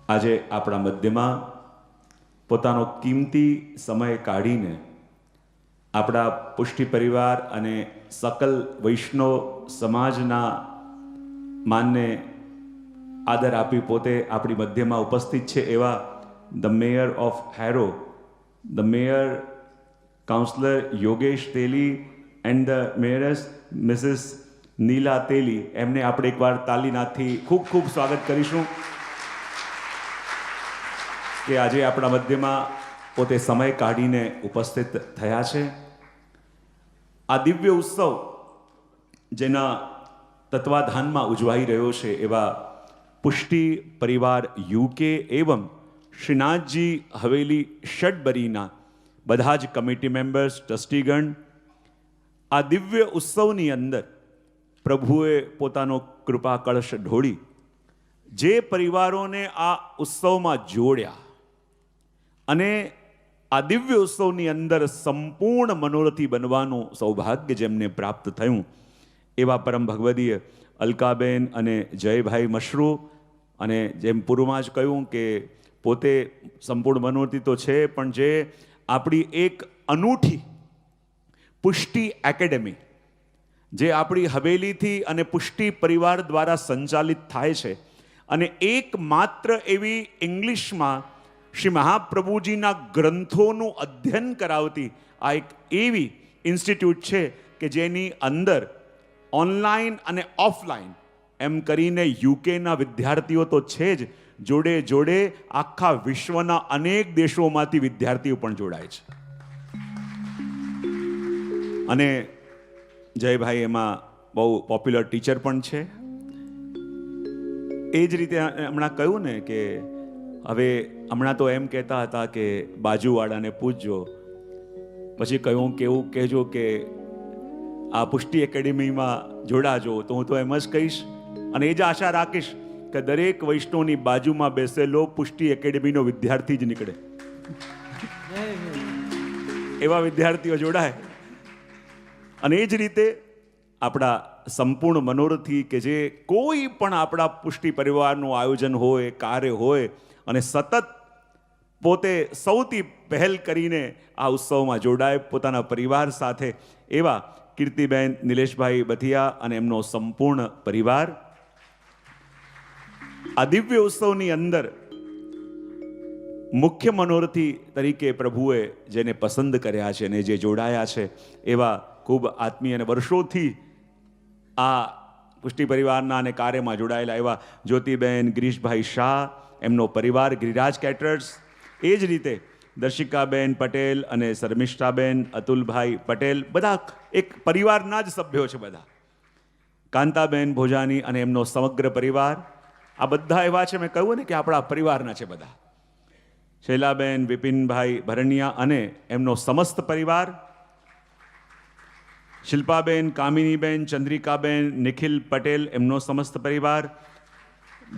આજે આપણા મધ્યમાં પોતાનો કિંમતી સમય કાઢીને આપણા પુષ્ટિ પરિવાર અને સકલ વૈષ્ણવ સમાજના માનને આદર આપી પોતે આપણી મધ્યમાં ઉપસ્થિત છે એવા the mayor of Harrow, the mayor councillor Yogesh Teli and the mayor's Mrs Neela Teli, એમને આપણે એકવાર તાલીનાથી ખૂબ ખૂબ સ્વાગત કરીશું કે આજે આપણા મધ્યમાં પોતે સમય કાઢીને ઉપસ્થિત થયા છે. આ દિવ્ય ઉત્સવ જેના તત્વાધાનમાં ઉજવાઈ રહ્યો છે એવા પુષ્ટિ પરિવાર યુકે એવં શ્રીનાથજી હવેલી ષડબરીના બધા જ કમિટી મેમ્બર્સ, ટ્રસ્ટીગણ, આ દિવ્ય ઉત્સવની અંદર પ્રભુએ પોતાનો કૃપા કળશ ઢોળી જે પરિવારોને આ ઉત્સવમાં જોડ્યા અને આ દિવ્ય ઉત્સવની અંદર સંપૂર્ણ મનોરથી બનવાનું સૌભાગ્ય જેમને પ્રાપ્ત થયું એવા પરમ ભગવદીય અલકાબેન અને જયભાઈ મશરૂ, અને જેમ પૂર્વમાં જ કહ્યું કે પોતે સંપૂર્ણ મનોરથી તો છે, પણ જે આપણી એક અનૂઠી પુષ્ટિ એકેડેમી જે આપણી હવેલીથી અને પુષ્ટિ પરિવાર દ્વારા સંચાલિત થાય છે, અને એકમાત્ર એવી ઇંગ્લિશમાં શ્રી મહાપ્રભુજીના ગ્રંથોનું અધ્યયન કરાવતી આ એક એવી ઇન્સ્ટિટ્યૂટ છે કે જેની અંદર ઓનલાઈન અને ઓફલાઈન એમ કરીને યુકેના વિદ્યાર્થીઓ તો છે જ, જોડે જોડે આખા વિશ્વના અનેક દેશોમાંથી વિદ્યાર્થીઓ પણ જોડાય છે. અને જયભાઈ એમાં બહુ પોપ્યુલર ટીચર પણ છે. એ જ રીતે હમણાં કહ્યું ને કે હવે હમણાં તો એમ કહેતા હતા કે બાજુવાળાને પૂછજો, પછી કહ્યું કે એવું કહેજો કે આ પુષ્ટિ એકેડેમીમાં જોડાજો, તો હું તો એમ જ કહીશ અને એ જ આશા રાખીશ કે દરેક વૈષ્ણવની બાજુમાં બેસેલો પુષ્ટિ એકેડેમીનો વિદ્યાર્થી જ નીકળે, એવા વિદ્યાર્થીઓ જોડાય. અને એ જ રીતે આપણા સંપૂર્ણ મનોરથી કે જે કોઈ પણ આપણા પુષ્ટિ પરિવારનું આયોજન હોય, કાર્ય હોય, અને સતત પોતે સૌથી પહેલ કરીને આ ઉત્સવમાં જોડાય પોતાના પરિવાર સાથે એવા કીર્તિબેન નિલેશભાઈ બથિયા અને એમનો સંપૂર્ણ પરિવાર આ દિવ્ય ઉત્સવની અંદર મુખ્ય મનોરથી તરીકે પ્રભુએ જેને પસંદ કર્યા છે અને જે જોડાયા છે એવા ખૂબ આત્મીય અને વર્ષોથી આ પુષ્ટિ પરિવારના અને કાર્યમાં જોડાયેલા એવા જ્યોતિબેન ગિરીશભાઈ શાહ, એમનો પરિવાર ગિરિરાજ કેટરર્સ, એ જ રીતે દર્શિકાબેન પટેલ અને શર્મિષ્ઠાબેન, અતુલભાઈ પટેલ, બધા એક પરિવારના જ સભ્યો છે બધા. કાંતાબેન ભોજાની અને એમનો સમગ્ર પરિવાર, આ બધા એવા છે, મેં કહ્યું ને કે આપણા પરિવારના છે બધા. શૈલાબેન વિપિનભાઈ ભરણિયા અને એમનો સમસ્ત પરિવાર, શિલ્પાબેન, કામિનીબેન, ચંદ્રિકાબેન, નિખિલ પટેલ, એમનો સમસ્ત પરિવાર,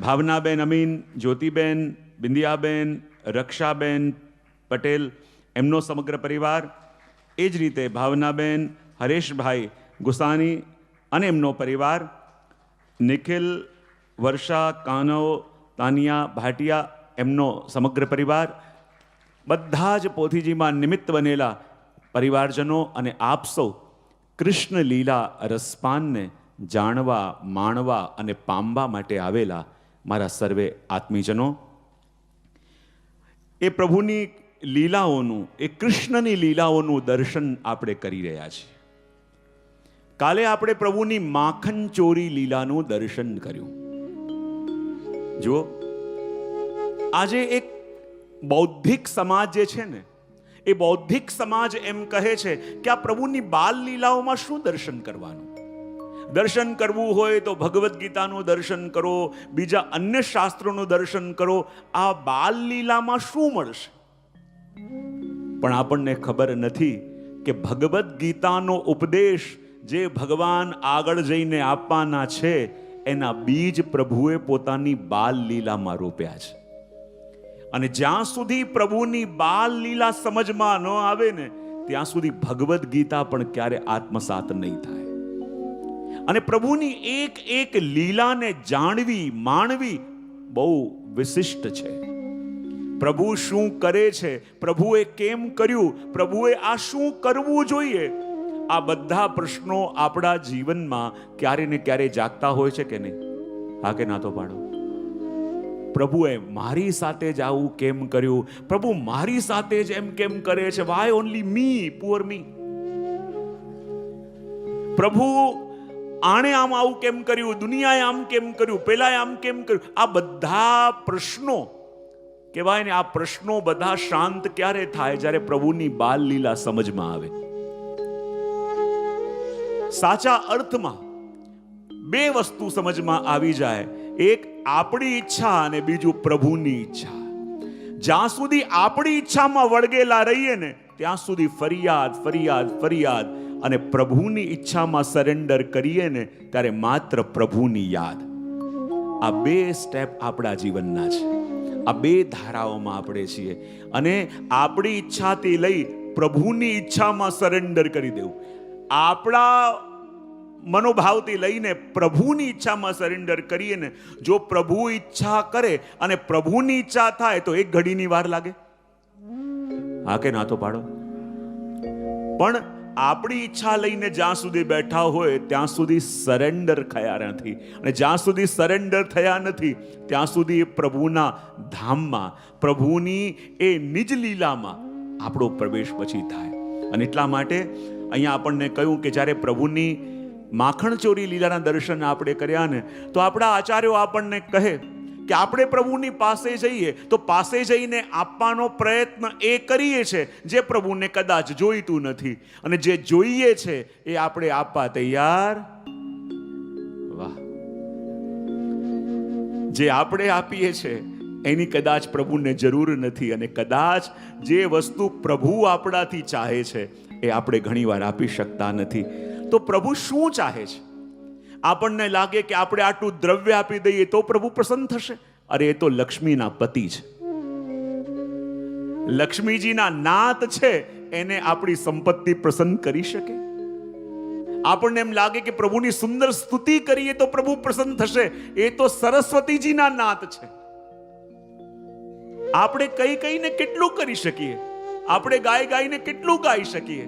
ભાવનાબેન અમીન, જ્યોતિબેન, બિંદિયાબેન, રક્ષાબેન પટેલ, એમનો સમગ્ર પરિવાર, એ જ રીતે ભાવનાબેન, હરેશભાઈ ગુસાની અને એમનો પરિવાર, નિખિલ, વર્ષા, કાનવ, તાનિયા ભાટિયા, એમનો સમગ્ર પરિવાર, બધા જ પોથીજીમાં નિમિત્ત બનેલા પરિવારજનો અને આપ સૌ કૃષ્ણ લીલા રસપાનને જાણવા, માણવા અને પામવા માટે આવેલા મારા સર્વે આત્મીજનો, એ પ્રભુની લીલાઓનું, એ કૃષ્ણની લીલાઓનું દર્શન આપણે કરી રહ્યા છીએ. કાલે આપણે પ્રભુની માખણ ચોરી લીલાનું દર્શન કર્યું. જુઓ, આજે એક બૌદ્ધિક સમાજ જે છે ને, એ બૌદ્ધિક સમાજ એમ કહે છે કે આ પ્રભુની બાલ લીલાઓમાં શું દર્શન કરવાનું? દર્શન કરવું હોય તો ભગવદ્ ગીતાનું દર્શન કરો, બીજા અન્ય શાસ્ત્રોનું દર્શન કરો, આ બાલ લીલામાં શું મળશે? પણ આપણને ખબર નથી કે ભગવદ્ ગીતાનો ઉપદેશ જે ભગવાન આગળ જઈને આપવાના છે એના બીજ પ્રભુએ પોતાની બાલ લીલામાં રોપ્યા છે. અને જ્યાં સુધી પ્રભુની બાલ લીલા સમજમાં ન આવે ને ત્યાં સુધી ભગવદ્ ગીતા પણ ક્યારે આત્મસાત નહીં થાય. અને પ્રભુની એક એક લીલાને જાણવી, માણવી બહુ વિશિષ્ટ છે. પ્રભુ શું કરે છે, પ્રભુએ કેમ કર્યું, પ્રભુએ આ શું કરવું જોઈએ, આ બધા પ્રશ્નો આપણા જીવનમાં ક્યારે ને ક્યારે જાગતા હોય છે કે નહીં? હા કે ના તો પાડો. પ્રભુએ મારી સાથે જ આવું કેમ કર્યું, પ્રભુ મારી સાથે જ એમ કેમ કરે છે, વાય ઓનલી મી, પુઅર મી. પ્રભુ આણે આમ આવું કેમ કર્યું, દુનિયાએ આમ કેમ કર્યું, પેલાએ આમ કેમ કર્યું. આ બધા પ્રશ્નો કહેવાય ને, આ પ્રશ્નો બધા શાંત ક્યારે થાય? જ્યારે પ્રભુની બાલ લીલા સમજમાં આવે. સાચા અર્થમાં બે વસ્તુ સમજમાં આવી જાય, એક આપણી ઈચ્છા અને બીજું પ્રભુની ઈચ્છા. જ્યાં સુધી આપણી ઈચ્છામાં વળગેલા રહીએ ને ત્યાં સુધી ફરિયાદ ફરિયાદ ફરિયાદ, અને પ્રભુની ઈચ્છામાં સરેન્ડર કરીએ ને ત્યારે માત્ર પ્રભુની યાદ. આ બે સ્ટેપ આપણા જીવનના છે. આ બે ધારાઓમાં આપણે છીએ. અને આપણી ઈચ્છાથી લઈ પ્રભુની ઈચ્છામાં સરેન્ડર કરી દેવું, આપણા મનોભાવથી લઈને પ્રભુની ઈચ્છામાં સરેન્ડર કરીએ ને, જો પ્રભુ ઈચ્છા કરે અને પ્રભુની ઈચ્છા થાય તો એક ઘડીની વાર લાગે? હા કે ના તો પાડો. પણ આપણી ઈચ્છા લઈને જ્યાં સુધી બેઠા હોય ત્યાં સુધી સરેન્ડર થયા નથી, અને જ્યાં સુધી સરેન્ડર થયા નથી ત્યાં સુધી પ્રભુના ધામમાં, પ્રભુની એ નિજ લીલામાં આપણો પ્રવેશ પછી થાય. અને એટલા માટે અહીંયા આપણને કહ્યું કે જ્યારે પ્રભુની માખણ ચોરી લીલાના દર્શન આપણે કર્યા ને, તો આપણા આચાર્યો આપણને કહે કે આપણે પ્રભુની પાસે જઈએ તો પાસે જઈને આપવાનો પ્રયત્ન એ કરીએ છે જે પ્રભુને કદાચ જોઈતું નથી, અને જે જોઈએ છે એ આપણે આપવા તૈયાર. વાહ! જે આપણે આપીએ છે એની કદાચ પ્રભુને જરૂર નથી, અને કદાચ જે વસ્તુ પ્રભુ આપણાથી ચાહે છે એ આપણે ઘણીવાર આપી શકતા નથી. તો પ્રભુ શું ચાહે છે? આપણને લાગે કે આપણે આટલું દ્રવ્ય આપી દઈએ તો પ્રભુ પ્રસન્ન થશે. અરે એ તો લક્ષ્મીના પતિ છે, લક્ષ્મીજીના નાત છે, એને આપણી સંપત્તિ પ્રસન્ન કરી શકે? આપણને એમ લાગે કે પ્રભુની સુંદર સ્તુતિ કરીએ તો પ્રભુ પ્રસન્ન થશે, એ તો સરસ્વતીજીના નાત છે. આપણે કઈ કઈને કેટલું કરી શકીએ, આપણે ગાઈ ગાઈને કેટલું ગાઈ શકીએ.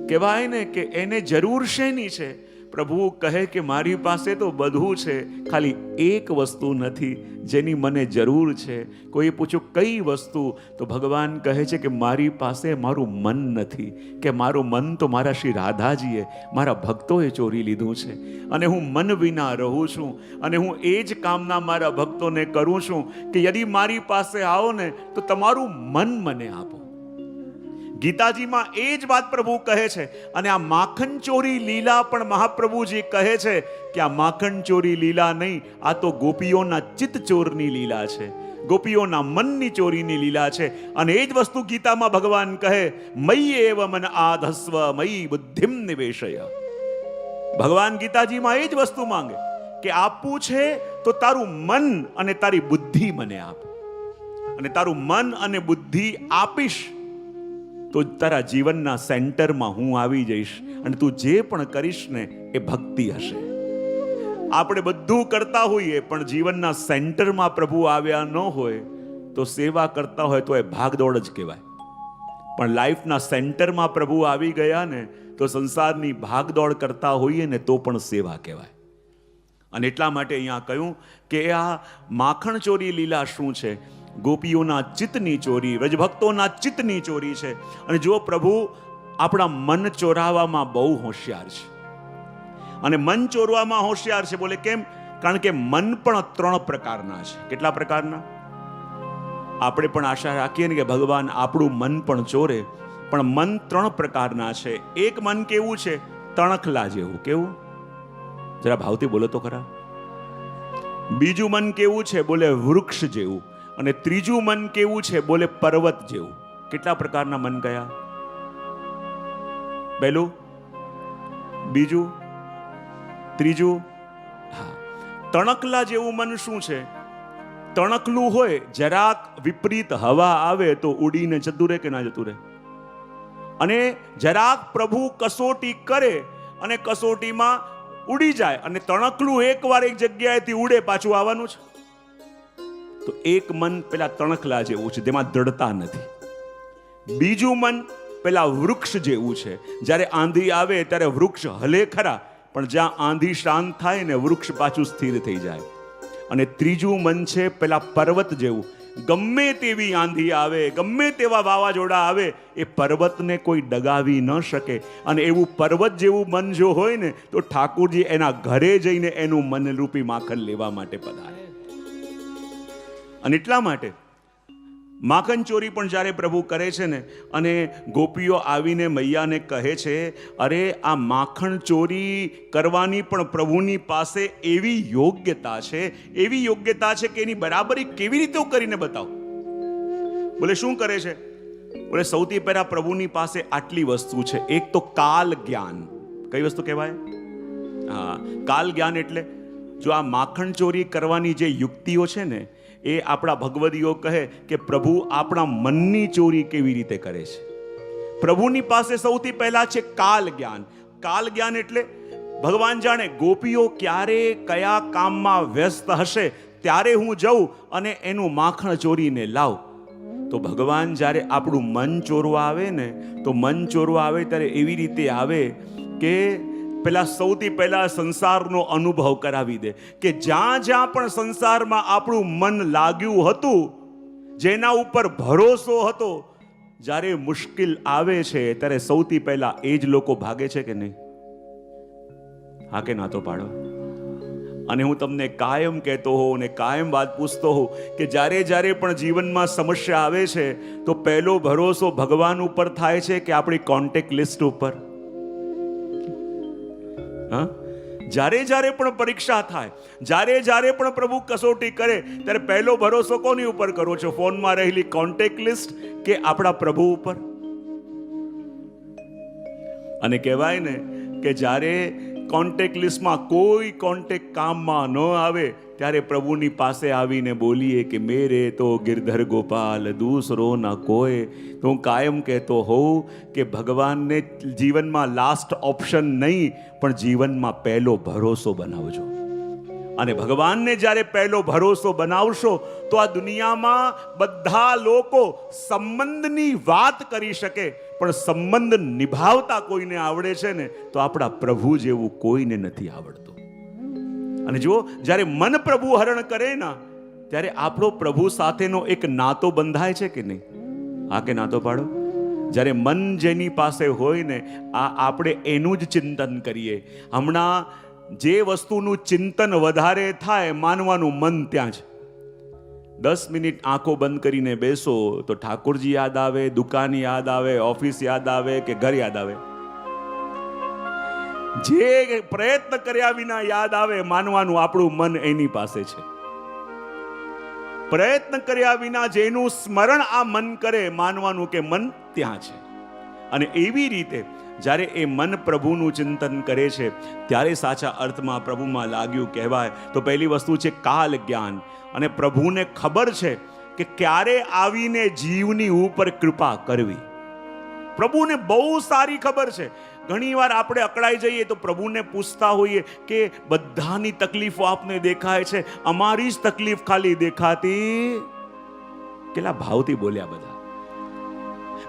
કહેવાય ને કે એને જરૂર શેની છે? પ્રભુ કહે કે મારી પાસે તો બધું છે, ખાલી એક વસ્તુ નથી જેની મને જરૂર છે. કોઈ પૂછ્યું કઈ વસ્તુ? તો ભગવાન કહે છે કે મારી પાસે મારું મન નથી, કે મારું મન તો મારા શ્રી રાધાજીએ, મારા ભક્તોએ ચોરી લીધું છે, અને હું મન વિના રહું છું, અને હું એ જ કામના મારા ભક્તોને કરું છું કે યદિ મારી પાસે આવો ને તો તમારું મન મને આપો. ગીતાજીમાં એ જ વાત પ્રભુ કહે છે. અને આ માખણ ચોરી લીલા પણ મહાપ્રભુજી કહે છે કે આ માખણ ચોરી લીલા નહીં, આ તો ગોપીઓના ચિત્ત ચોરની લીલા છે, ગોપીઓના મનની ચોરીની લીલા છે. અને એ જ વસ્તુ ગીતામાં ભગવાન કહે, મય્ય એવ મન આધસ્વ મયી બુદ્ધિમ નિવેશય. ભગવાન ગીતાજીમાં એ જ વસ્તુ માંગે કે આપવું છે તો તારું મન અને તારી બુદ્ધિ મને આપ, અને તારું મન અને બુદ્ધિ આપીશ તો તારા જીવનના સેન્ટરમાં હું આવી જઈશ, અને તું જે પણ કરીશ ને એ ભક્તિ હશે. આપણે બધું કરતા હોઈએ પણ જીવનના સેન્ટરમાં પ્રભુ આવ્યા ન હોય તો સેવા કરતા હોય તો એ ભાગદોડ જ કહેવાય. પણ લાઈફના સેન્ટરમાં પ્રભુ આવી ગયા ને તો સંસારની ભાગદોડ કરતા હોઈએ ને તો પણ સેવા કહેવાય. અને એટલા માટે અહીંયા કહ્યું કે આ માખણ ચોરી લીલા શું છે? ગોપીઓના ચિત્તની ચોરી, વ્રજભક્તોના ચિત્તની ચોરી છે. અને જો પ્રભુ આપણા મન ચોરાવામાં બહુ હોશિયાર છે, અને મન ચોરવામાં હોશિયાર છે. બોલે કેમ? કારણ કે મન પણ 3 પ્રકારના છે. કેટલા પ્રકારના? આપણે પણ આશા રાખીએ ને કે ભગવાન આપણું મન પણ ચોરે, પણ મન 3 પ્રકારના છે. એક મન કેવું છે? તણખલા જેવું. કેવું? જરા ભાવથી બોલો તો ખરા. બીજું મન કેવું છે? બોલે વૃક્ષ જેવું. અને ત્રીજું મન કેવું છે? બોલે પર્વત જેવું. કેટલા પ્રકારના મન કયા? પહેલું, બીજું, ત્રીજું. હા, તણકલા જેવું મન શું છે? તણકલું હોય, જરાક વિપરીત હવા આવે તો ઉડીને જતું રહે કે ના જતું રહે? અને જરાક પ્રભુ કસોટી કરે અને કસોટીમાં ઉડી જાય, અને તણકલું એકવાર એક જગ્યાએથી ઉડે પાછું આવવાનું છે. તો એક મન પેલા તણખલા જેવું છે, તેમાં દ્રઢતા નથી. બીજું મન પેલા વૃક્ષ જેવું છે, જ્યારે આંધી આવે ત્યારે વૃક્ષ હલે ખરા, પણ જ્યાં આંધી શાંત થાય ને વૃક્ષ પાછું સ્થિર થઈ જાય. અને ત્રીજું મન છે પેલા પર્વત જેવું, ગમે તેવી આંધી આવે, ગમે તેવા વાવાઝોડા આવે, એ પર્વતને કોઈ ડગાવી ન શકે. અને એવું પર્વત જેવું મન જો હોય ને તો ઠાકોરજી એના ઘરે જઈને એનું મનરૂપી માખણ લેવા માટે પધારે. અને એટલા માટે માખણ ચોરી પણ જ્યારે પ્રભુ કરે છે ને, અને ગોપીઓ આવીને મૈયાને કહે છે, અરે આ માખણ ચોરી કરવાની પણ પ્રભુની પાસે એવી યોગ્યતા છે, એવી યોગ્યતા છે કે એની બરાબરી કેવી રીતે કરીને બતાવો. બોલે શું કરે છે? બોલે સૌથી પહેલા પ્રભુની પાસે આટલી વસ્તુ છે. એક તો કાલ જ્ઞાન. કઈ વસ્તુ કહેવાય? હા, કાલ જ્ઞાન એટલે જો આ માખણ ચોરી કરવાની જે યુક્તિઓ છે ને, એ આપણા ભગવદીઓ કહે કે પ્રભુ આપણા મનની ચોરી કેવી રીતે કરે છે. પ્રભુની પાસે સૌથી પહેલા છે કાલ જ્ઞાન. કાલ જ્ઞાન એટલે ભગવાન જાણે ગોપીઓ ક્યારે કયા કામમાં વ્યસ્ત હશે ત્યારે હું જઉં અને એનું માખણ ચોરીને લાવ. તો ભગવાન જ્યારે આપણું મન ચોરવા આવે ને, તો મન ચોરવા આવે ત્યારે એવી રીતે આવે કે પેલા સૌથી પહેલા સંસારનો અનુભવ કરાવી દે કે જ્યાં જ્યાં પણ સંસારમાં આપણું મન લાગ્યું હતું, જેના ઉપર ભરોસો હતો, જ્યારે મુશ્કેલ આવે છે ત્યારે સૌથી પહેલા એ જ લોકો ભાગે છે કે નહીં? હા કે ના તો પાડો. અને હું તમને કાયમ કહેતો હોઉં ને કાયમ વાત પૂછતો હોઉં કે જ્યારે જ્યારે પણ જીવનમાં સમસ્યા આવે છે તો પહેલો ભરોસો ભગવાન ઉપર થાય છે કે આપણી કોન્ટેક્ટ લિસ્ટ ઉપર? હા, જ્યારે જ્યારે પણ પરીક્ષા થાય, જ્યારે જ્યારે પણ પ્રભુ કસોટી કરે, ત્યારે પહેલો ભરોસો કોની ઉપર કરો છો? ફોનમાં રહેલી કોન્ટેક્ટ લિસ્ટ કે આપણા પ્રભુ ઉપર? અને કહેવાય ને કે જ્યારે કોન્ટેક્ટ લિસ્ટમાં કોઈ કોન્ટેક્ટ કામમાં ન આવે ત્યારે પ્રભુની પાસે આવીને બોલીએ કે મેરે તો ગિરધર ગોપાલ દૂસરો ના કોઈ. તો હું કાયમ કહેતો હોઉં કે ભગવાનને જીવનમાં લાસ્ટ ઓપ્શન નહીં, પણ જીવનમાં પહેલો ભરોસો બનાવજો. અને ભગવાનને જ્યારે પહેલો ભરોસો બનાવશો તો આ દુનિયામાં બધા લોકો સંબંધની વાત કરી શકે, પણ સંબંધ નિભાવતા કોઈને આવડે છે ને તો આપણા પ્રભુ જેવું કોઈને નથી આવડતું. અને જો જ્યારે મન પ્રભુ હરણ કરે ને ત્યારે આપણો પ્રભુ સાથેનો એક નાતો બંધાય છે કે નહીં? હા કે નાતો પાડો. જ્યારે મન જેની પાસે હોય ને, આપણે એનું જ ચિંતન કરીએ. હમણાં જે વસ્તુનું ચિંતન વધારે થાય, માનવાનું મન ત્યાં જ. 10 મિનિટ આંખો બંધ કરીને બેસો તો ઠાકોરજી યાદ આવે, દુકાન યાદ આવે, ઓફિસ યાદ આવે કે ઘર યાદ આવે? જે પ્રયત્ન કર્યા વિના યાદ આવે, માનવાનું આપણું મન એની પાસે છે. પ્રયત્ન કર્યા વિના જેનું સ્મરણ આ મન કરે, માનવાનું કે મન ત્યાં છે. અને એવી રીતે જ્યારે એ મન પ્રભુનું ચિંતન કરે છે ત્યારે સાચા અર્થમાં પ્રભુમાં લાગ્યું કહેવાય. તો પહેલી વસ્તુ છે કાલ જ્ઞાન. અને પ્રભુને ખબર છે કે ક્યારે આવીને જીવની ઉપર કૃપા કરવી. પ્રભુને બહુ સારી ખબર છે. ઘણી વાર આપણે અકળાઈ જઈએ તો પ્રભુને પૂછતા હોઈએ કે બધાની તકલીફો આપને દેખાય છે, અમારી જ તકલીફ ખાલી દેખાતી? કેટલા ભાવથી બોલ્યા બધા.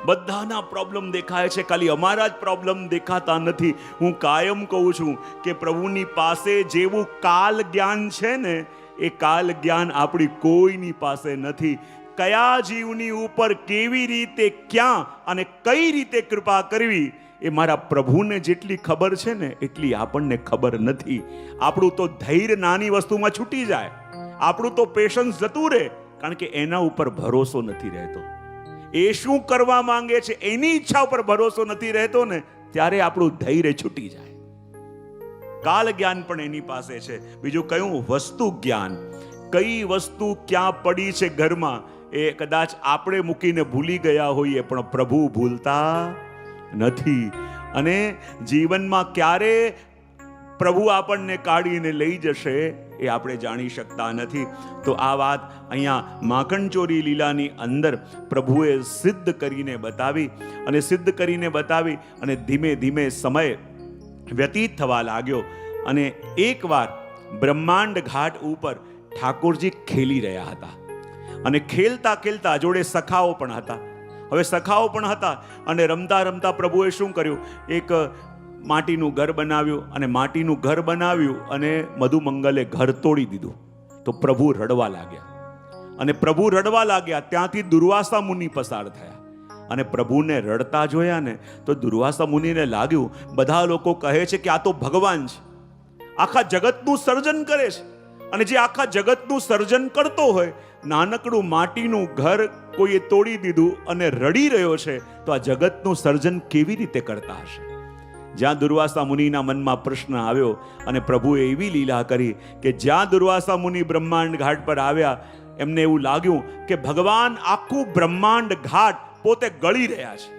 બધાના પ્રોબ્લેમ દેખાય છે, ખાલી અમારા જ પ્રોબ્લેમ દેખાતા નથી. હું કાયમ કહું છું કે પ્રભુની પાસે જેવું કાલ જ્ઞાન છે ને, એ કાલ જ્ઞાન આપણી કોઈની પાસે નથી. કયા જીવની ઉપર કેવી રીતે, ક્યાં અને કઈ રીતે કૃપા કરવી, એ મારા પ્રભુને જેટલી ખબર છે ને એટલી આપણને ખબર નથી. આપણું તો ધૈર્ય નાની વસ્તુમાં છૂટી જાય, આપણું તો પેશન્સ જતું રહે, કારણ કે એના ઉપર ભરોસો નથી રહેતો. એ શું કરવા માંગે છે એની ઈચ્છા ઉપર ભરોસો નથી રહેતો ને, ત્યારે આપણું ધૈર્ય છૂટી જાય. કાલ જ્ઞાન પણ એની પાસે છે. બીજું કયું? વસ્તુ જ્ઞાન. કઈ વસ્તુ ક્યાં પડી છે ઘરમાં, એ કદાચ આપણે મૂકીને ભૂલી ગયા હોઈએ, પણ પ્રભુ ભૂલતા નથી. અને જીવનમાં ક્યારે પ્રભુ આપણને કાઢીને લઈ જશે એ આપણે જાણી શકતા નથી. તો આ વાત અહીંયા માખણચોરી લીલાની અંદર પ્રભુએ સિદ્ધ કરીને બતાવી. અને સિદ્ધ કરીને બતાવી અને ધીમે ધીમે સમય વ્યતીત થવા લાગ્યો. અને એકવાર બ્રહ્માંડ ઘાટ ઉપર ઠાકોરજી ખેલી રહ્યા હતા. અને ખેલતા ખેલતા જોડે સખાઓ પણ હતા. હવે સખાઓ પણ હતા અને રમતા રમતા પ્રભુએ શું કર્યું, એક માટીનું ઘર બનાવ્યું અને માટીનું ઘર બનાવ્યું અને મધુમંગલે ઘર તોડી દીધું. તો પ્રભુ રડવા લાગ્યા અને પ્રભુ રડવા લાગ્યા ત્યાંથી દુર્વાસા મુનિ પસાર થયા અને પ્રભુને રડતા જોયા ને તો દુર્વાસા મુનિને લાગ્યું બધા લોકો કહે છે કે આ તો ભગવાન છે, આખા જગતનું સર્જન કરે છે, અને જે આખા જગતનું સર્જન કરતો હોય નાનકડું માટીનું ઘર કોઈએ તોડી દીધું અને રડી રહ્યો છે, તો આ જગતનું સર્જન કેવી રીતે કરતા હશે? જ્યાં દુર્વાસા મુનિના મનમાં પ્રશ્ન આવ્યો અને પ્રભુએ એવી લીલા કરી કે જ્યાં દુર્વાસા મુનિ બ્રહ્માંડ ઘાટ પર આવ્યા એમને એવું લાગ્યું કે ભગવાન આખું બ્રહ્માંડ ઘાટ પોતે ગળી રહ્યા છે.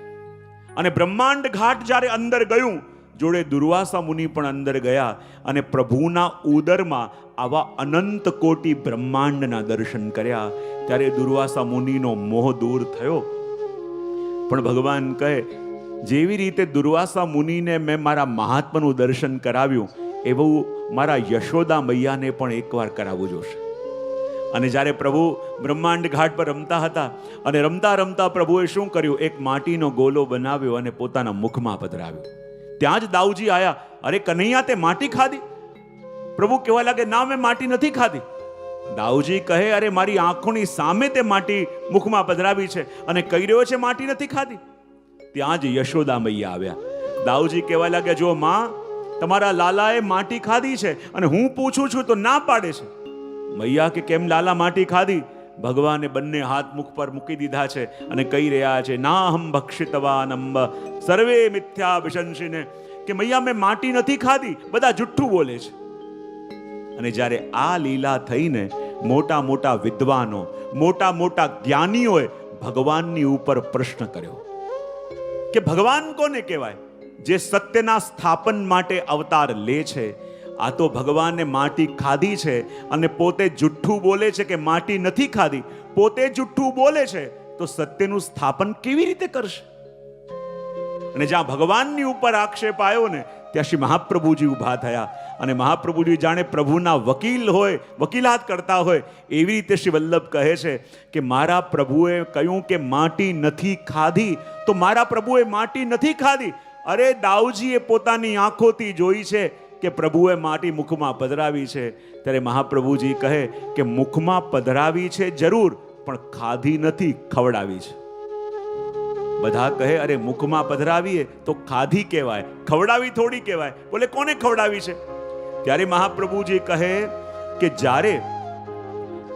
અને બ્રહ્માંડ ઘાટ જ્યારે અંદર ગયું જોડે દુર્વાસા મુનિ પણ અંદર ગયા અને પ્રભુના ઉદરમાં આવા અનંત કોટી બ્રહ્માંડના દર્શન કર્યા. ત્યારે દુર્વાસા મુનિનો મોહ દૂર થયો. પણ ભગવાન કહે જેવી રીતે દુર્વાસા મુનિને મેં મારા મહાત્માનું દર્શન કરાવ્યું એવું મારા યશોદા મૈયાને પણ એકવાર કરાવવું જોશે. અને જ્યારે પ્રભુ બ્રહ્માંડ ઘાટ પર રમતા હતા અને રમતા રમતા પ્રભુએ શું કર્યું, એક માટીનો ગોલો બનાવ્યો અને પોતાના મુખમાં પધરાવ્યો. ત્યાં જ દાઉજી આયા, અરે કનૈયા તે માટી ખાધી? પ્રભુ કહેવા લાગે ના મેં માટી નથી ખાધી. દાઉજી કહે અરે મારી આંખોની સામે તે માટી મુખમાં પધરાવી છે અને કહી રહ્યો છે માટી નથી ખાધી. ત્યાં જ યશોદા મૈયા આવ્યા. દાઉજી કહેવા લાગ્યા જો માં તમારા લાલાએ માટી ખાધી છે અને હું પૂછું છું તો ના પાડે છે. મૈયા કે કેમ લાલા માટી ખાધી? ભગવાને બંને હાથ મુખ પર મૂકી દીધા છે અને કહી રહ્યા છે નાહમ ભક્ષિતવાન અંબ સર્વે મિથ્યા વિશંસિને, કે મૈયા મેં માટી નથી ખાધી, બધા જુઠ્ઠું બોલે છે. અને જ્યારે આ લીલા થઈને મોટા મોટા વિદ્વાનો મોટા મોટા જ્ઞાનીઓએ ભગવાનની ઉપર પ્રશ્ન કર્યો કે ભગવાન કોને કહેવાય? જે સત્યના સ્થાપન માટે અવતાર લે છે. આ તો ભગવાને માટી ખાધી છે અને પોતે જુઠ્ઠું બોલે છે કે માટી નથી ખાધી, પોતે જુઠ્ઠું બોલે છે તો સત્યનું સ્થાપન કેવી રીતે કરશે? અને જ્યાં ભગવાનની ઉપર આક્ષેપ આવ્યો ને ત્યાં શ્રી મહાપ્રભુજી ઊભા થયા અને મહાપ્રભુજી જાણે પ્રભુના વકીલ હોય, વકીલાત કરતા હોય એવી રીતે શ્રી વલ્લભ કહે છે કે મારા પ્રભુએ કહ્યું કે માટી નથી ખાધી તો મારા પ્રભુએ માટી નથી ખાધી. અરે દાઉજીએ પોતાની આંખોથી જોઈ છે કે પ્રભુએ માટી મુખમાં પધરાવી છે. ત્યારે મહાપ્રભુજી કહે કે મુખમાં પધરાવી છે જરૂર, પણ ખાધી નથી, ખવડાવી છે. બધા કહે અરે મુખમાં પધરાવીએ તો ખાધી કહેવાય, ખવડાવી થોડી કહેવાય. બોલે કોને ખવડાવી છે? ત્યારે મહાપ્રભુજી કહે કે જ્યારે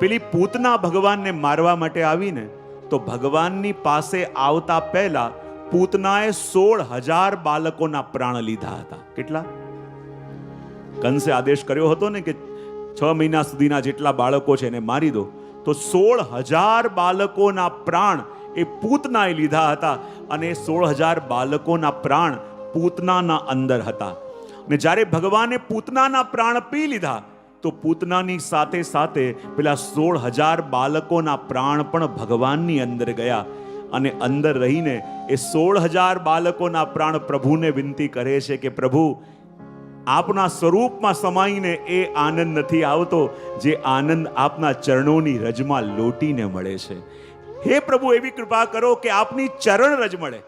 પેલી પૂતના ભગવાનને મારવા માટે આવીને તો ભગવાનની પાસે આવતા પહેલા પૂતનાએ 16,000 બાળકોના પ્રાણ લીધા હતા. કેટલા? કંસે આદેશ કર્યો હતો ને કે 6 મહિના સુધીના જેટલા બાળકો છે એને મારી દો, તો 16,000 બાળકોના પ્રાણ એ પૂતનાએ લીધા હતા અને 16,000 બાળકોના પ્રાણ પૂતનાના અંદર હતા. ને જ્યારે ભગવાને પૂતનાના પ્રાણ પી લીધા તો પૂતનાની સાથે સાથે પેલા 16,000 બાળકોના પ્રાણ પણ ભગવાનની અંદર ગયા અને અંદર રહીને એ 16,000 બાળકોના પ્રાણ પ્રભુને વિનંતી કરે છે કે પ્રભુ આપના સ્વરૂપમાં સમાઈને એ આનંદ નથી આવતો જે આનંદ આપના ચરણોની રજમાં લોટીને મળે છે. હે પ્રભુ એવી કૃપા કરો કે આપની ચરણ રજ મળે.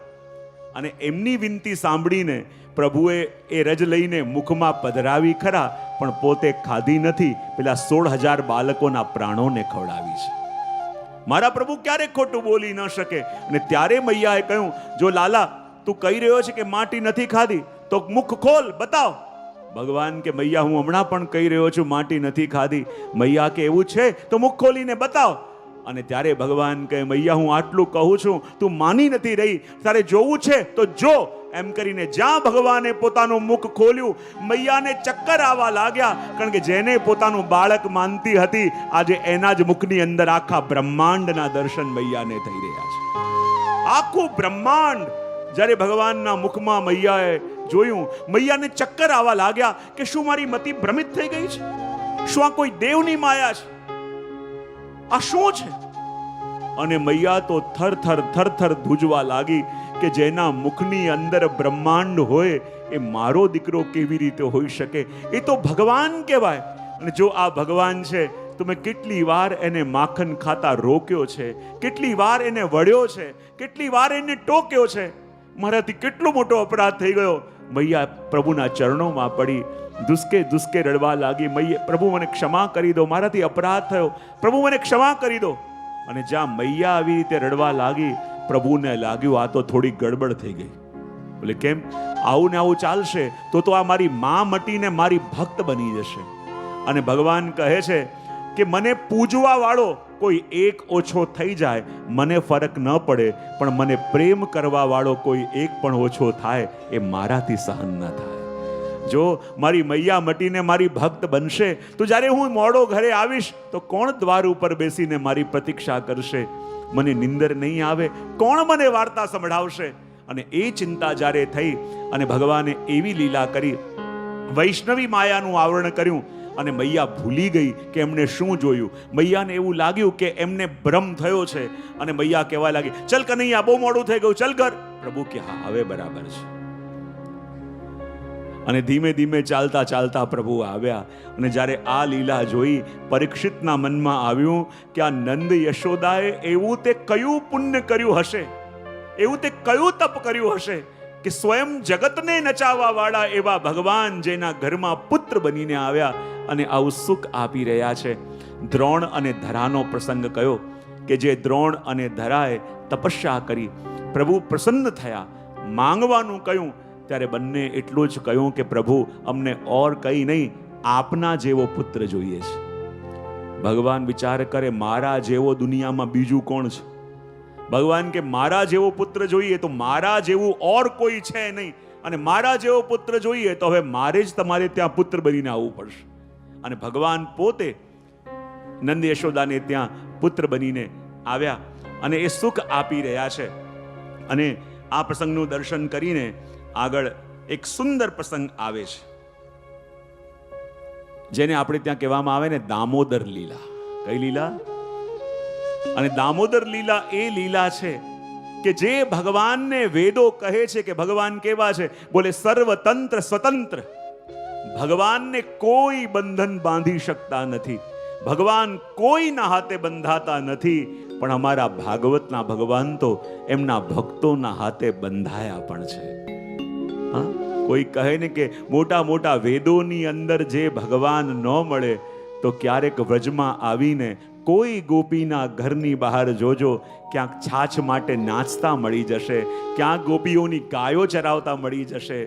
અને એમની વિનંતી સાંભળીને પ્રભુએ એ રજ લઈને મુખમાં પધરાવી ખરા, પણ પોતે ખાધી નથી, પેલા 16,000 બાળકોના પ્રાણોને ખવડાવી છે. મારા પ્રભુ ક્યારેક ખોટું બોલી ન શકે. અને ત્યારે મૈયાએ કહ્યું જો લાલા તું કહી રહ્યો છે કે માટી નથી ખાધી તો મુખ ખોલ, બતાવ. ભગવાન કે મૈયા હું હમણાં પણ કહી રહ્યો છું માટી નથી ખાધી. મૈયા કે એવું છે તો મુખ ખોલીને બતાવ. અને ત્યારે ભગવાન કહે મૈયા હું આટલું કહું છું, તું માની નથી રહી, તારે જોવું છે તો જો. એમ કરીને જ્યાં ભગવાને પોતાનું મુખ ખોલ્યું મૈયાને ચક્કર આવવા લાગ્યા, કારણ કે જેને પોતાનું બાળક માનતી હતી આજે એના જ મુખની અંદર આખા બ્રહ્માંડના દર્શન મૈયાને થઈ રહ્યા છે. આખું બ્રહ્માંડ જ્યારે ભગવાનના મુખમાં મૈયાએ જોયું, મૈયાને ચક્કર આવવા લાગ્યા કે શું મારી મતિ ભ્રમિત થઈ ગઈ છે? શું આ કોઈ દેવની માયા છે? આ શું છે? અને મૈયા તો થર ધ્રુજવા લાગી કે જેના મુખની અંદર બ્રહ્માંડ હોય એ મારો દીકરો કેવી રીતે હોઈ શકે? એ તો ભગવાન કહેવાય. અને જો આ ભગવાન છે તો મેં કેટલી વાર એને માખણ ખાતા રોક્યો છે, કેટલી વાર એને વળ્યો છે, કેટલી વાર એને ટોક્યો છે. મારાથી કેટલો મોટો અપરાધ થઈ ગયો. મૈયા પ્રભુના ચરણોમાં પડી દુસ્કે દુસ્કે રડવા લાગી. મૈયા, પ્રભુ મને ક્ષમા કરી દો, મારાથી અપરાધ થયો, પ્રભુ મને ક્ષમા કરી દો. અને જ્યાં મૈયા આવી રીતે રડવા લાગી, પ્રભુને લાગ્યું આ તો થોડી ગડબડ થઈ ગઈ. બોલે કેમ? આવું ને આવું ચાલશે તો આ મારી માં મટીને મારી ભક્ત બની જશે. અને ભગવાન કહે છે કે મને પૂજવા વાળો કોઈ એક ઓછો થઈ જાય મને ફરક ન પડે, પણ મને પ્રેમ કરવા વાળો કોઈ એક પણ ઓછો થાય એ મારાથી સહન ન થાય. જો મારી મૈયા મટીને મારી ભક્ત બનશે તો જ્યારે હું મોડો ઘરે આવીશ તો કોણ દ્વાર ઉપર બેસીને મારી પ્રતીક્ષા કરશે? મને નિંદર નહીં આવે, કોણ મને વાર્તા સંભળાવશે? અને એ ચિંતા જ્યારે થઈ અને ભગવાને એવી લીલા કરી, વૈષ્ણવી માયાનું આવરણ કર્યું અને મૈયા ભૂલી ગઈ કે એમને શું જોયું. મૈયાને એવું લાગ્યું કે એમને ભ્રમ થયો છે અને મૈયા કહેવા લાગી, ચલ કનૈયા, બહુ મોડું થઈ ગયું, ચલ કર. પ્રભુ કે હા, હવે બરાબર છે. અને ધીમે ધીમે ચાલતા ચાલતા પ્રભુ આવ્યા. અને જ્યારે આ લીલા જોઈ, પરીક્ષિતના મનમાં આવ્યું કે આ નંદ યશોદાએ એવું તે કયું પુણ્ય કર્યું હશે, એવું તે કયું તપ કર્યું હશે કે સ્વયં જગતને નચાવવા વાળા એવા ભગવાન જેના ઘરમાં પુત્ર બનીને આવ્યા અને આવું સુખ આપી રહ્યા છે. દ્રોણ અને ધરાનો પ્રસંગ કયો કે જે દ્રોણ અને ધરાએ તપસ્યા કરી, પ્રભુ પ્રસન્ન થયા, માંગવાનું કહ્યું ત્યારે બંને એટલું જ કહ્યું કે પ્રભુ અમને ઓર કંઈ નહીં, આપના જેવો પુત્ર જોઈએ છે. ભગવાન વિચાર કરે, મારા જેવો દુનિયામાં બીજું કોણ છે? ભગવાન કે મારા જેવો પુત્ર જોઈએ તો મારા જેવું ઓર કોઈ છે નહીં, અને મારા જેવો પુત્ર જોઈએ તો હવે મારે જ તમારે ત્યાં પુત્ર બનીને આવવું પડશે. અને ભગવાન પોતે નંદ યશોદાને ત્યાં પુત્ર બનીને આવ્યા અને એ સુખ આપી રહ્યા છે. અને આ પ્રસંગનું દર્શન કરીને આગળ એક સુંદર પ્રસંગ આવે છે જેને આપણે ત્યાં કહેવામાં આવે ને દામોદર લીલા. કઈ લીલા? અને દામોદર લીલા એ લીલા છે કે જે ભગવાનને વેદો કહે છે કે ભગવાન કેવા છે, બોલે સર્વતંત્ર સ્વતંત્ર. ભગવાનને કોઈ બંધન બાંધી શકતા નથી, ભગવાન કોઈના હાથે બંધાતા નથી, પણ અમારા ભાગવતના ભગવાન તો એમના ભક્તોના હાથે બંધાયા પણ છે. કોઈ કહે ને કે મોટા મોટા વેદોની અંદર જે ભગવાન ન મળે તો ક્યારેક વ્રજમાં આવીને કોઈ ગોપીના ઘરની બહાર જોજો, ક્યાંક છાછ માટે નાચતા મળી જશે, ક્યાંક ગોપીઓની ગાયો ચરાવતા મળી જશે,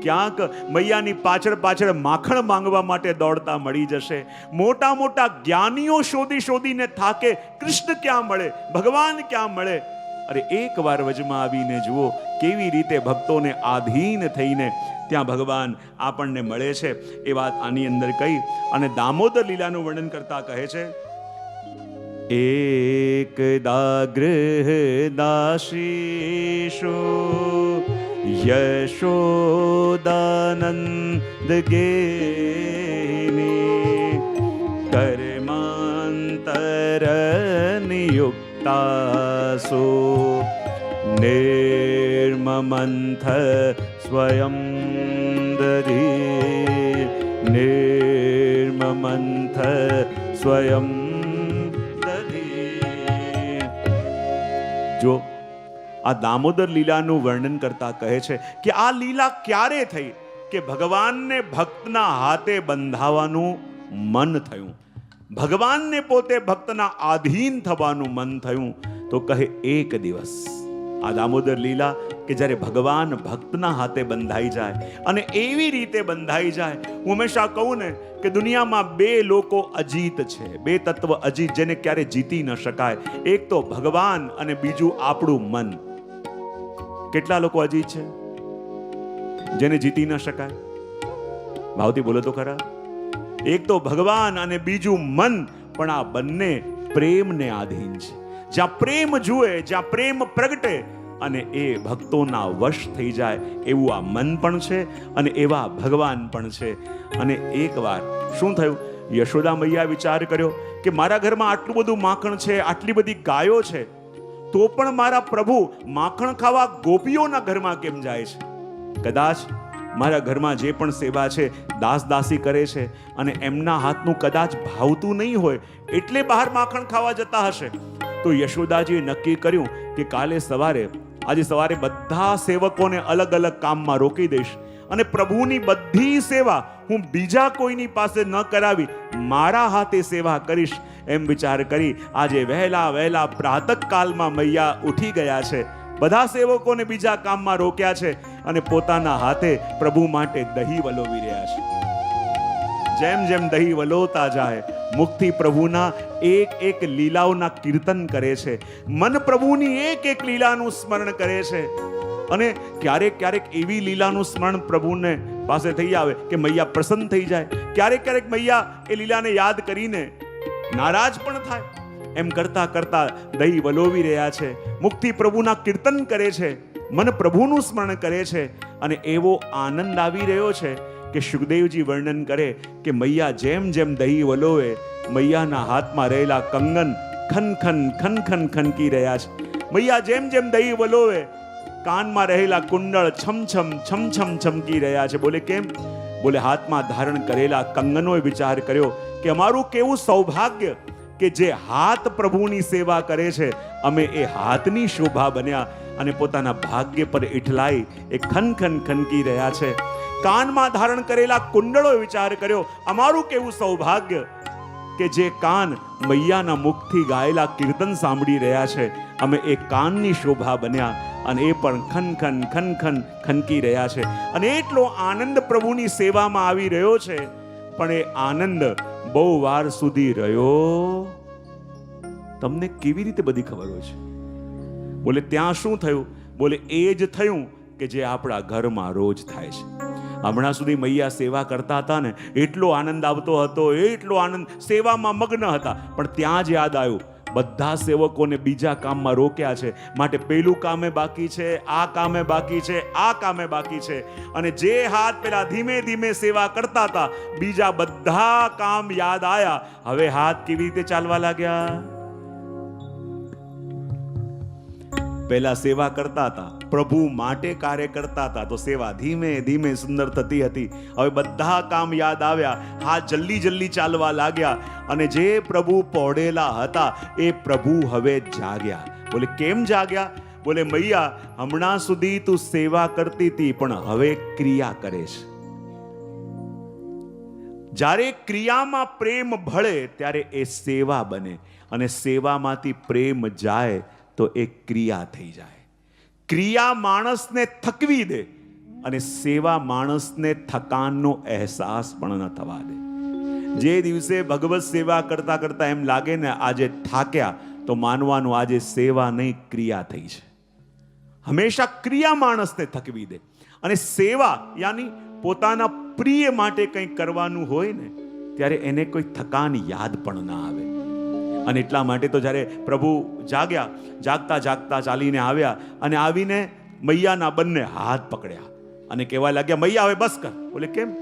ક્યાંક મૈયાની પાછળ પાછળ માખણ માંગવા માટે દોડતા મળી જશે. મોટા મોટા જ્ઞાનીઓ શોધી શોધીને થાકે, કૃષ્ણ ક્યાં મળે, ભગવાન ક્યાં મળે? અરે એકવાર વ્રજમાં આવીને જુઓ કેવી રીતે ભક્તોને આધીન થઈને ત્યાં ભગવાન આપણને મળે છે. એ વાત આની અંદર કહી અને દામોદર લીલાનું વર્ણન કરતા કહે છે, એકદા ગૃહદાશીષુ યશોદાનંદ ગેની કર્માંતર નિયુક્તાસુ નિર્મમંથ સ્વયં દધી નિર્મમંથ સ્વયં. જો આ દામોદર લીલાનું વર્ણન કરતા કહે છે કે આ લીલા ક્યારે થઈ કે ભગવાનને ભક્તના હાથે બંધાવાનું મન થયું, ભગવાનને પોતે ભક્તના આધીન થવાનું મન થયું. તો કહે એક દિવસ આ દામોદર લીલા કે જ્યારે ભગવાન ભક્તના હાથે બંધાઈ જાય અને એવી રીતે બંધાઈ જાય. હું હંમેશા કહું ને કે દુનિયામાં બે લોકો અજીત છે, બે તત્વ અજીત જેને ક્યારે જીતી ન શકાય. એક તો ભગવાન અને બીજું આપણું મન. કેટલા લોકો અજીત છે જેને જીતી ન શકાય? ભાવથી બોલો તો ખરા. એક તો ભગવાન અને બીજું મન, પણ આ બંને પ્રેમને આધીન છે. જ્યાં પ્રેમ જુએ, જ્યાં પ્રેમ પ્રગટે અને એ ભક્તોના વશ થઈ જાય એવું આ મન પણ છે અને એવા ભગવાન પણ છે. અને એકવાર શું થયું, યશોદા મૈયા વિચાર કર્યો કે મારા ઘરમાં આટલું બધું માખણ છે, આટલી બધી ગાયો છે, તો પણ મારા પ્રભુ માખણ ખાવા ગોપીઓના ઘરમાં કેમ જાય છે? કદાચ મારા ઘરમાં જે પણ સેવા છે, દાસ દાસી કરે છે અને એમના હાથનું કદાચ ભાવતું નહીં હોય એટલે બહાર માખણ ખાવા જતા હશે, તો યશોદાજીએ નક્કી કર્યું કે આજે સવારે બધા સેવકોને અલગ અલગ કામમાં રોકી દઈશ અને પ્રભુની બધી સેવા હું બીજા કોઈની પાસે ન કરાવી મારા હાથે સેવા કરીશ. એમ વિચાર કરી આજે વહેલા પ્રાતઃકાલમાં મૈયા ઉઠી ગયા છે, બધા સેવકોને બીજા કામમાં રોક્યા છે અને પોતાના હાથે પ્રભુ માટે દહીં વલોવી રહ્યા છે. જેમ જેમ દહીં વલોતા જાય, મુખથી પ્રભુના એક લીલાઓના કીર્તન કરે છે, મન પ્રભુની એક લીલાનું સ્મરણ કરે છે. અને ક્યારેક એવી લીલાનું સ્મરણ પ્રભુને પાસે થઈ આવે કે મૈયા પ્રસન્ન થઈ જાય. ક્યારેક મૈયા એ લીલાને યાદ કરીને નારાજ પણ થાય. એમ કરતા દહીં વલોવી રહ્યા છે, મુખથી પ્રભુના કીર્તન કરે છે, મન પ્રભુનું સ્મરણ કરે છે અને એવો આનંદ આવી રહ્યો છે કે સુખદેવજી વર્ણન કરે કે મૈયા જેમ દહીં વલોવે, મૈયાના હાથમાં રહેલા કંગન ખન ખનકી રહ્યા છે. મૈયા જેમ દહીં વલોવે, કાનમાં રહેલા કુંડળ છમ છમકી રહ્યા છે. બોલે કેમ? બોલે હાથમાં ધારણ કરેલા કંગનોએ વિચાર કર્યો કે અમારું કેવું સૌભાગ્ય કે જે હાથ પ્રભુની સેવા કરે છે, અમે એ હાથની શોભા બન્યા અને પોતાના ભાગ્ય પર ઇઠલાઈ એ ખન ખનકી રહ્યા છે. કાનમાં ધારણ કરેલા કુંડળોએ વિચાર કર્યો અમારું કેવું સૌભાગ્ય કે જે કાન મૈયાના મુખથી ગાયેલા કીર્તન સાંભળી રહ્યા છે, અમે એ કાનની શોભા બન્યા અને એ પણ ખન ખનકી રહ્યા છે. અને એટલો આનંદ પ્રભુની સેવામાં આવી રહ્યો છે, પણ એ આનંદ બહુ વાર સુધી રહ્યો. તમને કેવી રીતે બધી ખબર હોય છે? બોલે ત્યાં શું થયું? બોલે એ જ થયું કે જે આપણા ઘરમાં રોજ થાય છે. હમણાં સુધી મૈયા સેવા કરતા હતા ને, એટલો આનંદ આવતો હતો, એટલો આનંદ, સેવામાં મગ્ન હતા, પણ ત્યાં જ યાદ આવ્યું બધા સેવકોને બીજા કામમાં રોક્યા છે, માટે પેલું કામે બાકી છે, આ કામે બાકી છે, આ કામે બાકી છે. અને જે હાથ પેલા ધીમે સેવા કરતા હતા, બીજા બધા કામ યાદ આયા. હવે હાથ કેવી રીતે ચાલવા લાગ્યા? પહેલા સેવા કરતા હતા, પ્રભુ માટે કાર્ય કરતા હતા, તો સેવા ધીમે સુંદર થતી હતી. હવે બધા કામ યાદ આવ્યા, હાથ જલ્દી ચાલવા લાગ્યા અને જે પ્રભુ પહોળેલા હતા એ પ્રભુ હવે જાગ્યા. બોલે કેમ જાગ્યા? બોલે મૈયા હમણાં સુધી તું સેવા કરતી હતી, પણ હવે ક્રિયા કરે છે. જ્યારે ક્રિયામાં પ્રેમ ભળે ત્યારે એ સેવા બને, અને સેવામાંથી પ્રેમ જાય તો એ ક્રિયા થઈ જાય. ક્રિયા માણસને થકવી દે અને સેવા માણસને થકાનનો અહેસાસ પણ ન થવા દે. જે દિવસે ભગવત સેવા કરતા એમ લાગે ને આજે થાક્યા, તો માનવાનું આજે સેવા નહીં ક્રિયા થઈ છે. હંમેશા ક્રિયા માણસને થકવી દે. અને સેવા યાની પોતાના પ્રિય માટે કંઈ કરવાનું હોય ને, ત્યારે એને કોઈ થકાન યાદ પણ ના આવે. અને એટલા માટે તો જ્યારે પ્રભુ જાગતા ચાલીને આવ્યા અને આવીને મૈયાના બંને હાથ પકડ્યા અને કહેવા લાગ્યા મૈયા હવે બસ કર. બોલે કેમ?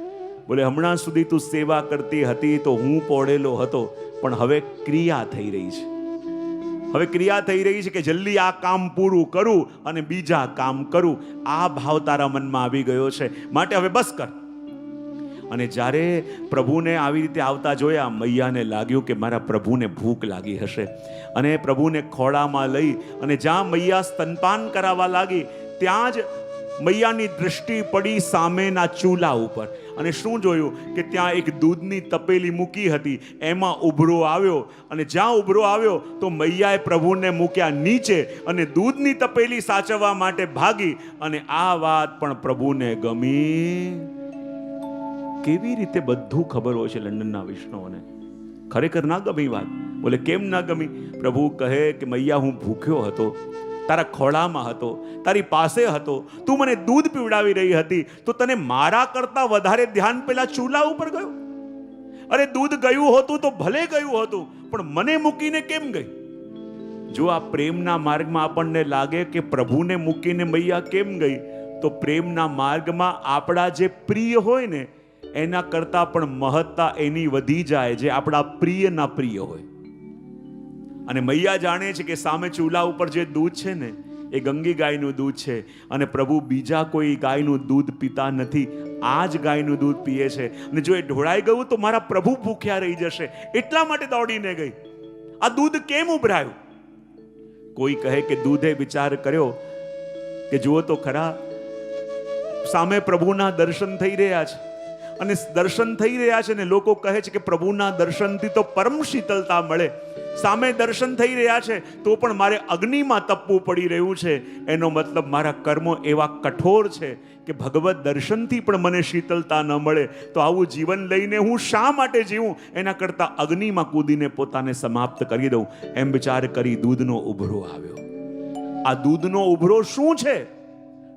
બોલે હમણાં સુધી તું સેવા કરતી હતી તો હું પોડેલો હતો, પણ હવે ક્રિયા થઈ રહી છે. હવે ક્રિયા થઈ રહી છે કે જલ્દી આ કામ પૂરું કરું અને બીજા કામ કરું. આ ભાવ તારા મનમાં આવી ગયો છે, માટે હવે બસ કર. અને જ્યારે પ્રભુને આવી રીતે આવતા જોયા, મૈયાને લાગ્યું કે મારા પ્રભુને ભૂખ લાગી હશે, અને પ્રભુને ખોળામાં લઈ અને જ્યાં મૈયા સ્તનપાન કરાવવા લાગી ત્યાં જ મૈયાની દૃષ્ટિ પડી સામેના ચૂલા ઉપર. અને શું જોયું કે ત્યાં એક દૂધની તપેલી મૂકી હતી, એમાં ઉભરો આવ્યો અને જ્યાં ઉભરો આવ્યો તો મૈયાએ પ્રભુને મૂક્યા નીચે અને દૂધની તપેલી સાચવવા માટે ભાગી. અને આ વાત પણ પ્રભુને ગમી. કેવી રીતે બધું ખબર હોય છે લંડનના વૈષ્ણવોને? ખરેખર ના ગમી વાત. બોલે કેમ ના ગમી? પ્રભુ કહે કે મૈયા હું ભૂખ્યો હતો, તારા ખોળામાં હતો, તારી પાસે હતો, તું મને દૂધ પીવડાવી રહી હતી, તો તને મારા કરતા વધારે ધ્યાન પેલા ચૂલા ઉપર ગયું. અરે દૂધ ગયું હોતું તો ભલે ગયું હતું, પણ મને મૂકીને કેમ ગઈ? જો આ પ્રેમના માર્ગમાં આપણને લાગે કે પ્રભુને મૂકીને મૈયા કેમ ગઈ, તો પ્રેમના માર્ગમાં આપણા જે પ્રિય હોય ને એના કરતા પણ મહત્તા એની વધી જાય જે આપણા પ્રિયના પ્રિય હોય. અને મૈયા જાણે છે કે સામે ચૂલા ઉપર જે દૂધ છે ને એ ગંગી ગાયનું દૂધ છે અને પ્રભુ બીજા કોઈ ગાયનું દૂધ પીતા નથી, આ જ ગાયનું દૂધ પીએ છે. અને જો એ ઢોળાઈ ગયું તો મારા પ્રભુ ભૂખ્યા રહી જશે, એટલા માટે દોડીને ગઈ. આ દૂધ કેમ ઉભરાયું? કોઈ કહે કે દૂધે વિચાર કર્યો કે જુઓ તો ખરા, સામે પ્રભુના દર્શન થઈ રહ્યા છે અને દર્શન થઈ રહ્યા છે ને લોકો કહે છે કે પ્રભુના દર્શનથી તો પરમ શીતળતા મળે. સામે દર્શન થઈ રહ્યા છે તો પણ મારે અગ્નિમાં તપવું પડી રહ્યું છે. એનો મતલબ મારા કર્મો એવા કઠોર છે કે ભગવત દર્શનથી પણ મને શીતળતા ન મળે તો આવું જીવન લઈને હું શા માટે જીવું? એના કરતાં અગ્નિમાં કૂદીને પોતાને સમાપ્ત કરી દઉં. એમ વિચાર કરી દૂધનો ઉભરો આવ્યો. આ દૂધનો ઉભરો શું છે?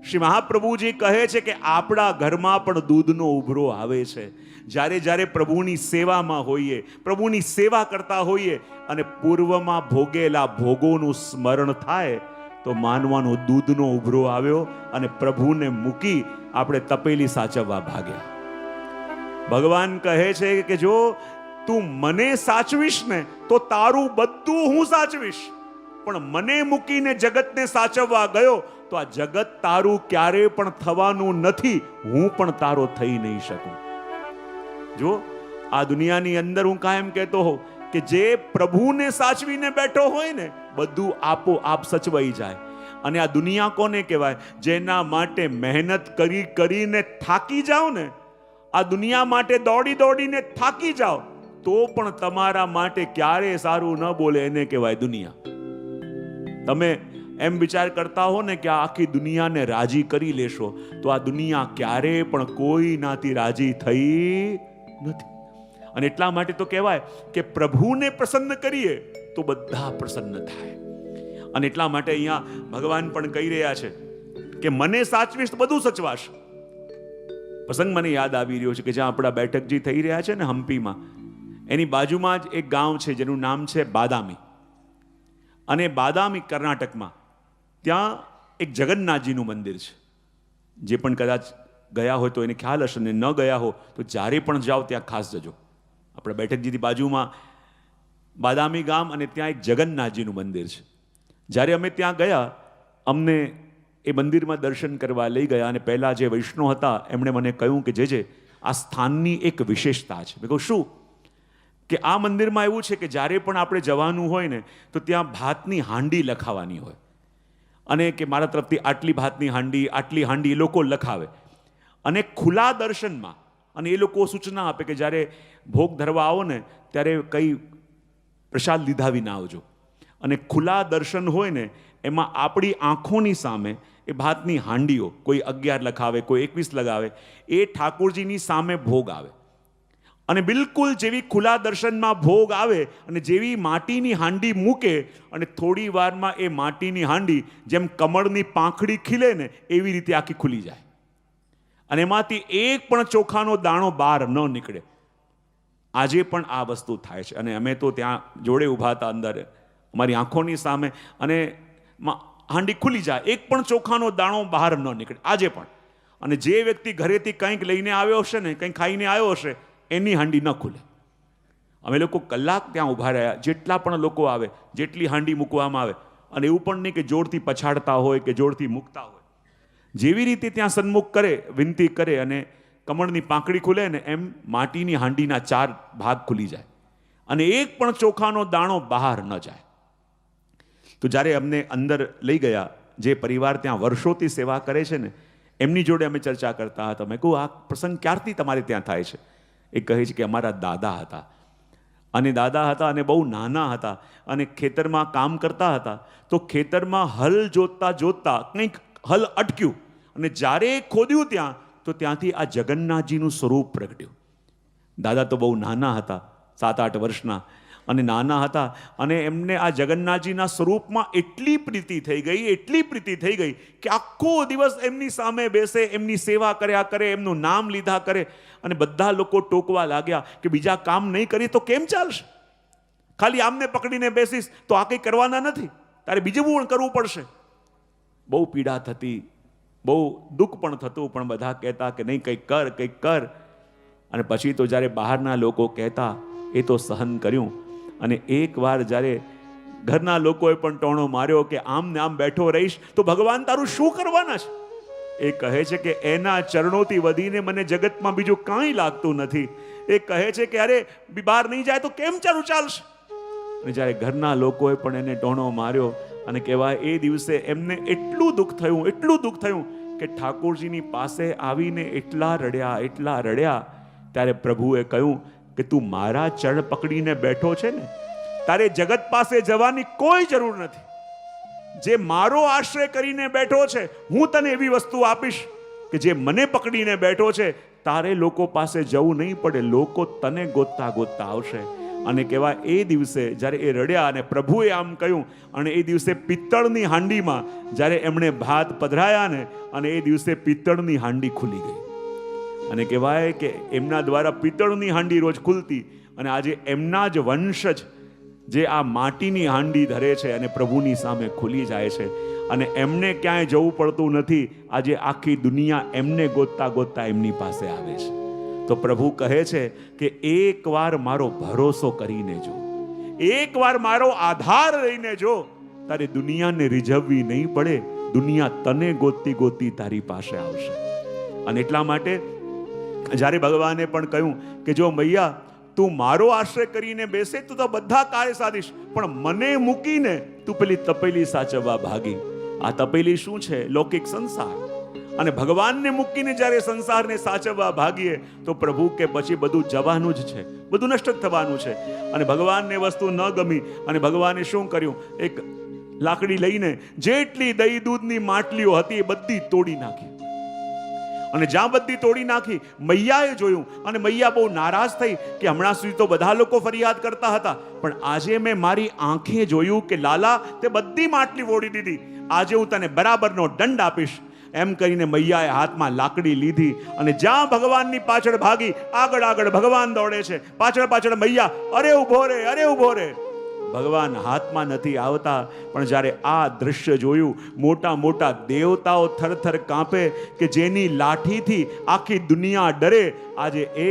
શ્રી મહાપ્રભુજી કહે છે કે આપણા ઘરમાં પણ દૂધનો ઉભરો આવે છે. જ્યારે જ્યારે પ્રભુની સેવામાં હોઈએ, પ્રભુની સેવા કરતા હોઈએ અને પૂર્વમાં ભોગેલા ભોગોનું સ્મરણ થાય તો માનવાનો દૂધનો ઉભરો આવ્યો અને પ્રભુને મૂકી આપણે તપેલી સાચવવા ભાગ્યા. ભગવાન કહે છે કે જો તું મને સાચવીશ ને તો તારું બધું હું સાચવીશ, પણ મને મૂકીને જગતને સાચવવા ગયો તો આ જગત તારું ક્યારે પણ થવાનું નથી, હું પણ તારો થઈ નહીં શકું. જો આ દુનિયાની અંદર હું કાયમ કહેતો હોઉં કે જે પ્રભુને સાચવીને બેઠો હોય ને બધું આપોઆપ સચવાઈ જાય. અને આ દુનિયા કોને કહેવાય? જેના માટે મહેનત કરી કરીને થાકી જાઓ ને, આ દુનિયા માટે દોડી દોડીને થાકી જાઓ તો પણ તમારા માટે ક્યારે સારું ન બોલે એને કહેવાય દુનિયા. તમે એમ વિચાર કરતા હો ને કે આ આખી દુનિયાને રાજી કરી લેશો તો આ દુનિયા ક્યારે પણ કોઈનાથી રાજી થઈ નથી. અને એટલા માટે તો કહેવાય કે પ્રભુને પ્રસન્ન કરીએ તો બધા પ્રસન્ન થાય. અને એટલા માટે અહીંયા ભગવાન પણ કહી રહ્યા છે કે મને સાચવીશ તો બધું સચવાશે. પ્રસંગ મને યાદ આવી રહ્યો છે કે જ્યાં આપણા બેઠકજી થઈ રહ્યા છે ને હમ્પીમાં, એની બાજુમાં જ એક ગામ છે જેનું નામ છે બાદામી. અને બાદામી કર્ણાટકમાં ત્યાં એક જગન્નાથજીનું મંદિર છે. જે પણ કદાચ ગયા હોય તો એને ખ્યાલ હશે, ને ન ગયા હો તો જ્યારે પણ જાઓ ત્યાં ખાસ જજો. આપણે બેઠકજીની બાજુમાં બાદામી ગામ અને ત્યાં એક જગન્નાથજીનું મંદિર છે. જ્યારે અમે ત્યાં ગયા અમને એ મંદિરમાં દર્શન કરવા લઈ ગયા અને પહેલાં જે વૈષ્ણવ હતા એમણે મને કહ્યું કે જે આ સ્થાનની એક વિશેષતા છે. મેં કહ્યું શું? કે આ મંદિરમાં એવું છે કે જ્યારે પણ આપણે જવાનું હોય ને તો ત્યાં ભાતની હાંડી લખાવાની હોય અને કે મારા તરફથી આટલી ભાતની હાંડી, આટલી હાંડી એ લોકો લખાવે. અને ખુલ્લા દર્શનમાં અને એ લોકો સૂચના આપે કે જ્યારે ભોગ ધરવા આવો ને ત્યારે કંઈ પ્રસાદ લીધા વિના આવજો. અને ખુલ્લા દર્શન હોય ને એમાં આપણી આંખોની સામે એ ભાતની હાંડીઓ કોઈ 11 લખાવે, કોઈ 21 લગાવે, એ ઠાકોરજીની સામે ભોગ આવે. અને બિલકુલ જેવી ખુલ્લા દર્શનમાં ભોગ આવે અને જેવી માટીની હાંડી મૂકે અને થોડી વારમાં એ માટીની હાંડી જેમ કમળની પાંખડી ખીલે ને એવી રીતે આખી ખુલી જાય અને એમાંથી એક પણ ચોખાનો દાણો બહાર ન નીકળે. આજે પણ આ વસ્તુ થાય છે. અને અમે તો ત્યાં જોડે ઊભા હતા અંદર અમારી આંખોની સામે, અને હાંડી ખુલી જાય, એક પણ ચોખાનો દાણો બહાર ન નીકળે આજે પણ. અને જે વ્યક્તિ ઘરેથી કંઈક લઈને આવ્યો હશે ને, કંઈક ખાઈને આવ્યો હશે, એની હાંડી ન ખુલે. અમે લોકો કલાક ત્યાં ઊભા રહ્યા, જેટલા પણ લોકો આવે, જેટલી હાંડી મૂકવામાં આવે. અને એવું પણ નહીં કે જોરથી પછાડતા હોય કે જોરથી મૂકતા હોય. જેવી રીતે ત્યાં સન્મુખ કરે, વિનંતી કરે અને કમળની પાંખડી ખુલે ને એમ માટીની હાંડીના 4 ભાગ ખુલી જાય અને એક પણ ચોખાનો દાણો બહાર ન જાય. તો જ્યારે અમને અંદર લઈ ગયા, જે પરિવાર ત્યાં વર્ષોથી સેવા કરે છે ને એમની જોડે અમે ચર્ચા કરતા હતા. મેં કહું આ પ્રસંગ ક્યારથી તમારે ત્યાં થાય છે? એ કહે છે કે અમારા દાદા હતા અને બહુ નાના હતા અને ખેતરમાં કામ કરતા હતા. તો ખેતરમાં હલ જોતતા જોતતા કંઈક હલ અટક્યું અને જ્યારે ખોદ્યું ત્યાં તો ત્યાંથી આ જગન્નાથજીનું સ્વરૂપ પ્રગટ્યું. દાદા તો બહુ નાના હતા, 7-8 વર્ષના અને નાના હતા અને એમને આ જગન્નાથજીના સ્વરૂપમાં એટલી પ્રીતિ થઈ ગઈ કે આખો દિવસ એમની સામે બેસે, એમની સેવા કર્યા કરે, એમનું નામ લીધા કરે. અને બધા લોકો ટોકવા લાગ્યા કે બીજા કામ નહીં કરીએ તો કેમ ચાલશે? ખાલી આમને પકડીને બેસીશ તો આ કંઈ કરવાના નથી, તારે બીજું પણ કરવું પડશે. બહુ પીડા થતી, બહુ દુઃખ પણ થતું, પણ બધા કહેતા કે નહીં કંઈક કર. અને પછી તો જ્યારે બહારના લોકો કહેતા એ તો સહન કર્યું. અને એકવાર જ્યારે ઘરના લોકોએ પણ ટોણો માર્યો કે આમ ને આમ બેઠો રહીશ તો ભગવાન તારું શું કરવાના છે? એ કહે છે કે એના ચરણોથી વધીને મને જગતમાં બીજું કાંઈ લાગતું નથી. એ કહે છે કે અરે બહાર નહીં જાય તો કેમ ચાલશે? અને જ્યારે ઘરના લોકોએ પણ એને ટોણો માર્યો અને કહેવાય એ દિવસે એમને એટલું દુઃખ થયું કે ઠાકોરજીની પાસે આવીને એટલા રડ્યા. ત્યારે પ્રભુએ કહ્યું કે તું મારા ચરણ પકડીને બેઠો છે ને, તારે જગત પાસે જવાની કોઈ જરૂર નથી. જે મારો આશ્રય કરીને બેઠો છે, હું તને એવી વસ્તુ આપીશ કે જે મને પકડીને બેઠો છે, તારે લોકો પાસે જવું નહીં પડે, લોકો તને ગોતતા આવશે. અને કહેવાય એ દિવસે જ્યારે એ રડ્યા અને પ્રભુએ આમ કહ્યું, અને એ દિવસે પિત્તળની હાંડીમાં જ્યારે એમણે ભાત પધરાયા ને, અને એ દિવસે પિત્તળની હાંડી ખુલી ગઈ. અને કહેવાય કે એમના દ્વારા પિત્તળની હાંડી રોજ ખુલતી, અને આજે એમના જ વંશજ જે આ માટીની હાંડી ધરે છે અને પ્રભુની સામે ખુલી જાય છે. અને એમને ક્યાંય જવું પડતું નથી. આજે આખી દુનિયા એમને ગોતતા એમની પાસે આવે છે. તો પ્રભુ કહે છે કે એકવાર મારો ભરોસો કરીને જો, એકવાર મારો આધાર લઈને જો, તારે દુનિયાને રીઝવવી નહીં પડે. દુનિયા તને ગોતતી તારી પાસે આવશે. અને એટલા માટે જ્યારે ભગવાને પણ કહ્યું કે જો મૈયા તું મારો આશ્રય કરીને બેસે તું તો બધા કાર્ય સાધીશ, પણ મને મૂકીને તું પેલી તપેલી સાચવવા ભાગી. આ તપેલી શું છે? લૌકિક સંસાર. અને ભગવાનને મૂકીને જ્યારે સંસારને સાચવવા ભાગીએ તો પ્રભુ કે પછી બધું જવાનું જ છે, બધું નષ્ટ થવાનું છે. અને ભગવાનને વસ્તુ ન ગમી અને ભગવાને શું કર્યું? એક લાકડી લઈને જેટલી દહીં દૂધની માટલીઓ હતી એ બધી તોડી નાખી. અને જ્યાં બધી તોડી નાખી, મૈયાએ જોયું અને મૈયા બહુ નારાજ થઈ કે હમણાં સુધી તો બધા લોકો ફરિયાદ કરતા હતા, પણ આજે મેં મારી આંખે જોયું કે લાલા તે બધી માટલી ફોડી દીધી. આજે હું તને બરાબરનો દંડ આપીશ. એમ કરીને મૈયાએ હાથમાં લાકડી લીધી અને જ્યાં ભગવાનની પાછળ ભાગી, આગળ ભગવાન દોડે છે, પાછળ મૈયા, અરે ઊભો રે. ભગવાન હાથમાં નથી આવતા. પણ જ્યારે આ દ્રશ્ય જોયું, મોટા દેવતાઓ થરથર કાંપે કે જેની લાઠીથી આખી દુનિયા ડરે, આજે એ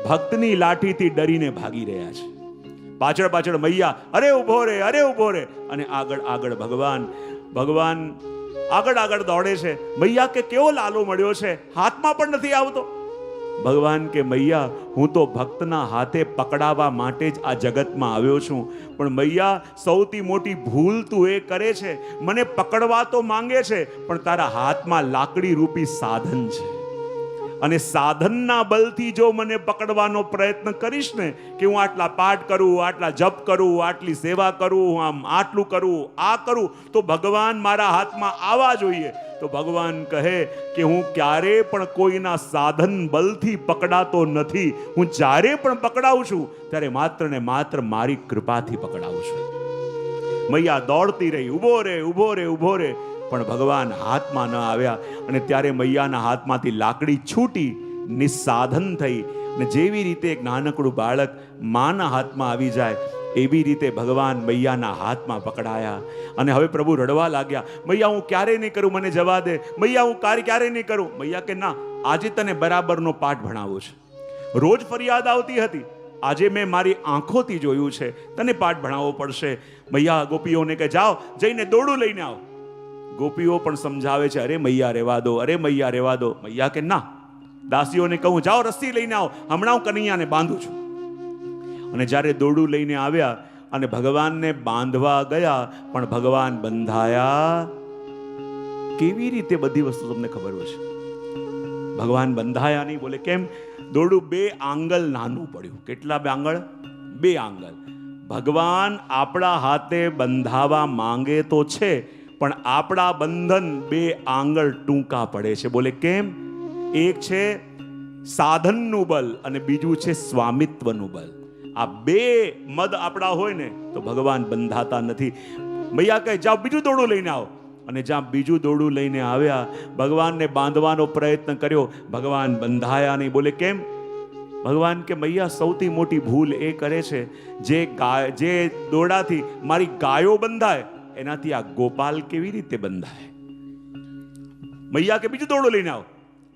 ભક્તની લાઠીથી ડરીને ભાગી રહ્યા છે. પાછળ મૈયા, અરે ઊભો રે. અને આગળ ભગવાન આગળ દોડે છે. મૈયા કે કેવો લાલો મળ્યો છે, હાથમાં પણ નથી આવતો. ભગવાન કે મૈયા હું તો ભક્તના હાથે પકડાવા માટે જ આ જગતમાં આવ્યો છું, પણ મૈયા સૌથી મોટી ભૂલ તું એ કરે છે, મને પકડવા તો માંગે છે પણ તારા હાથમાં લાકડી રૂપી સાધન છે. અને સાધનના બલથી જો મને પકડવાનો પ્રયત્ન કરીશ ને કે હું આટલા પાઠ કરું, આટલા જપ કરું, આટલી સેવા કરું, આમ આટલું કરું, આ કરું, તો ભગવાન મારા હાથમાં આવવા જોઈએ. તો ભગવાન કહે કે હું ક્યારે પણ કોઈના સાધન બલથી પકડાતો નથી. હું જ્યારે પણ પકડાવું છું ત્યારે માત્ર ને માત્ર મારી કૃપાથી પકડાવું છું. મૈયા દોડતી રહી, ઊભો રે, પણ ભગવાન હાથમાં ન આવ્યા. અને ત્યારે મૈયાના હાથમાંથી લાકડી છૂટી, નિસ્સાધન થઈ. અને જેવી રીતે એક નાનકડું બાળક માના હાથમાં આવી જાય, એવી રીતે ભગવાન મૈયાના હાથમાં પકડાયા. અને હવે પ્રભુ રડવા લાગ્યા, મૈયા હું ક્યારે નહીં કરું, મને જવા દે. મૈયા હું ક્યારે નહીં કરું. મૈયા કે ના, આજે તને બરાબરનો પાઠ ભણાવો છે. રોજ ફરિયાદ આવતી હતી, આજે મેં મારી આંખોથી જોયું છે, તને પાઠ ભણાવવો પડશે. મૈયા ગોપીઓને કે જાઓ, જઈને દોરડું લઈને આવો. ગોપીઓ પણ સમજાવે છે, અરે મૈયા રહેવા દો. મૈયા કે ના. દાસીઓને કહું જાઓ રસ્સી લઈને આવો, હમણાં હું કનૈયાને બાંધું છું. અને જ્યારે દોરડું લઈને આવ્યા અને ભગવાનને બાંધવા ગયા, પણ ભગવાન બંધાયા કેવી રીતે? બધી વસ્તુ તમને ખબર હોય છે. ભગવાન બંધાયા નહીં. બોલે કેમ? દોરડું 2 આંગળ નાનું પડ્યું. કેટલા 2 આંગળ? 2 આંગળ. ભગવાન આપણા હાથે બંધાવા માંગે તો છે, પણ આપણા બંધન 2 આંગળ ટૂંકા પડે છે. બોલે કેમ? એક છે સાધનનું બલ અને બીજું છે સ્વામિત્વનું બલ. આ 2 મદ આપણા હોય ને તો ભગવાન બંધાતા નથી. મૈયા કહે જાઓ બીજું દોરડું લઈને આવો. અને જ્યાં બીજું દોરડું લઈને આવ્યા, ભગવાનને બાંધવાનો પ્રયત્ન કર્યો, ભગવાન બંધાયા નહીં. બોલે કેમ? ભગવાન કે મૈયા સૌથી મોટી ભૂલ એ કરે છે, જે દોરડાથી મારી ગાયો બંધાય એનાથી આ ગોપાલ કેવી રીતે બંધાય? મૈયા કે બીજું દોરડું લઈને આવો.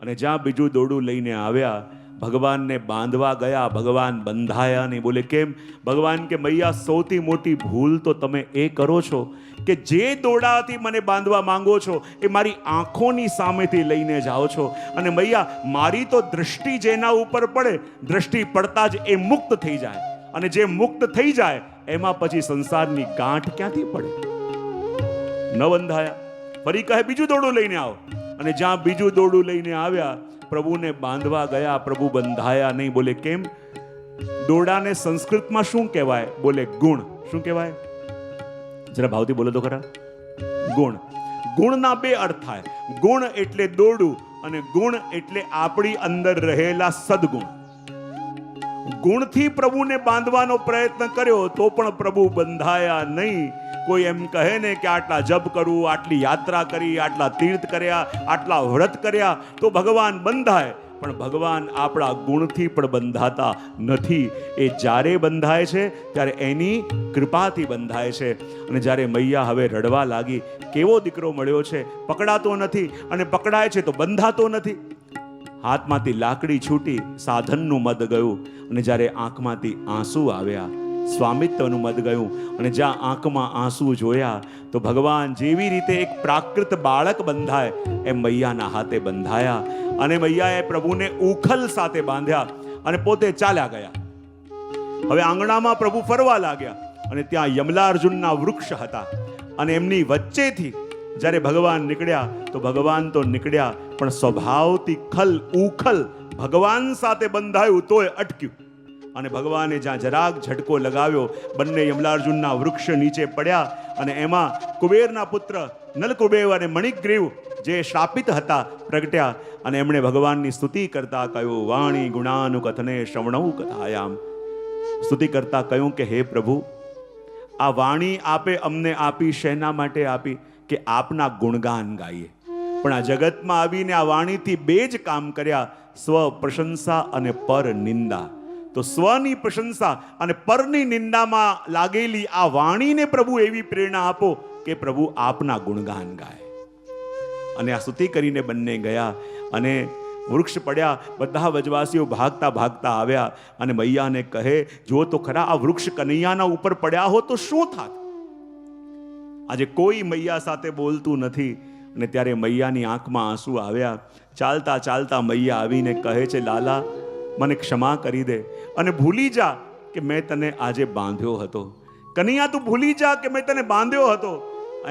અને જ્યાં બીજું દોરડું લઈને આવ્યા, ભગવાનને બાંધવા ગયા, ભગવાન બંધાયા નહીં. બોલે કેમ? ભગવાન કે મૈયા સૌથી મોટી ભૂલ તો તમે એ કરો છો કે જે દોડાથી મને બાંધવા માંગો છો એ મારી આંખોની સામેથી લઈને જાઓ છો. અને મૈયા મારી તો દ્રષ્ટિ જેના ઉપર પડે, દ્રષ્ટિ પડતા જ એ મુક્ત થઈ જાય. અને જે મુક્ત થઈ જાય એમાં પછી સંસારની ગાંઠ ક્યાંથી પડે? ન બંધાયા. ફરી કહે બીજું દોડું લઈને આવો. અને જ્યાં બીજું દોડું લઈને આવ્યા, પ્રભુને બાંધવા ગયા, પ્રભુ બંધાયા નહીં. બોલે કેમ? દોડાને સંસ્કૃતમાં શું કહેવાય? બોલે ગુણ. શું કહેવાય? જરા ભાવથી બોલો તો ખરા. ગુણ. ગુણના બે અર્થ થાય. ગુણ એટલે દોડું અને ગુણ એટલે આપણી અંદર રહેલા સદગુણ. ગુણથી પ્રભુને બાંધવાનો પ્રયત્ન કર્યો તો પણ પ્રભુ બંધાયા નહીં. કોઈ એમ કહે ને કે આટલા જપ કરું, આટલી યાત્રા કરી, આટલા તીર્થ કર્યા, આટલા વ્રત કર્યા તો ભગવાન બંધાય. પણ ભગવાન આપણા ગુણથી પણ બંધાતા નથી. એ જ્યારે બંધાય છે ત્યારે એની કૃપાથી બંધાય છે. અને જ્યારે મૈયા હવે રડવા લાગી, કેવો દીકરો મળ્યો છે, પકડાતો નથી, અને પકડાય છે તો બંધાતો નથી. હાથમાંથી લાકડી છૂટી, સાધનનું મદ ગયું, અને જ્યારે આંખમાંથી આંસુ આવ્યા, સ્વામિત્વનું મદ ગયું, અને જ્યાં આંખમાં આંસુ જોયા તો ભગવાન જેવી રીતે એક પ્રાકૃત બાળક બંધાય એમ મૈયાના હાથે બંધાયા. અને મૈયાએ પ્રભુને ઉખલ સાથે બાંધ્યા અને પોતે ચાલ્યા ગયા. હવે આંગણામાં પ્રભુ ફરવા લાગ્યા અને ત્યાં યમલાર્જુનના વૃક્ષ હતા. અને એમની વચ્ચેથી જ્યારે ભગવાન નીકળ્યા તો ભગવાન તો નીકળ્યા પણ સ્વભાવથી ઉખલ ભગવાન સાથે બંધાયું તોય અટક્યું. અને ભગવાને જ્યાં જરાક ઝટકો લગાવ્યો, બંને યમલાર્જુનના વૃક્ષ નીચે પડ્યા. અને એમાં કુબેરના પુત્ર નલકુબેર અને મણિગ્રીવ જે શાપિત હતા પ્રગટ્યા. અને એમણે ભગવાનની સ્તુતિ કરતા કહ્યું, વાણી ગુણાનુ કથને શ્રવણૌ કથાયામ. સ્તુતિ કરતા કહ્યું કે હે પ્રભુ, આ વાણી આપે અમને આપી શેના માટે આપી? કે આપના ગુણગાન ગાઈએ. પણ આ જગતમાં આવીને આ વાણીથી બે જ કામ કર્યા, સ્વ પ્રશંસા અને પર નિંદા. તો સ્વની પ્રશંસા અને પરની નિંદામાં લાગેલી આ વાણીને પ્રભુ એવી પ્રેરણા આપો કે પ્રભુ આપના ગુણગાન ગાય. અને આ સ્તુતિ કરીને બંને ગયા અને વૃક્ષ પડ્યા. બધા વ્રજવાસીઓ ભાગતા ભાગતા આવ્યા અને મૈયાને કહે, જો તો ખરા આ વૃક્ષ કનૈયાના ઉપર પડ્યા હો તો શું થાત? આજે કોઈ મૈયા સાથે બોલતું નથી. અને ત્યારે મૈયાની આંખમાં આંસુ આવ્યા. ચાલતા ચાલતા મૈયા આવીને કહે છે, લાલા મને ક્ષમા કરી દે અને ભૂલી જા કે મેં તને આજે બાંધ્યો હતો. કનૈયા તું ભૂલી જા કે મેં તને બાંધ્યો હતો.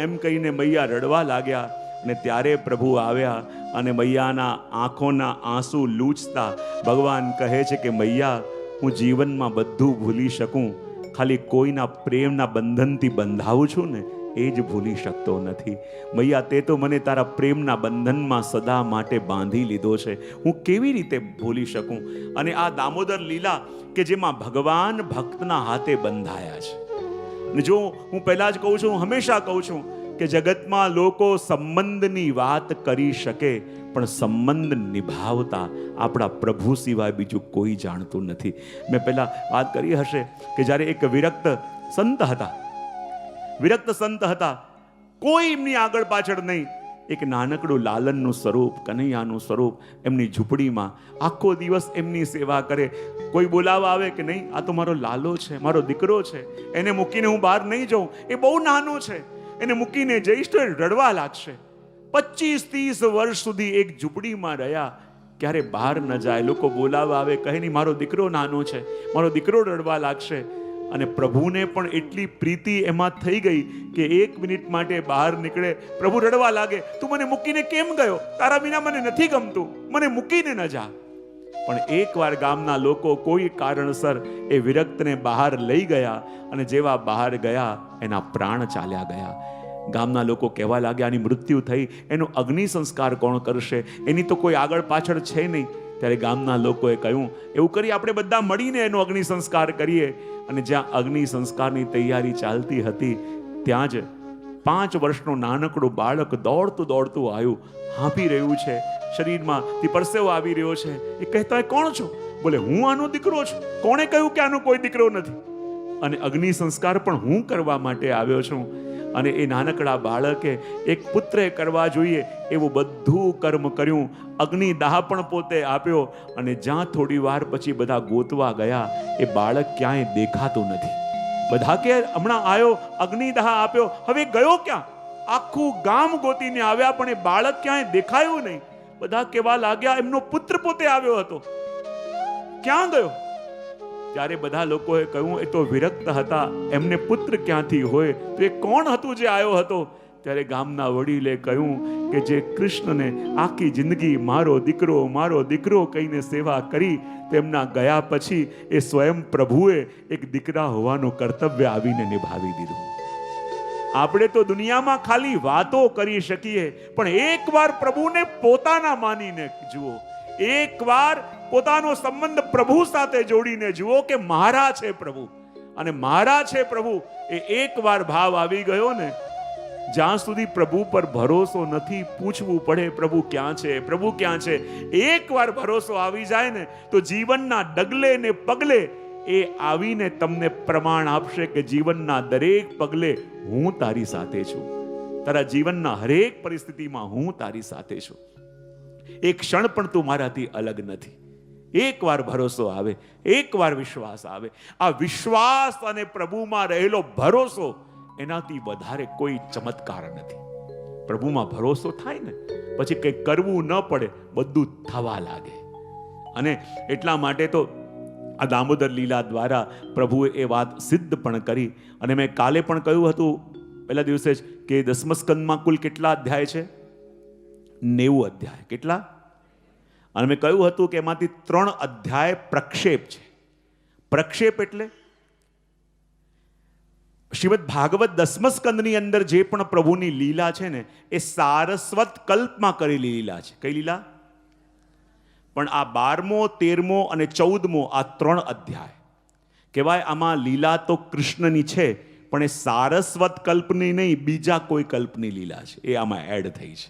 એમ કહીને મૈયા રડવા લાગ્યા. અને ત્યારે પ્રભુ આવ્યા અને મૈયાના આંખોના આંસુ લૂછતા ભગવાન કહે છે કે મૈયા, હું જીવનમાં બધું ભૂલી શકું, ખાલી કોઈના પ્રેમના બંધનથી બંધાવું છું ને એ જ ભૂલી શકતો નથી. મૈયા, તે તો મને તારા પ્રેમના બંધનમાં સદા માટે બાંધી લીધો છે, હું કેવી રીતે ભૂલી શકું? અને આ દામોદર લીલા કે જેમાં ભગવાન ભક્તના હાથે બંધાયા છે. અને જો હું પહેલા જ કહું છું, હંમેશા કહું છું કે જગતમાં લોકો સંબંધની વાત કરી શકે પણ સંબંધ નિભાવતા આપણા પ્રભુ સિવાય બીજું કોઈ જાણતું નથી. મેં પહેલા વાત કરી હશે કે જ્યારે એક વિરક્ત સંત હતા, કોઈ એમની આગળ પાછળ નહીં, એક નાનકડું લાલનનું સ્વરૂપ, કનૈયાનું સ્વરૂપ એમની ઝૂંપડીમાં આખો દિવસ એમની સેવા કરે. કોઈ બોલાવા આવે કે નહીં, આ તો મારો લાલો છે, મારો દીકરો છે, એને મૂકીને હું બહાર નહીં જાઉં, એ બહુ નાનો છે, એને મૂકીને જઈશ તો રડવા લાગશે. 25-30 વર્ષ સુધી એક ઝૂંપડીમાં રહ્યા, ક્યારે બહાર ન જાય. લોકો બોલાવા આવે, કહે નહીં મારો દીકરો નાનો છે, મારો દીકરો રડવા લાગશે. અને પ્રભુને પણ એટલી પ્રીતિ એમાં થઈ ગઈ કે 1 મિનિટ માટે બહાર નીકળે, પ્રભુ રડવા લાગે, તું મને મૂકીને કેમ ગયો? તારા વિના મને નથી ગમતું, મને મૂકીને ન જા. પણ એકવાર ગામના લોકો કોઈ કારણસર એ વિરક્તને બહાર લઈ ગયા અને જેવા બહાર ગયા એના પ્રાણ ચાલ્યા ગયા. ગામના લોકો કહેવા લાગ્યા, આની મૃત્યુ થઈ, એનો અગ્નિ સંસ્કાર કોણ કરશે? એની તો કોઈ આગળ પાછળ છે નહીં. ત્યારે ગામના લોકોએ કહ્યું, એવું કરી આપણે બધા મળીને એનો અગ્નિ સંસ્કાર કરીએ. અને જ્યાં અગ્નિ સંસ્કારની તૈયારી ચાલતી હતી ત્યાં જ 5 વર્ષનું નાનકડું બાળક દોડતું દોડતું આવ્યું, હાંફી રહ્યું છે, શરીરમાંથી પરસેવો આવી રહ્યો છે. એ કહેતા, કોણ છો? બોલે, હું આનો દીકરો છું. કોણે કહ્યું કે આનો કોઈ દીકરો નથી? અને અગ્નિ સંસ્કાર પણ હું કરવા માટે આવ્યો છું. અને એ નાનકડા બાળકે એક પુત્રે કરવા જોઈએ એવું બધું કર્મ કર્યું. અગ્નિદાહ પણ પોતે આપ્યો, અને જ્યાં થોડી વાર પછી બધા ગોતવા ગયા એ બાળક ક્યાંય દેખાતું નથી. બધા કે હમણાં આવ્યો, અગ્નિદાહ આપ્યો, હવે ગયો ક્યાં? આખું ગામ ગોતીને આવ્યા પણ એ બાળક ક્યાંય દેખાયું નહીં. બધા કેવા લાગ્યા, એમનો પુત્ર પોતે આવ્યો હતો, ક્યાં ગયો? ત્યારે બધા લોકોએ કહ્યું, એ તો વિરક્ત હતા, એમને પુત્ર ક્યાંથી હોય, તો એ કોણ હતું જે આવ્યો હતો? ત્યારે ગામના વડીલે કહ્યું કે જે કૃષ્ણને આખી જિંદગી મારો દીકરો કહીને સેવા કરી, તેમના ગયા પછી એ સ્વયં પ્રભુએ એક દીકરા હોવાનું કર્તવ્ય આવીને નિભાવી દીધું. આપણે તો દુનિયામાં ખાલી વાતો કરી શકીએ, પણ એકવાર પ્રભુને પોતાના માનીને જુઓ, એકવાર પોતાનો સંબંધ પ્રભુ સાથે જોડીને જુઓ કે મારા છે પ્રભુ, અને મારા છે પ્રભુ એ એકવાર ભાવ આવી ગયો ને, જ્યાં સુધી પ્રભુ પર ભરોસો નથી, પૂછવું પડે પ્રભુ ક્યાં છે, પ્રભુ ક્યાં છે. એકવાર ભરોસો આવી જાય ને તો જીવનના ડગલે ને પગલે એ આવીને તમને પ્રમાણ આપશે કે જીવનના દરેક પગલે હું તારી સાથે છું, તારા જીવનના હરેક પરિસ્થિતિમાં હું તારી સાથે છું, એક ક્ષણ પણ તું મારાથી અલગ નથી. એકવાર ભરોસો આવે, એકવાર વિશ્વાસ આવે, આ વિશ્વાસ અને પ્રભુમાં રહેલો ભરોસો, એનાથી વધારે કોઈ ચમત્કાર નથી. પ્રભુમાં ભરોસો થાય ને પછી કંઈ કરવું ન પડે, બધું થવા લાગે. અને એટલા માટે તો આ દામોદર લીલા દ્વારા પ્રભુએ એ વાત સિદ્ધ પણ કરી. અને મેં કાલે પણ કહ્યું હતું પહેલા દિવસે જ કે 10મા સ્કંદમાં કુલ કેટલા અધ્યાય છે? 90 અધ્યાય. કેટલા? અને મેં કહ્યું હતું કે એમાંથી 3 અધ્યાય પ્રક્ષેપ છે. પ્રક્ષેપ એટલે શ્રીમદ ભાગવત 10મા સ્કંદની અંદર જે પણ પ્રભુની લીલા છે ને, એ સારસ્વત કલ્પમાં કરેલી લીલા છે. કઈ લીલા? પણ આ 12મો, 13મો અને 14મો આ 3 અધ્યાય કહેવાય, આમાં લીલા તો કૃષ્ણની છે, પણ એ સારસ્વત કલ્પની નહીં, બીજા કોઈ કલ્પની લીલા છે, એ આમાં એડ થઈ છે.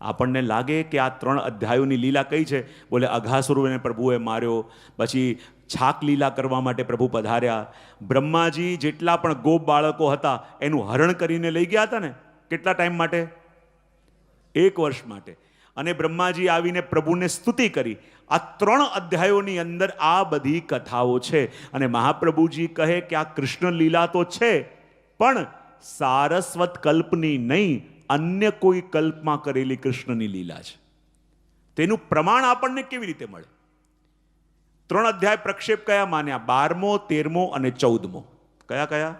આપણને લાગે કે આ 3 અધ્યાયોની લીલા કઈ છે? બોલે અઘાસુરને પ્રભુએ માર્યો, પછી છાક લીલા કરવા માટે પ્રભુ પધાર્યા, બ્રહ્માજી જેટલા પણ ગોપ બાળકો હતા એનું હરણ કરીને લઈ ગયા હતા ને, કેટલા ટાઈમ માટે? 1 વર્ષ માટે. અને બ્રહ્માજી આવીને પ્રભુને સ્તુતિ કરી. આ 3 અધ્યાયોની અંદર આ બધી કથાઓ છે. અને મહાપ્રભુજી કહે કે આ કૃષ્ણ લીલા તો છે, પણ સારસ્વત કલ્પની નહીં, અન્ય કોઈ કલ્પમાં કરેલી કૃષ્ણની લીલા છે. તેનું પ્રમાણ આપણને કેવી રીતે મળે? 3 અધ્યાય પ્રક્ષેપ કયા માન્યા? 12મો, 13મો અને 14મો. કયા?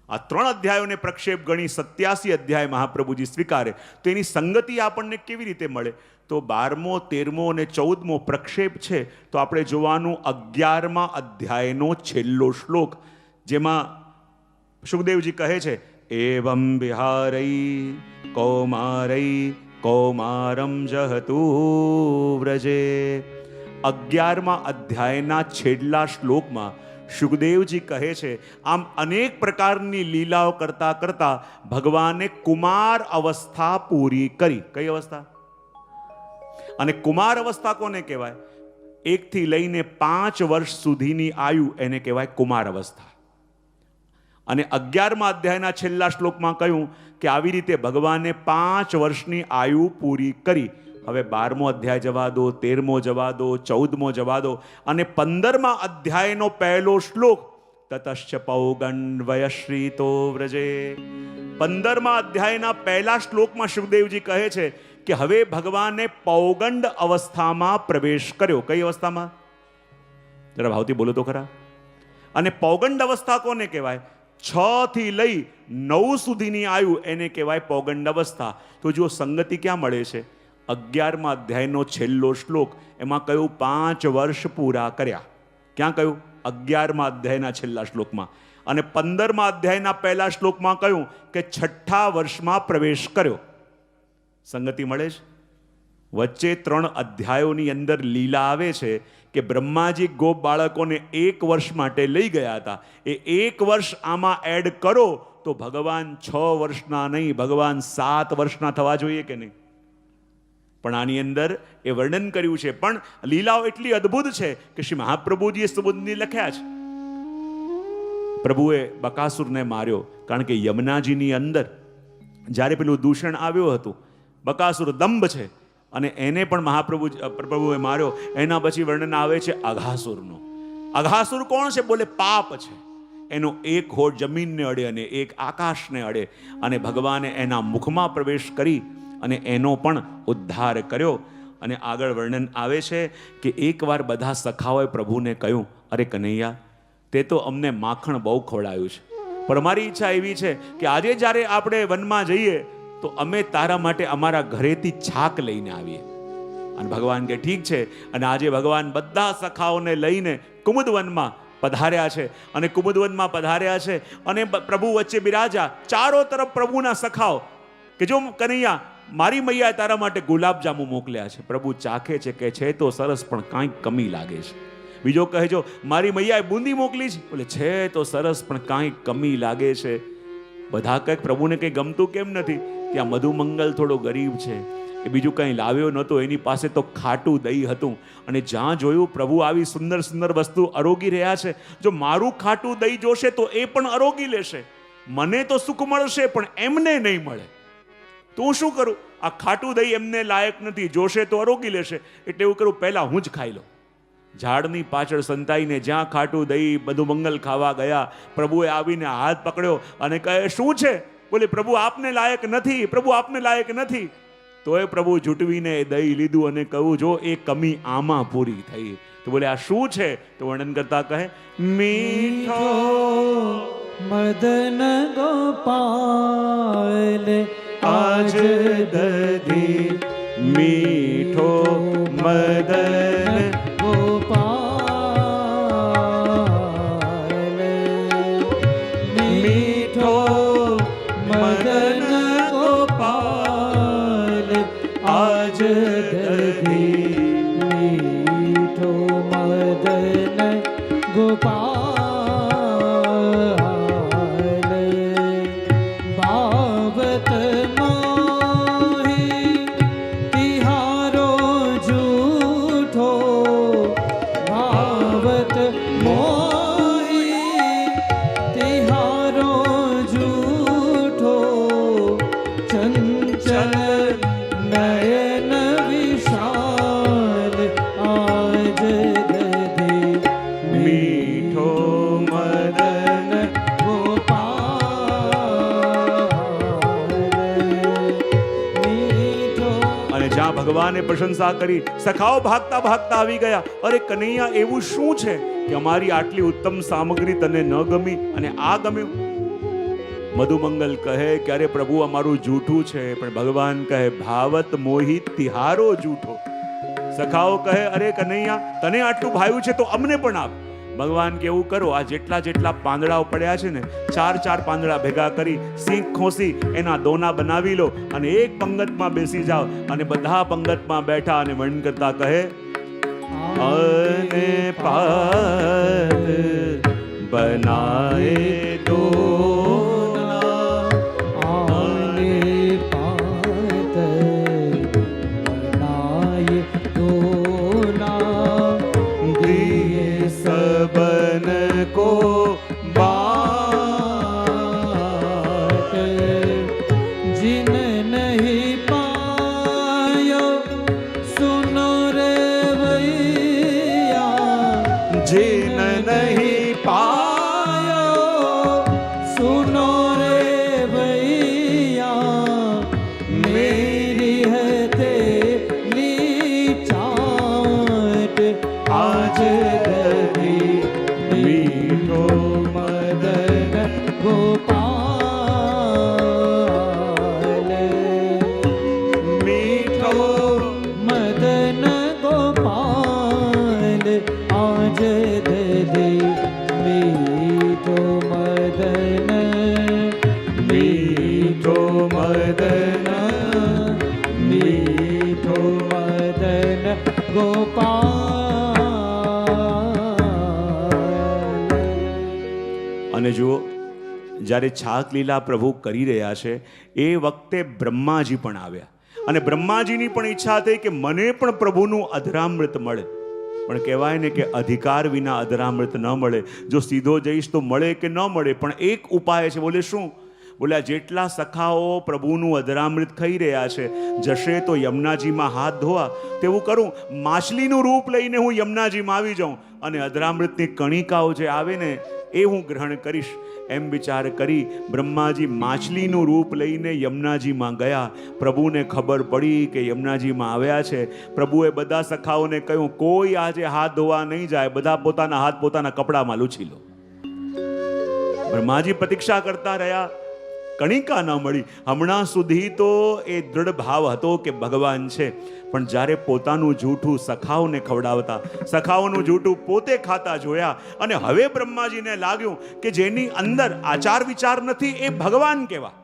આ 3 અધ્યાયોને પ્રક્ષેપ ગણી 87 અધ્યાય મહાપ્રભુજી સ્વીકારે. તો એની સંગતિ આપણને કેવી રીતે મળે? તો 12મો, 13મો અને 14મો પ્રક્ષેપ છે તો આપણે જોવાનું 11મા અધ્યાયનો છેલ્લો શ્લોક, જેમાં સુખદેવજી કહે છે, એવં વિહારૈ કૌમારમ જહતુ વ્રજે. 11મા અધ્યાયના છેલ્લા શ્લોકમાં સુખદેવજી કહે છે, આમ અનેક પ્રકારની લીલાઓ કરતા કરતા ભગવાને કુમાર અવસ્થા પૂરી કરી. કઈ અવસ્થા? અને કુમાર અવસ્થા કોને કહેવાય? 1 થી લઈને 5 વર્ષ સુધીની આયુ એને કહેવાય કુમાર અવસ્થા. અને 11મા અધ્યાયના છેલ્લા શ્લોકમાં કહ્યું કે આવી રીતે ભગવાને 5 વર્ષની આયુ પૂરી કરી. હવે 12મો અધ્યાય જવા દો, 13મો જવા દો, 14મો જવા દો, અને 15મા અધ્યાયનો પહેલો શ્લોક, તતશ્ચ પૌગંડ વયશ્રીતો વ્રજે. 15મા અધ્યાયના પહેલા શ્લોકમાં સુખદેવજી કહે છે કે હવે ભગવાને પૌગંડ અવસ્થામાં પ્રવેશ કર્યો. કઈ અવસ્થામાં? જરા ભાવથી બોલો તો ખરા. અને પૌગંડ અવસ્થા કોને કહેવાય? 6 થી લઈ 9 સુધીની આયુ એને કહેવાય પૌગંડ અવસ્થા. તો જો સંગતિ ક્યાં મળે છે? 11મા અધ્યાયનો છેલ્લો શ્લોક, એમાં કહ્યું 5 વર્ષ પૂરા કર્યા. ક્યાં કહ્યું? 11મા અધ્યાયના છેલ્લા શ્લોકમાં. અને 15મા અધ્યાયના પહેલા શ્લોકમાં કહ્યું કે 6ઠા વર્ષમાં પ્રવેશ કર્યો. સંગતિ મળે છે. વચ્ચે 3 અધ્યાયોની અંદર લીલા આવે છે કે બ્રહ્માજી ગોપ બાળકોને 1 વર્ષ માટે લઈ ગયા હતા. એ 1 વર્ષ આમાં એડ કરો તો ભગવાન 6 વર્ષના નહીં, ભગવાન 7 વર્ષના થવા જોઈએ કે નહીં? પણ આની અંદર એ વર્ણન કર્યું છે. પણ લીલાઓ એટલી અદ્ભુત છે કે શ્રી મહાપ્રભુજીએ સુબુદ્ધની લખ્યા છે. પ્રભુએ બકાસુરને માર્યો, કારણ કે યમુનાજીની અંદર જ્યારે પેલું દૂષણ આવ્યું હતું, બકાસુર દંભ છે, અને એને પણ પ્રભુએ માર્યો. એના પછી વર્ણન આવે છે અઘાસુરનો. અઘાસુર કોણ છે? બોલે પાપ છે. એનો એક હોઠ જમીનને અડે અને એક આકાશને અડે, અને ભગવાને એના મુખમાં પ્રવેશ કરી અને એનો પણ ઉદ્ધાર કર્યો. અને આગળ વર્ણન આવે છે કે એકવાર બધા સખાઓએ પ્રભુને કહ્યું, અરે કનૈયા, તે તો અમને માખણ બહુ ખવડાવ્યું છે, પણ અમારી ઈચ્છા એવી છે કે આજે જ્યારે આપણે વનમાં જઈએ તો અમે તારા માટે અમારા ઘરેથી છાક લઈને આવીએ. અને ભગવાન કે ઠીક છે. અને આજે ભગવાન બધા સખાઓને લઈને કુમુદવનમાં પધાર્યા છે. અને કુમુદવનમાં પધાર્યા છે અને પ્રભુ વચ્ચે બિરાજા. ચારો તરફ પ્રભુના સખાઓ કે જો કનૈયા, મારી મૈયાએ તારા માટે ગુલાબજાંબુ મોકલ્યા છે. પ્રભુ ચાખે છે કે છે તો સરસ, પણ કાંઈક કમી લાગે છે. બીજો કહે, જો મારી મૈયાએ બુંદી મોકલી છે, બોલે છે તો સરસ, પણ કાંઈક કમી લાગે છે. બધા કંઈક પ્રભુને કંઈ ગમતું કેમ નથી? ત્યાં મધુમંગલ થોડો ગરીબ છે, એ બીજું કંઈ લાવ્યો નહોતો, એની પાસે તો ખાટું દહીં હતું. અને જ્યાં જોયું પ્રભુ આવી સુંદર સુંદર વસ્તુ અરોગી રહ્યા છે, જો મારું ખાટું દહીં જોશે તો એ પણ અરોગી લેશે. મને તો સુખ મળશે પણ એમને નહીં મળે, તો હું શું કરું? આ ખાટું દહીં એમને લાયક નથી, જોશે તો અરોગી લેશે. એટલે એવું કરું, પહેલા હું જ ખાઈ લઉં. ઝાડની પાછળ સંતાઈને જ્યાં ખાટું દહીં બધું મંગલ ખાવા ગયા, પ્રભુએ આવીને હાથ પકડ્યો અને કહે, શું છે? બોલે, પ્રભુ આપને લાયક નથી, પ્રભુ આપને લાયક નથી. તોય પ્રભુ જૂટવીને દહીં લીધું અને કહ્યું, જો એ કમી આમાં પૂરી થઈ. તો બોલે, આ શું છે? તો વર્ણન કરતા કહે, મીઠો મદન ગોપાલ આજ દધી, મીઠો મદન ગોપાલ, મીઠો મદન ગોપાલ આજ દધી, મીઠો મદન ગોપાલ બાબત માહી તિહારો જૂઠો, બાબત મોહી તિહારો જૂઠો, ચંચલ નયન વિશાલ આજ દધી, મીઠો મદન ગોપાલ, મીઠો. અને જ્યાં ભગવાને પ્રશંસા કરી, સખાઓ ભાગતા ભાગતા આવી ગયા. અરે કનૈયા, એવું શું છે કે અમારી આટલી ઉત્તમ સામગ્રી તને ન ગમી અને આ ગમ્યું? મધુમંગલ કહે કે અરે પ્રભુ, અમારું જૂઠું છે. પણ ભગવાન કહે, ભાવત મોહિત તિહારો જૂઠો. સખાઓ કહે, અરે કનૈયા, તને આટલું ભાવ્યું છે તો અમને પણ આપ. ભગવાન કે એવું કરો, આ જેટલા જેટલા પાંદડાઓ પડ્યા છે ને, 4 પાંદડા ભેગા કરી સિંક ખોસી એના દોના બનાવી લો અને એક પંગતમાં બેસી જાઓ. અને બધા પંગતમાં બેઠા અને વર્ણન કરતા કહે, અને પાત બનાએ દોના, આને પાત બનાય દોના, दिए सबन को बात जिन नहीं पायो सुनो रे भैया, जिन नहीं पायो सुनो रे भैया, मेरी है तेरी चाट आज दधी, मीठो मदन गोपाल, मीठो मदन गोपाल आज दधी, मीठो मदन, मीठो मदन, मीठो मदन गोपाल. અને જુઓ, જ્યારે છાક લીલા પ્રભુ કરી રહ્યા છે એ વખતે બ્રહ્માજી પણ આવ્યા. અને બ્રહ્માજીની પણ ઈચ્છા થઈ કે મને પણ પ્રભુનું અધરામૃત મળે. પણ કહેવાય ને કે અધિકાર વિના અધરામૃત ન મળે. જો સીધો જઈશ તો મળે કે ન મળે, પણ એક ઉપાય છે. બોલે શું? બોલ્યા જેટલા સખાઓ પ્રભુનું અધરામૃત ખાઈ રહ્યા છે, જશે તો યમુનાજીમાં હાથ ધોવા, તેવું કરું માછલીનું રૂપ લઈને હું યમુનાજીમાં આવી જાઉં અને અધરામૃતની કણિકાઓ જે આવે ને એ હું ગ્રહણ કરીશ. એમ વિચાર કરી બ્રહ્માજી માછલીનું રૂપ લઈને યમુનાજીમાં ગયા. પ્રભુને ખબર પડી કે યમુનાજીમાં આવ્યા છે. પ્રભુએ બધા સખાઓને કહ્યું, કોઈ આજે હાથ ધોવા નહીં જાય, બધા પોતાના હાથ પોતાના કપડામાં લૂછી લો. બ્રહ્માજી પ્રતીક્ષા કરતા રહ્યા, કણિકા ન મળી. હમણાં સુધી તો એ દૃઢ ભાવ હતો કે ભગવાન છે, પણ જ્યારે પોતાનું જૂઠું સખાઓને ખવડાવતા, સખાઓનું જૂઠું પોતે ખાતા જોયા અને હવે બ્રહ્માજીને લાગ્યું કે જેની અંદર આચાર વિચાર નથી એ ભગવાન કેવા.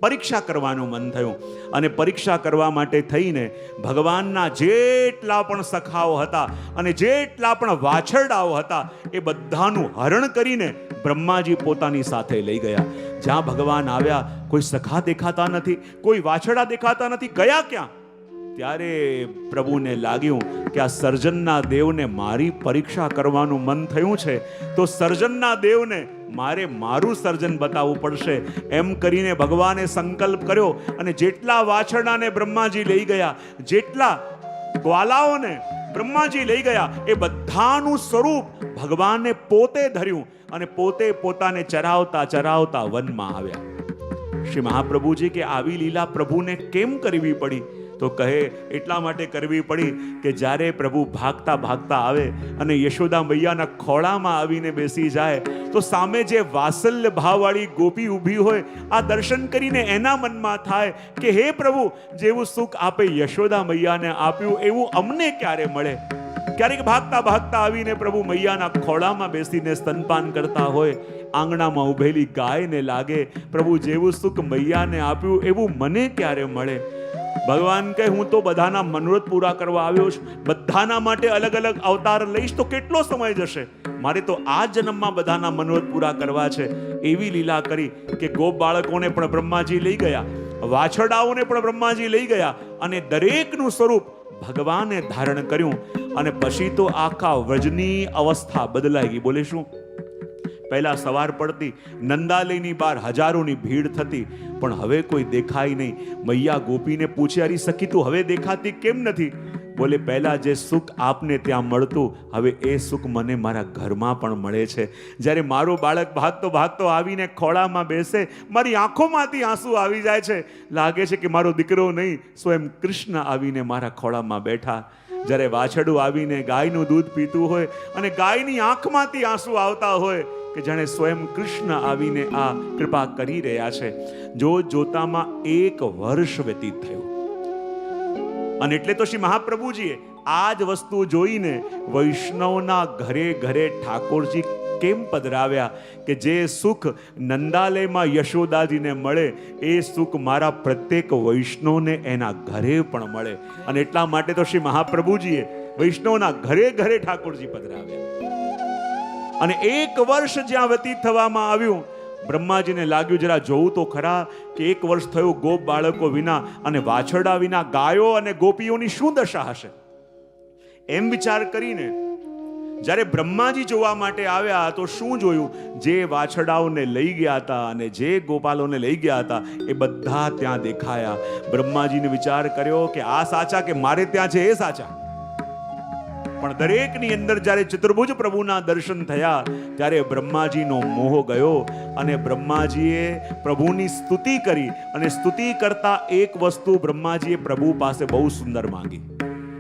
પરીક્ષા કરવાનું મન થયું અને પરીક્ષા કરવા માટે થઈને ભગવાનના જેટલા પણ સખાઓ હતા અને જેટલા પણ વાછરડાઓ હતા એ બધાનું હરણ કરીને બ્રહ્માજી પોતાની સાથે લઈ ગયા. જ્યાં ભગવાન આવ્યા કોઈ સખા દેખાતા નથી, કોઈ વાછરડા દેખાતા નથી, ગયા ક્યાં? ત્યારે પ્રભુને લાગ્યું કે આ સર્જનના દેવને મારી પરીક્ષા કરવાનું મન થયું છે, તો સર્જનના દેવને મારે મારું સર્જન બતાવવું પડશે. એમ કરીને ભગવાને સંકલ્પ કર્યો અને જેટલા વાછરડાને બ્રહ્માજી લઈ ગયા, જેટલા ગ્વાલાઓને બ્રહ્માજી લઈ ગયા, એ બધાનું સ્વરૂપ ભગવાને પોતે ધર્યું અને પોતે પોતાને ચરાવતા ચરાવતા વનમાં આવ્યા. શ્રી મહાપ્રભુજી કે આવી લીલા પ્રભુને કેમ કરવી પડી? તો કહે એટલા માટે કરવી પડી કે જ્યારે પ્રભુ ભાગતા ભાગતા આવે અને યશોદા મૈયાના ખોળામાં આવીને બેસી જાય તો સામે જે વાત્સલ્ય ભાવવાળી ગોપી ઊભી હોય, આ દર્શન કરીને એના મનમાં થાય કે હે પ્રભુ, જેવું સુખ આપે યશોદા મૈયાને આપ્યું એવું અમને ક્યારે મળે? ક્યારેક ભાગતા ભાગતા આવીને પ્રભુ મૈયાના ખોળામાં બેસીને સ્તનપાન કરતા હોય, આંગણામાં ઉભેલી ગાયને લાગે પ્રભુ જેવું સુખ મૈયાને આપ્યું એવું મને ક્યારે મળે? ભગવાન કહે હું તો બધાના મનોરથ પૂરા કરવા આવ્યો છું, બધાના માટે અલગ અલગ અવતાર લઈશ તો કેટલો સમય જશે, મારે તો આ જન્મમાં બધાના મનોરથ પૂરા કરવા છે. એવી લીલા કરી કે ગોપ બાળકોને પણ બ્રહ્માજી લઈ ગયા, વાછરડાઓને પણ બ્રહ્માજી લઈ ગયા અને દરેકનું સ્વરૂપ ભગવાને ધારણ કર્યું. અને પછી તો આખા વ્રજની અવસ્થા બદલાઈ ગઈ. બોલે શું? પહેલા સવાર પડતી, નંદાલયની બહાર હજારોની ભીડ થતી, પણ હવે કોઈ દેખાય નહીં. મૈયા ગોપીને પૂછે, અરી સખી તું હવે દેખાતી કેમ નથી? બોલે પહેલા જે સુખ આપને ત્યાં મળતું, હવે એ સુખ મને મારા ઘરમાં પણ મળે છે. જ્યારે મારું બાળક ભાગતો ભાગતો આવીને ખોળામાં બેસે, મારી આંખોમાંથી આંસુ આવી જાય છે, લાગે છે કે મારો દીકરો નહીં સ્વયં કૃષ્ણ આવીને મારા ખોળામાં બેઠા. જ્યારે વાછરડું આવીને ગાયનું દૂધ પીતું હોય અને ગાયની આંખમાંથી આંસુ આવતા હોય કે જાણે સ્વયં કૃષ્ણ આવીને આ કૃપા કરી રહ્યા છે. જો જોતામાં 1 વર્ષ વ્યતીત થયું અને એટલે તો શ્રી મહાપ્રભુજીએ આ જ વસ્તુ જોઈને વૈષ્ણવના ઘરે ઘરે ઠાકોરજી કેમ પધરાવ્યા કે જે સુખ નંદાલયમાં યશોદાજીને મળે એ સુખ મારા પ્રત્યેક વૈષ્ણવને એના ઘરે પણ મળે. અને એટલા માટે તો શ્રી મહાપ્રભુજીએ વૈષ્ણવના ઘરે ઘરે ઠાકોરજી પધરાવ્યા. અને 1 વર્ષ જ્યાં વ્યતીત થવામાં આવ્યું, બ્રહ્માજીને લાગ્યું જરા જોવું તો ખરા કે 1 વર્ષ થયું ગોપ બાળકો વિના અને વાછરડા વિના ગાયો અને ગોપીઓની શું દશા હશે. એમ વિચાર કરીને જ્યારે બ્રહ્માજી જોવા માટે આવ્યા તો શું જોયું? જે વાછરડાઓને લઈ ગયા હતા અને જે ગોપાલોને લઈ ગયા હતા એ બધા ત્યાં દેખાયા. બ્રહ્માજીને વિચાર કર્યો કે આ સાચા કે મારે ત્યાં છે એ સાચા? પણ દરેકની અંદર જ્યારે ચતુર્ભુજ પ્રભુના દર્શન થયા ત્યારે બ્રહ્માજીનો મોહ ગયો અને બ્રહ્માજીએ પ્રભુની સ્તુતિ કરી. અને સ્તુતિ કરતા એક વસ્તુ બ્રહ્માજીએ પ્રભુ પાસે બહુ સુંદર માંગી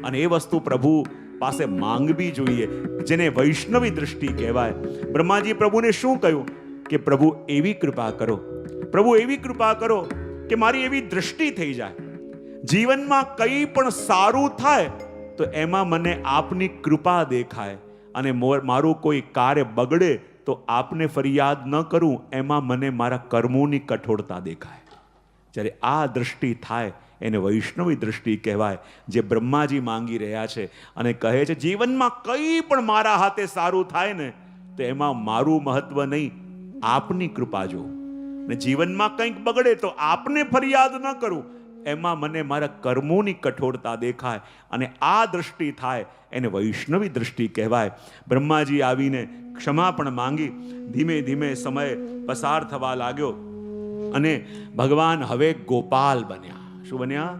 અને એ વસ્તુ પ્રભુ પાસે માંગવી જોઈએ, જેને વૈષ્ણવી દ્રષ્ટિ કહેવાય. બ્રહ્માજી પ્રભુને શું કહ્યું કે પ્રભુ એવી કૃપા કરો, પ્રભુ એવી કૃપા કરો કે મારી એવી દ્રષ્ટિ થઈ જાય, જીવનમાં કંઈ પણ સારું થાય તો એમાં મને આપની કૃપા દેખાય અને મારું કોઈ કાર્ય બગડે તો આપને ફરિયાદ ન કરું, એમાં મને મારા કર્મોની કઠોરતા દેખાય. જ્યારે આ દ્રષ્ટિ થાય એને વૈષ્ણવી દ્રષ્ટિ કહેવાય, જે બ્રહ્માજી માંગી રહ્યા છે. અને કહે છે જીવનમાં કંઈ પણ મારા હાથે સારું થાય ને તો એમાં મારું મહત્વ નહીં, આપની કૃપા જો. ને જીવનમાં કંઈક બગડે તો આપને ફરિયાદ ન કરું, એમાં મને મારા કર્મોની કઠોરતા દેખાય અને આ દૃષ્ટિ થાય એને વૈષ્ણવી દૃષ્ટિ કહેવાય. બ્રહ્માજી આવીને ક્ષમા પણ માંગી. ધીમે ધીમે સમય પસાર થવા લાગ્યો અને ભગવાન હવે ગોપાલ બન્યા. શું બન્યા?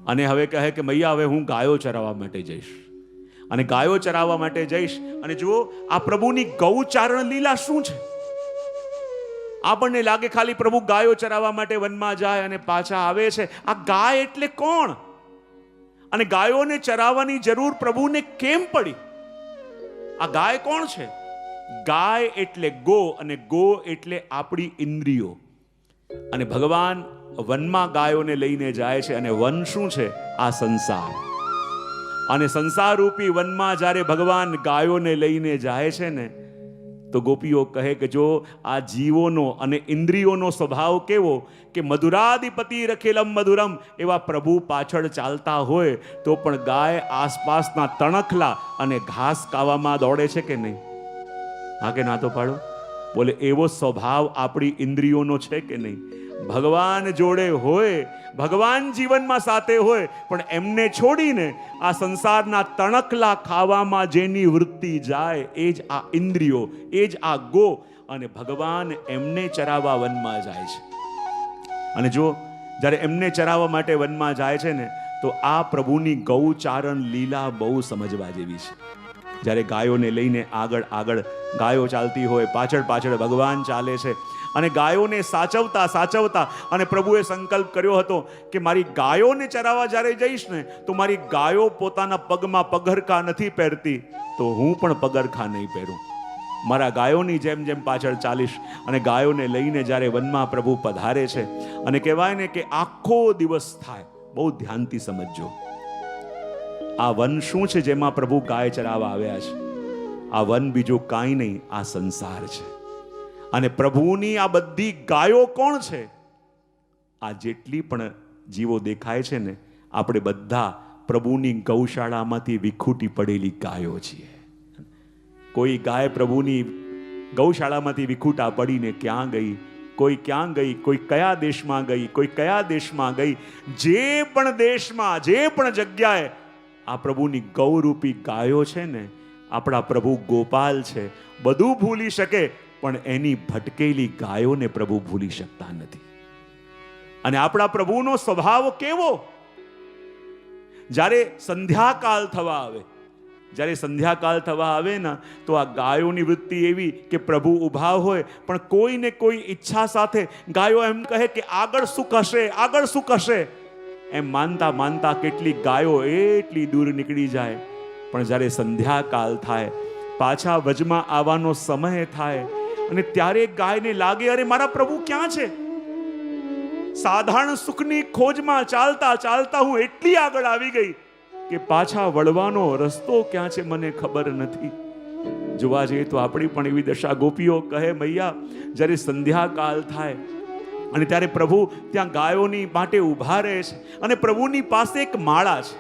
અને હવે કહે કે મૈયા હવે હું ગાયો ચરાવવા માટે જઈશ. અને ગાયો ચરાવવા માટે જઈશ. અને જુઓ આ પ્રભુની ગૌચારણ લીલા શું છે. આપણને લાગે ખાલી પ્રભુ ગાયો ચરાવવા માટે વનમાં જાય અને પાછા આવે છે. આ ગાય એટલે કોણ? અને ગાયોને ચરાવવાની જરૂર પ્રભુને કેમ પડી? આ ગાય કોણ છે? ગાય એટલે ગો, અને ગો એટલે આપણી ઇન્દ્રિયો. અને ભગવાન વનમાં ગાયોને લઈને જાય છે. અને વન શું છે? આ સંસાર. અને સંસાર રૂપી વનમાં જ્યારે ભગવાન ગાયોને લઈને જાય છે ને, તો ગોપીઓ કહે કે જો આ જીવોનો અને ઇન્દ્રિયોનો સ્વભાવ કેવો કે મધુરાધિપતિ રખેલમ મધુરમ, એવા પ્રભુ પાછળ ચાલતા હોય તો પણ ગાય આસપાસના તણખલા અને ઘાસ ખાવામાં દોડે છે કે નહીં? હા કે ના તો પાડો? બોલે એવો સ્વભાવ આપણી ઇન્દ્રિયોનો છે કે નહીં? ભગવાન જોડે હોય, ભગવાન જીવનમાં સાથે હોય, પણ એમને છોડીને આ સંસારના તણખલા ખાવામાં જેની વૃત્તિ જાય એ જ આ ઇન્દ્રિયો, એ જ આ ગો. અને ભગવાન એમને ચરાવવા વનમાં જાય છે. અને જો જ્યારે એમને ચરાવવા માટે વનમાં જાય છે ને, તો આ પ્રભુની ગૌચારણ લીલા બહુ સમજવા જેવી છે. જ્યારે ગાયોને લઈને આગળ આગળ ગાયો ચાલતી હોય, પાછળ પાછળ ભગવાન ચાલે છે. અને ગાયોને સાચવતા સાચવતા અને પ્રભુએ સંકલ્પ કર્યો હતો કે મારી ગાયોને ચરાવવા જ્યારે જઈશ ને, તો મારી ગાયો પોતાના પગમાં પગરખા નથી પહેરતી, તો હું પણ પગરખા નહીં પહેરું. મારા ગાયોની જેમ જેમ પાછળ ચાલીશ. અને ગાયોને લઈને જ્યારે વનમાં પ્રભુ પધારે છે, અને કહેવાય ને કે આખો દિવસ થાય. બહુ ધ્યાનથી સમજજો. આ વન શું છે જેમાં પ્રભુ ગાય ચરાવવા આવ્યા છે? આ વન બીજું કાંઈ નહીં, આ સંસાર છે. અને પ્રભુની આ બધી ગાયો કોણ છે? આ જેટલી પણ જીવો દેખાય છે ને, આપણે બધા પ્રભુની ગૌશાળામાંથી વિખૂટી પડેલી ગાયો છીએ. કોઈ ગાય પ્રભુની ગૌશાળામાંથી વિખૂટા પડીને ક્યાં ગઈ, કોઈ ક્યાં ગઈ, કોઈ કયા દેશમાં ગઈ, કોઈ કયા દેશમાં ગઈ. જે પણ દેશમાં, જે પણ જગ્યાએ આ પ્રભુની ગૌરૂપી ગાયો છે ને, આપણા પ્રભુ ગોપાલ છે. બધું ભૂલી શકે, પણ એની ભટકેલી ગાયોને પ્રભુ ભૂલી શકતા નથી. અને આપણા પ્રભુનો સ્વભાવ કેવો? જ્યારે સંધ્યાકાળ થવા આવે, જ્યારે સંધ્યાકાળ થવા આવે ને, તો આ ગાયોની વૃત્તિ એવી કે પ્રભુ ઊભા હોય, પણ કોઈને કોઈ ઈચ્છા સાથે ગાયો એમ કહે કે આગળ સુખ હશે, આગળ સુખ હશે. એમ માનતા માનતા કેટલી ગાયો એટલી દૂર નીકળી જાય. પણ જ્યારે સંધ્યાકાળ થાય, પાછા વજમાં આવવાનો સમય થાય, અને ત્યારે ગાયને લાગે અરે મારા પ્રભુ ક્યાં છે? સાધારણ સુખની ખોજમાં ચાલતા ચાલતા હું એટલી આગળ આવી ગઈ કે પાછા વળવાનો રસ્તો ક્યાં છે મને ખબર નથી. જોવા જઈએ તો આપણી પણ એવી દશા. ગોપીઓ કહે મૈયા, જ્યારે સંધ્યાકાળ થાય અને ત્યારે પ્રભુ ત્યાં ગાયોની માટે ઊભા રહે છે, અને પ્રભુની પાસે એક માળા છે.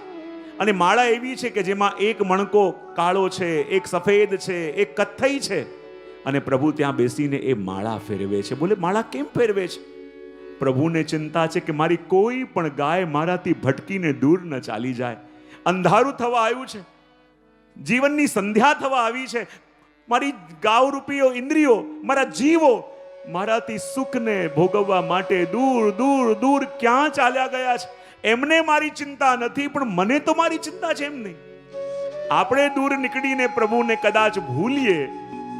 અને માળા એવી છે કે જેમાં એક મણકો કાળો છે, એક સફેદ છે, એક કથ્થઈ છે. અને પ્રભુ ત્યાં બેસીને એ માળા ફેરવે છે. બોલે માળા કેમ ફેરવે છે? પ્રભુને ચિંતા છે કે મારી કોઈ પણ ગાય મારાથી ભટકીને દૂર ન ચાલી જાય. અંધારું થવા આવ્યું છે, જીવનની સંધ્યા થવા આવી છે. મારી ગાવરૂપીઓ ઇન્દ્રિયો, મારા જીવો મારાથી સુખને ભોગવવા માટે દૂર દૂર દૂર ક્યાં ચાલ્યા ગયા છે. એમને મારી ચિંતા નથી, પણ મને તો મારી ચિંતા છે. એમ નહીં, આપણે દૂર નીકળીને પ્રભુને કદાચ ભૂલીએ,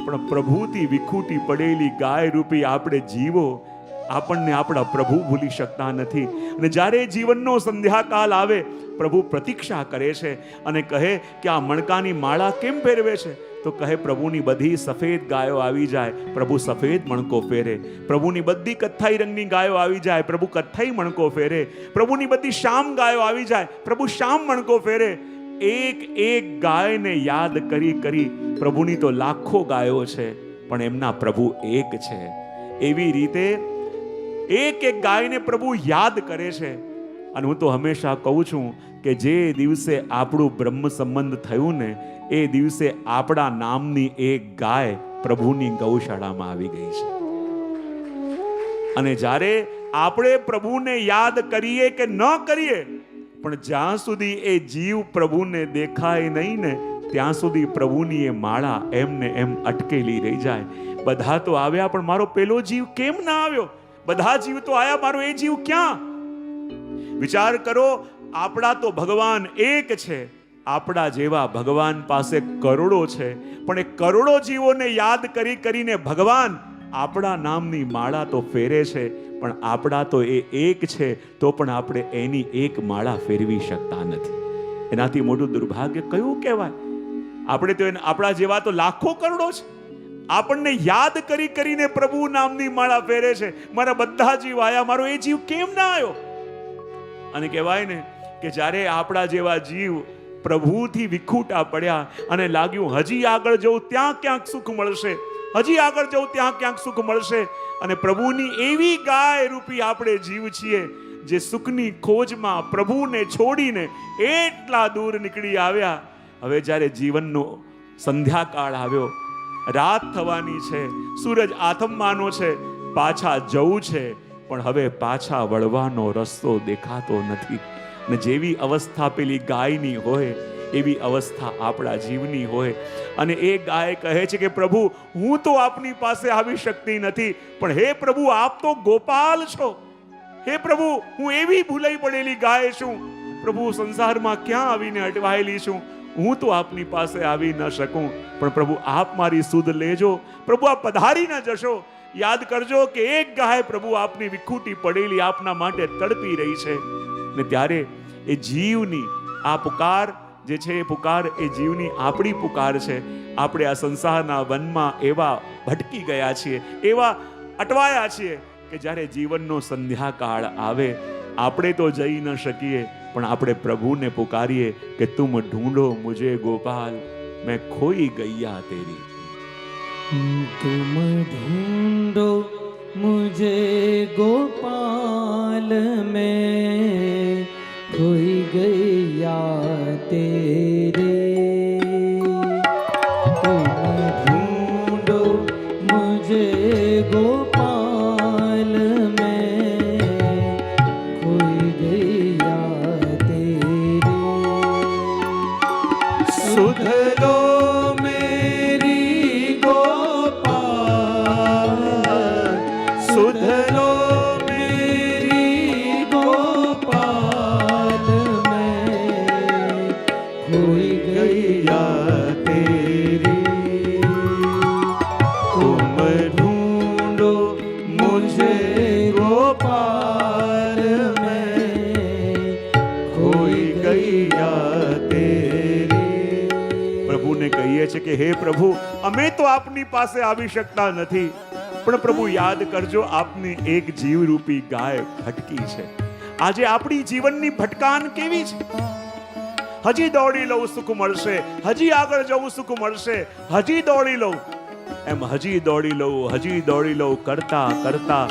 પણ પ્રભુથી વિખૂટી પડેલી ગાય રૂપી આપણે જીવો આપણને આપણા પ્રભુ ભૂલી શકતા નથી. અને જ્યારે જીવનનો સંધ્યાકાલ આવે, પ્રભુ પ્રતીક્ષા કરે છે અને કહે કે આ મણકાની માળા કેમ ફેરવે છે? તો કહે પ્રભુની બધી સફેદ ગાયો આવી જાય, પ્રભુ સફેદ મણકો ફેરે. પ્રભુની બધી કથ્થાઈ રંગની ગાયો આવી જાય, પ્રભુ કથ્થાઈ મણકો ફેરે. પ્રભુની બધી શ્યામ ગાયો આવી જાય, પ્રભુ શ્યામ મણકો ફેરે. એક એક ગાયને યાદ કરી કરી, પ્રભુની તો લાખો ગાયો છે, પણ એમના પ્રભુ એક છે. એવી રીતે એક એક ગાયને પ્રભુ યાદ કરે છે. અને હું તો હંમેશા કહું છું કે જે દિવસે આપણું બ્રહ્મ સંબંધ થયું ને, એ દિવસે આપણા નામની એક ગાય પ્રભુની ગૌશાળામાં આવી ગઈ છે. અને જ્યારે આપણે પ્રભુને યાદ કરીએ કે ન કરીએ, પણ જ્યાં સુધી એ જીવ પ્રભુને દેખાય નહીં ને ત્યાં સુધી પ્રભુની એ માળા એમને એમ અટકેલી રહી જાય. બધા તો આવ્યા પણ મારો પેલો જીવ કેમ ના આવ્યો? બધા જીવ તો આયા, મારો એ જીવ ક્યાં? વિચાર કરો, આપણા તો ભગવાન એક છે, આપણા જેવા ભગવાન પાસે કરોડો છે, પણ એ કરોડો જીવોને યાદ કરી કરીને ભગવાન આપણા નામની માળા તો ફેરે છે, પણ આપણા તો એ એક છે તો પણ આપણે એની એક માળા ફેરવી શકતા નથી. એનાથી મોટું દુર્ભાગ્ય કયું કહેવાય? આપણે તો આપણા જેવા તો લાખો કરોડો છે, આપણને યાદ કરી કરીને પ્રભુ નામની માળા ફેરે છે. મારા બધા જીવ આયા, મારો એ જીવ કેમ ના આવ્યો? અને કહેવાય ને કે જ્યારે આપણા જેવા જીવ પ્રભુથી વિખૂટા પડ્યા અને લાગ્યું હજી આગળ જવું ત્યાં ક્યાંક સુખ મળશે, હજી આગળ જવું ત્યાં ક્યાંક સુખ મળશે, અને પ્રભુની એવી ગાય રૂપી આપણે જીવ છીએ જે સુખની ખોજમાં પ્રભુને છોડીને એટલા દૂર નીકળી આવ્યા. હવે જ્યારે જીવનનો સંધ્યાકાળ આવ્યો, રાત થવાની છે, સૂરજ આથમવાનો છે, પાછા જવું છે, પણ હવે પાછા વળવાનો રસ્તો દેખાતો નથી. ને જેવી અવસ્થા પેલી ગાયની હોય એવી અવસ્થા આપણા જીવની હોય. અને એ ગાય કહે છે કે પ્રભુ, હું તો આપની પાસે આવી શકતી નથી, પણ હે પ્રભુ, આપ તો ગોપાલ છો. હે પ્રભુ, હું એવી ભૂલાઈ પડેલી ગાય છું. પ્રભુ, સંસારમાં ક્યાં આવીને અટવાયેલી છું? હું તો આપની પાસે આવી ન શકું, પણ પ્રભુ આપ મારી સુધ લેજો. પ્રભુ આપ પધારી ન જશો. યાદ કરજો કે એક ગાય પ્રભુ આપની વિખૂટી પડેલી આપના માટે તડપી રહી છે. ને ત્યારે એ જીવની આ પુકાર જે છે, એ પુકાર એ જીવની આપણી પુકાર છે. આપણે આ સંસારના વનમાં એવા ભટકી ગયા છીએ, એવા અટવાયા છીએ કે જ્યારે જીવનનો સંધ્યાકાળ આવે આપણે તો જઈ ન શકીએ, પણ આપણે પ્રભુને પુકારીએ કે તુમ ઢૂંઢો મુझे ગોપાલ, मैं खोई गैया तेरी. तुम ढूंढो मुझे गोपाल, मैं खोई गैया तेरे. तुम ढूंढो मुझे गोपाल, मैं खोई गैया तेरे. सुध लो मेरी गोपाल, सुध लो मेरी गोपाल, मैं खोई गैया तेरी. तुम ढूंढो मुझे गोपाल, मैं खोई गैया तेरी. પ્રભુને કહીએ છે કે હે પ્રભુ, અમે તો આપની પાસે આવી શકતા નથી, પણ પ્રભુ યાદ કરજો, આપની એક જીવરૂપી ગાય ભટકી છે. આજે આપણી જીવનની ભટકાન કેવી છે? હજી દોડી લઉં સુખ મળશે, હજી આગળ જવું સુખ મળશે, હજી દોડી લઉં, એમ હજી દોડી લઉં, હજી દોડી લઉં કરતા કરતા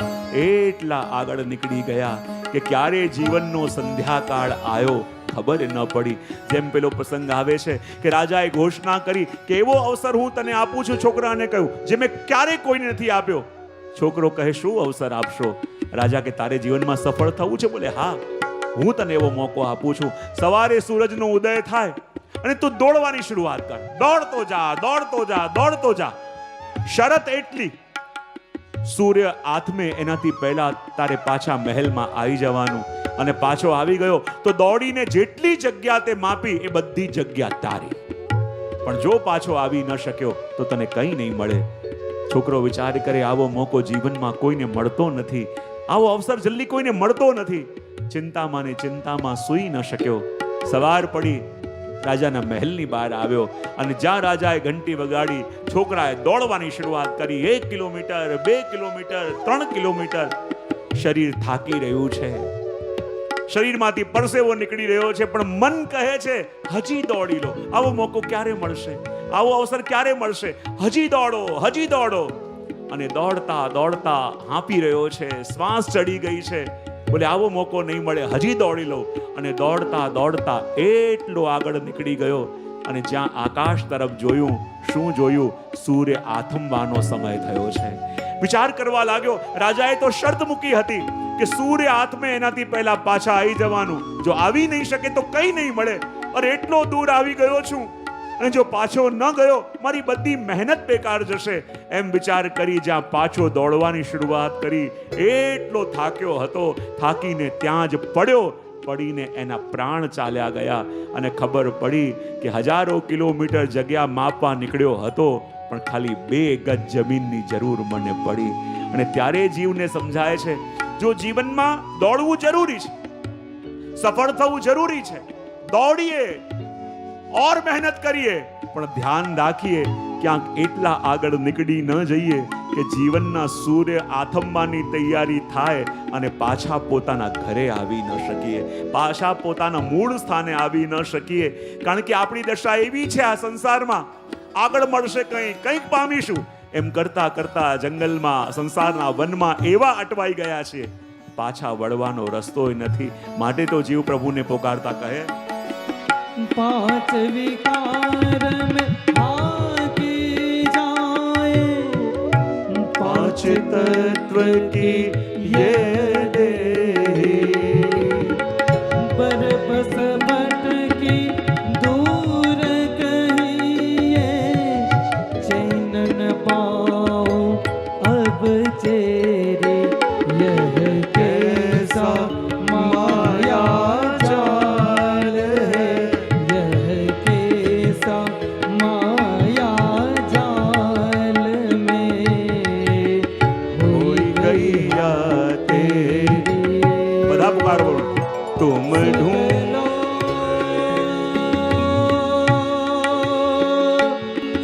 એટલા આગળ નીકળી ગયા કે ક્યારે જીવનનો સંધ્યાકાળ આવ્યો ખબર ન પડી. જેમ પેલો પ્રસંગ આવે છે કે રાજાએ ઘોષણા કરી કે એવો અવસર હું તને આપું છું. છોકરાને કહ્યું જે મેં ક્યારે કોઈને નથી આપ્યો. છોકરો કહે શું અવસર આપશો? રાજા કે તારે જીવનમાં સફળ થવું છે? બોલે હા, હું તને એવો મોકો આપું છું. સવારે સૂરજનો ઉદય થાય અને તું દોડવાની શરૂઆત કર. દોડતો જા, દોડતો જા, દોડતો જા. શરત એટલી, સૂર્ય આથમે એનાથી પહેલા તારે પાછા મહેલમાં આવી જવાનું, અને પાછો આવી ગયો તો દોડીને જેટલી જગ્યા તે માપી એ બધી જગ્યા તારી. પણ જો પાછો આવી ન શક્યો તો તને કંઈ નહીં મળે. છોકરો વિચાર કરે આવો મોકો જીવનમાં કોઈને મળતો નથી, આવો અવસર જલ્દી કોઈને મળતો નથી. ચિંતામાં ને ચિંતામાં સૂઈ ન શક્યો. સવાર પડી, રાજાના મહેલની બહાર આવ્યો અને જ્યાં રાજાએ ઘંટી વગાડી, છોકરાએ દોડવાની શરૂઆત કરી. 1 કિલોમીટર, 2 કિલોમીટર, 3 કિલોમીટર. શરીર થાકી રહ્યું છે, શરીરમાંથી પરસેવો નીકળી રહ્યો છે, પણ મન કહે છે હજી દોડી લો. આવો મોકો ક્યારે મળશે? આવો અવસર ક્યારે મળશે? હજી દોડો, હજી દોડો. અને દોડતા દોડતા હાંપી રહ્યો છે, શ્વાસ ચડી ગઈ છે. બોલે આવો મોકો નહીં મળે, હજી દોડી લો. અને દોડતા દોડતા એટલો આગળ નીકળી ગયો અને જ્યાં આકાશ તરફ જોયું, શું જોયું? સૂર્ય આથમવાનો સમય થયો છે. વિચાર કરવા લાગ્યો. રાજાએ તો શરત મૂકી હતી કે સૂર્ય હાથમાં એનાથી પહેલા પાછા આવી જવાનું. જો આવી નહીં શકે તો કઈ નહીં મળે. અરે એટલો દૂર આવી ગયો છું અને જો પાછો ન ગયો મારી બધી મહેનત બેકાર જશે એમ વિચાર કરી જ્યાં પાછો દોડવાની શરૂઆત કરી એટલો થાક્યો હતો. થાકીને ત્યાં જ પડ્યો. પડીને એના પ્રાણ ચાલ્યા ગયા અને ખબર પડી કે હજારો કિલોમીટર જગ્યા માપવા નીકળ્યો હતો પણ ખાલી 2 ગજ જમીનની જરૂર મને પડી. અને ત્યારે જીવને સમજાય છે જો જીવનમાં દોડવું જરૂરી છે, સફળ થવું જરૂરી છે, દોડીએ ઓર મહેનત કરીએ પણ ધ્યાન રાખીએ ક્યાંક એટલા આગળ નીકળી ન જઈએ કે જીવનના સૂર્ય આથમવાની તૈયારી થાય અને પાછા પોતાના ઘરે આવી ન શકીએ, પાછા પોતાના મૂળ સ્થાને આવી ન શકીએ. કારણ કે આપણી દશા એવી છે આ સંસારમાં, આગળ મળશે કંઈક પામીશું એમ કરતા કરતા જંગલમાં સંસારના વનમાં એવા અટવાઈ ગયા છે પાછા વળવાનો રસ્તો નથી. માટે તો જીવ પ્રભુને પોકારતા કહે 5 विकार में आगे जाए, 5 तत्व की ये देह, बरबस भटकी दूर कहिए, चैन न पाओ अब चेरे, यह कैसा माया जाल है, यह कैसा माया जाल में होई गैया तेरी. બધા પુકારો તુમ ढूंढो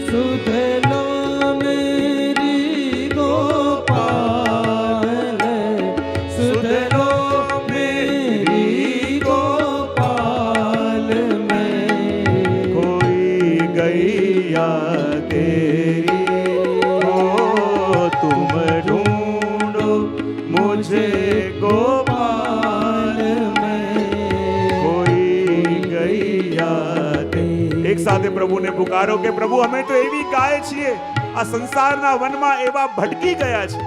सुध लो मेरी गोपाल, सुध लो मेरी गोपाल में कोई गैया तेरी हो तुम ढूंढो मुझे गोपाल में कोई गैया तेरी. એક સાથે પ્રભુને પુકારો કે પ્રભુ અમે તો એવી ગાય છીએ આ સંસારના વનમાં એવા ભટકી ગયા છે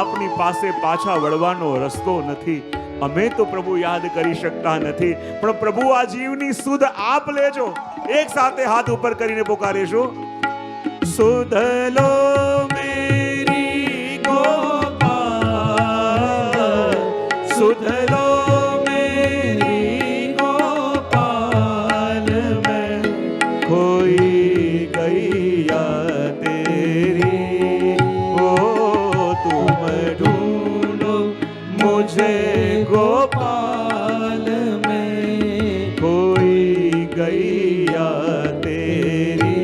આપની પાસે પાછા વળવાનો રસ્તો નથી. અમે તો પ્રભુ યાદ કરી શકતા નથી પણ પ્રભુ આ જીવની સુધ આપ લેજો. એક સાથે હાથ ઉપર કરીને પુકારીશું સુધ લો મેરી ગોપાલ, સુધ લો મેરી ગોપાલ મેં खोई गैया तेरी हो तुम ढूंढो मुझे गोपाल में कोई गैया तेरी.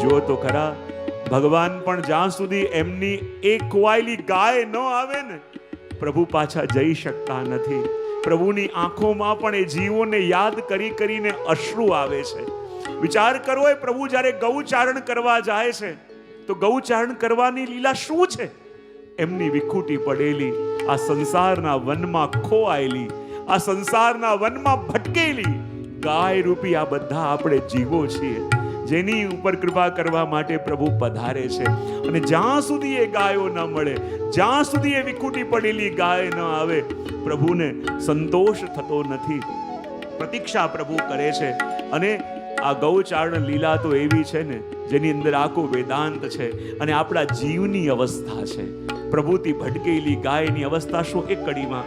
જો તો ખરા ભગવાન પણ જ્યાં સુધી એમની એક ખોવાયેલી ગાય ન આવે ને પ્રભુ પાછા જઈ શકતા નથી. પ્રભુની આંખોમાં પણ એ જીવોને યાદ કરી કરીને અશ્રુ આવે છે. વિચાર કરો એ પ્રભુ જ્યારે ગૌચારણ કરવા જાય છે તો ગૌચારણ કરવાની લીલા શું છે? એમની વિખૂટી પડેલી આ સંસારના વનમાં ખોવાયેલી, આ સંસારના વનમાં ભટકેલી ગાય રૂપી આ બધા આપણે જીવો છીએ જેની ઉપર કૃપા કરવા માટે પ્રભુ પધારે છે. અને જ્યાં સુધી એ ગાયો ન મળે, જ્યાં સુધી એ વિખૂટી પડેલી ગાય ન આવે પ્રભુને સંતોષ થતો નથી. પ્રતીક્ષા પ્રભુ કરે છે. અને આ ગૌચારણ લીલા તો એવી છે ને જેની અંદર આખો વેદાંત છે અને આપણા જીવની અવસ્થા છે. પ્રભુથી ભટકેલી ગાયની અવસ્થા શું એક કડીમાં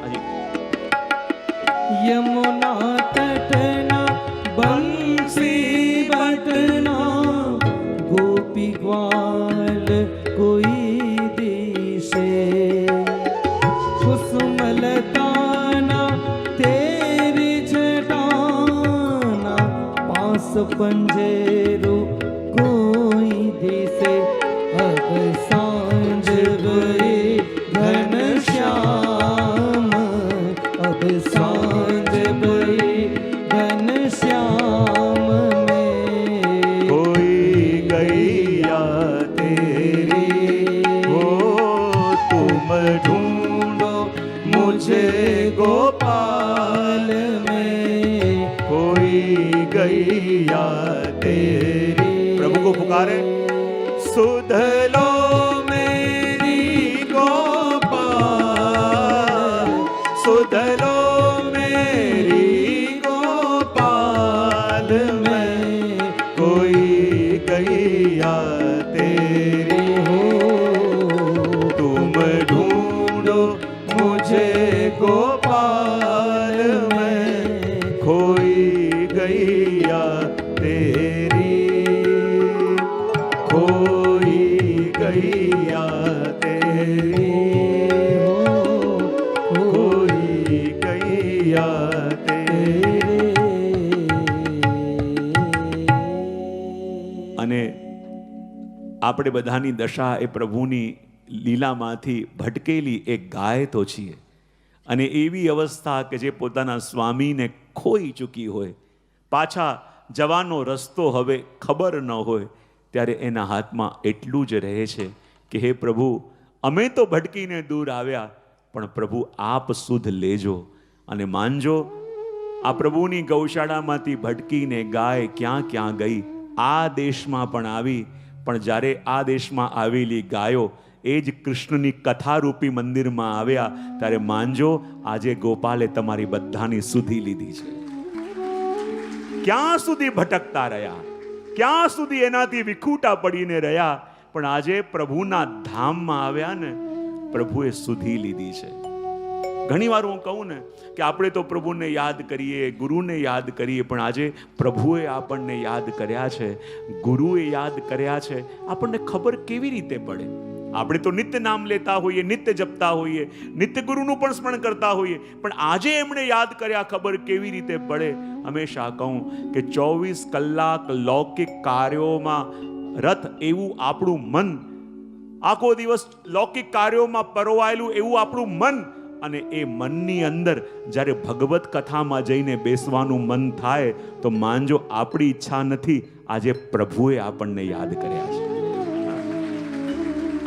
यमुना तटना बंसी बटना गोपी ग्वाल कोई दिशे कुसुमलताना तेरी जटाना पास पंजेरो कोई दिशे अब सांझ गई घनश्याम अब सांझ गई घनश्याम में कोई गैया तेरी हो तुम ढूंढो मुझे गोपाल में कोई गैया तेरी. प्रभु को पुकारे सुध लो मेरी गोपाल આપણે બધાની દશા એ પ્રભુની લીલામાંથી ભટકેલી એક ગાય તો છીએ, અને એવી અવસ્થા કે જે પોતાના સ્વામીને ખોઈ ચૂકી હોય, પાછા જવાનો રસ્તો હવે ખબર ન હોય, ત્યારે એના હાથમાં એટલું જ રહે છે કે હે પ્રભુ, અમે તો ભટકીને દૂર આવ્યા, પણ પ્રભુ આપ સુધ લેજો અને માનજો. આ પ્રભુની ગૌશાળામાંથી ભટકીને ગાય ક્યાં ક્યાં ગઈ, આ દેશમાં પણ આવી, પણ જ્યારે આ દેશમાં આવેલી ગાયો એ જ કૃષ્ણની કથારૂપી મંદિરમાં આવ્યા, ત્યારે માનજો આજે ગોપાલે તમારી બધાની સુધી લીધી છે. ક્યાં સુધી ભટકતા રહ્યા, ક્યાં સુધી એનાથી વિખૂટા પડીને રહ્યા, પણ આજે પ્રભુના ધામમાં આવ્યા ને, પ્રભુએ સુધી લીધી છે. ઘણી વાર હું કહું ને કે આપણે તો પ્રભુને યાદ કરીએ, ગુરુને યાદ કરીએ, પણ આજે પ્રભુએ આપણને યાદ કર્યા છે, ગુરુએ યાદ કર્યા છે, આપણને ખબર કેવી રીતે પડે? આપણે તો નિત્ય નામ લેતા હોઈએ, નિત્ય જપતા હોઈએ, નિત્ય ગુરુનું પણ સ્મરણ કરતા હોઈએ, પણ આજે એમણે યાદ કર્યા, ખબર કેવી રીતે પડે? હંમેશા કહું કે 24 કલાક લૌકિક કાર્યોમાં રત એવું આપણું મન, આખો દિવસ લૌકિક કાર્યોમાં પરોવાયેલું એવું આપણું મન, અને એ મનની અંદર જ્યારે ભગવત કથામાં જઈને બેસવાનું મન થાય, તો માનજો આપણી ઈચ્છા નથી, આજે પ્રભુએ આપણને યાદ કર્યા છે.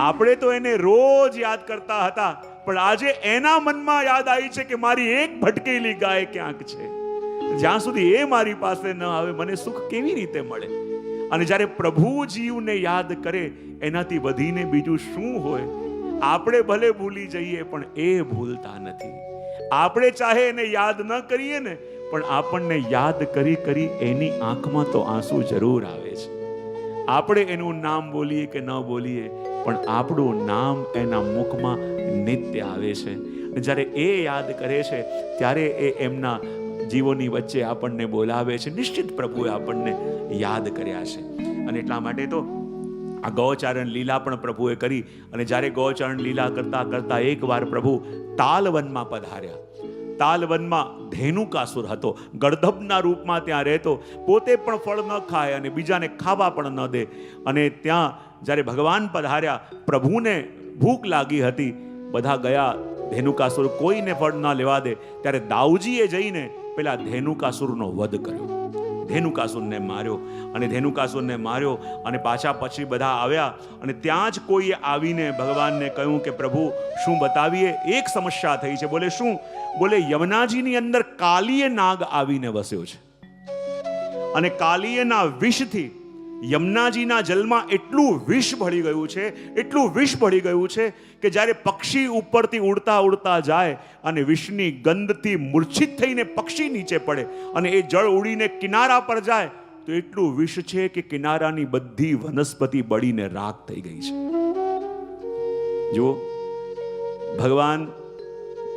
આપણે તો એને રોજ યાદ કરતા હતા, પણ આજે એના મનમાં યાદ આવી છે કે મારી એક ભટકેલી ગાય ક્યાંક છે. જ્યાં સુધી એ મારી પાસે ન આવે, મને સુખ કેવી રીતે મળે? અને જ્યારે પ્રભુ જીવને યાદ કરે, એનાથી વધીને બીજું શું હોય? આપણે ભલે ભૂલી જઈએ, પણ એ ભૂલતા નથી. આપણે ચાહે એને યાદ ન કરીએ ને, પણ આપણને યાદ કરી કરી એની આંખમાં તો આંસુ જરૂર આવે છે. આપણે એનું નામ બોલીએ કે ન બોલીએ, પણ આપણું નામ એના મુખમાં નિત્ય આવે છે. જ્યારે એ યાદ કરે છે, ત્યારે એ એમના જીવોની વચ્ચે આપણને બોલાવે છે. નિશ્ચિત પ્રભુએ આપણને યાદ કર્યા છે. અને એટલા માટે તો આ ગૌચરણ લીલા પણ પ્રભુએ કરી. અને જ્યારે ગૌચરણ લીલા કરતા કરતા એકવાર પ્રભુ તાલવનમાં પધાર્યા. તાલવનમાં ધેનુકાસુર હતો, ગર્ધબના રૂપમાં ત્યાં રહેતો, પોતે પણ ફળ ન ખાય અને બીજાને ખાવા પણ ન દે. અને ત્યાં જ્યારે ભગવાન પધાર્યા, પ્રભુને ભૂખ લાગી હતી, બધા ગયા, ધેનુકાસુર કોઈને ફળ ન લેવા દે, ત્યારે દાઉજીએ જઈને પેલા ધેનુકાસુરનો વધ કર્યો, ધેનુકાસુરને માર્યો. અને ધેનુકાસુરને માર્યો અને પાછા પછી બધા આવ્યા, અને ત્યાં જ કોઈએ આવીને ભગવાનને કહ્યું કે પ્રભુ શું બતાવીએ, એક સમસ્યા થઈ છે. બોલે શું? બોલે યમુનાજીની અંદર કાલીય નાગ આવીને વસ્યો છે, અને કાલીયના વિષથી યમુનાજીના જલમાં એટલું વિષ ભળી ગયું છે, એટલું વિષ ભળી ગયું છે કે જ્યારે પક્ષી ઉપરથી ઉડતા ઉડતા જાય અને વિષની ગંધથી મૂર્છિત થઈને પક્ષી નીચે પડે અને એ જળ ઉડીને કિનારા પર જાય, તો એટલું વિષ છે કે કિનારાની બધી વનસ્પતિ બળીને રાખ થઈ ગઈ છે. જુઓ, ભગવાન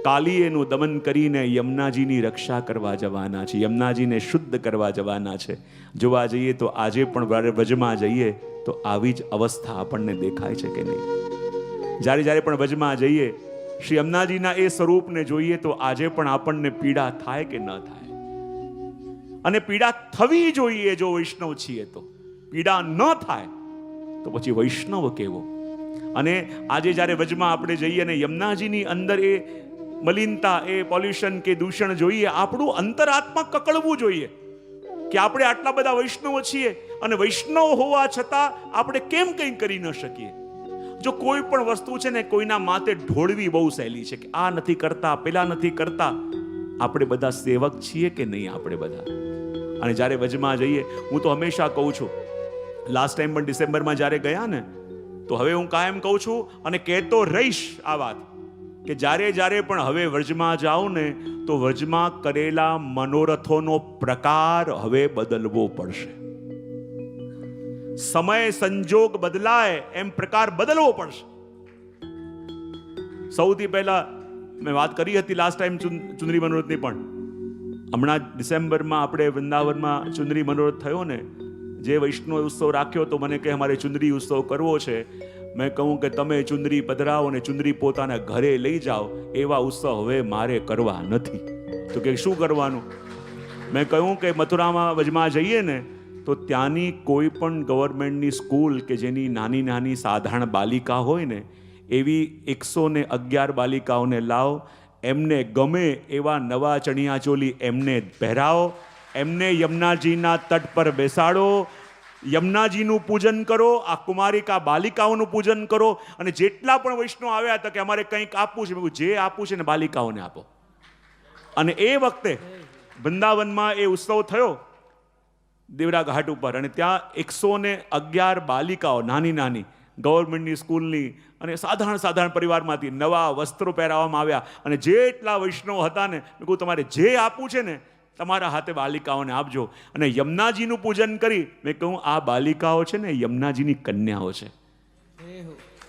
કાલીયનું દમન કરીને યમુનાજીની રક્ષા કરવા જવાના છે, યમુનાજીને શુદ્ધ કરવા જવાના છે. જોવા જઈએ તો આજે પણ વ્રજમાં જઈએ તો આવી જ અવસ્થા આપણને દેખાય છે કે નહીં? જ્યારે જ્યારે પણ વ્રજમાં જઈએ, શ્રી યમુનાજીના એ સ્વરૂપને જોઈએ તો આજે પણ આપણને પીડા થાય કે ન થાય? અને પીડા થવી જોઈએ જો વૈષ્ણવ છીએ તો. પીડા ન થાય તો પછી વૈષ્ણવ કેવો? અને આજે જ્યારે વ્રજમાં આપણે જઈએ અને યમુનાજીની અંદર એ મલિનતા, એ પોલ્યુશન કે દૂષણ જોઈએ, આપણું અંતરાત્મા કકળવું જોઈએ કે આપણે આટલા બધા વૈષ્ણવ છીએ અને વૈષ્ણવ હોવા છતાં આપણે કેમ કંઈ કરી ન શકીએ? જો કોઈ પણ વસ્તુ છે ને કોઈના માથે ઢોળવી બહુ સહેલી છે કે આ નથી કરતા, પેલા નથી કરતા. આપણે બધા સેવક છીએ કે નહીં? આપણે બધા. અને જ્યારે વજમાં જઈએ, હું તો હંમેશા કહું છું, લાસ્ટ ટાઈમ પણ ડિસેમ્બરમાં જ્યારે ગયા ને, તો હવે હું કાયમ કહું છું અને કહેતો રહીશ આ વાત કે જ્યારે જ્યારે પણ હવે વ્રજમાં જાઓ ને, તો વ્રજમાં કરેલા મનોરથોનો પ્રકાર હવે બદલવો પડશે. સમય સંજોગ બદલાય એમ પ્રકાર બદલવો પડશે. સૌથી પહેલા મેં વાત કરી હતી લાસ્ટ ટાઈમ ચુંદરી મનોરથની, પણ હમણાં ડિસેમ્બરમાં આપણે વૃંદાવનમાં ચુંદરી મનોરથ થયો ને, જે વૈષ્ણવ ઉત્સવ રાખ્યો તો મને કહે અમારે ચુંદરી ઉત્સવ કરવો છે. મેં કહું કે તમે ચુંદરી પધરાવો અને ચુંદરી પોતાના ઘરે લઈ જાઓ, એવા ઉત્સવ હવે મારે કરવા નથી. તો કે શું કરવાનું? મેં કહ્યું કે મથુરામાં વજમાં જઈએ ને તો ત્યાંની કોઈ પણ ગવર્મેન્ટની સ્કૂલ કે જેની નાની નાની સાધારણ બાલિકા હોય ને, એવી 111 બાલિકાઓને લાવો, એમને ગમે એવા નવા ચણિયાચોલી એમને પહેરાવો, એમને યમુનાજીના તટ પર બેસાડો, યમુનાજીનું પૂજન કરો, આ કુમારિકા બાલિકાઓનું પૂજન કરો. અને જેટલા પણ વૈષ્ણવ આવ્યા હતા કે અમારે કંઈક આપવું છે, મેં કીધું જે આપવું છે ને બાલિકાઓને આપો. અને એ વખતે વૃંદાવનમાં એ ઉત્સવ થયો દેવરા ઘાટ ઉપર, અને ત્યાં 111 બાલિકાઓ નાની નાની ગવર્મેન્ટની સ્કૂલની અને સાધારણ પરિવારમાંથી નવા વસ્ત્રો પહેરાવવામાં આવ્યા. અને જેટલા વૈષ્ણવ હતા ને, મેં કહું તમારે જે આપવું છે ને તમારા હાથે બાલિકાઓને આપજો. અને યમુનાજીનું પૂજન કરી મેં કહું આ બાલિકાઓ છે ને યમુનાજીની કન્યાઓ છે.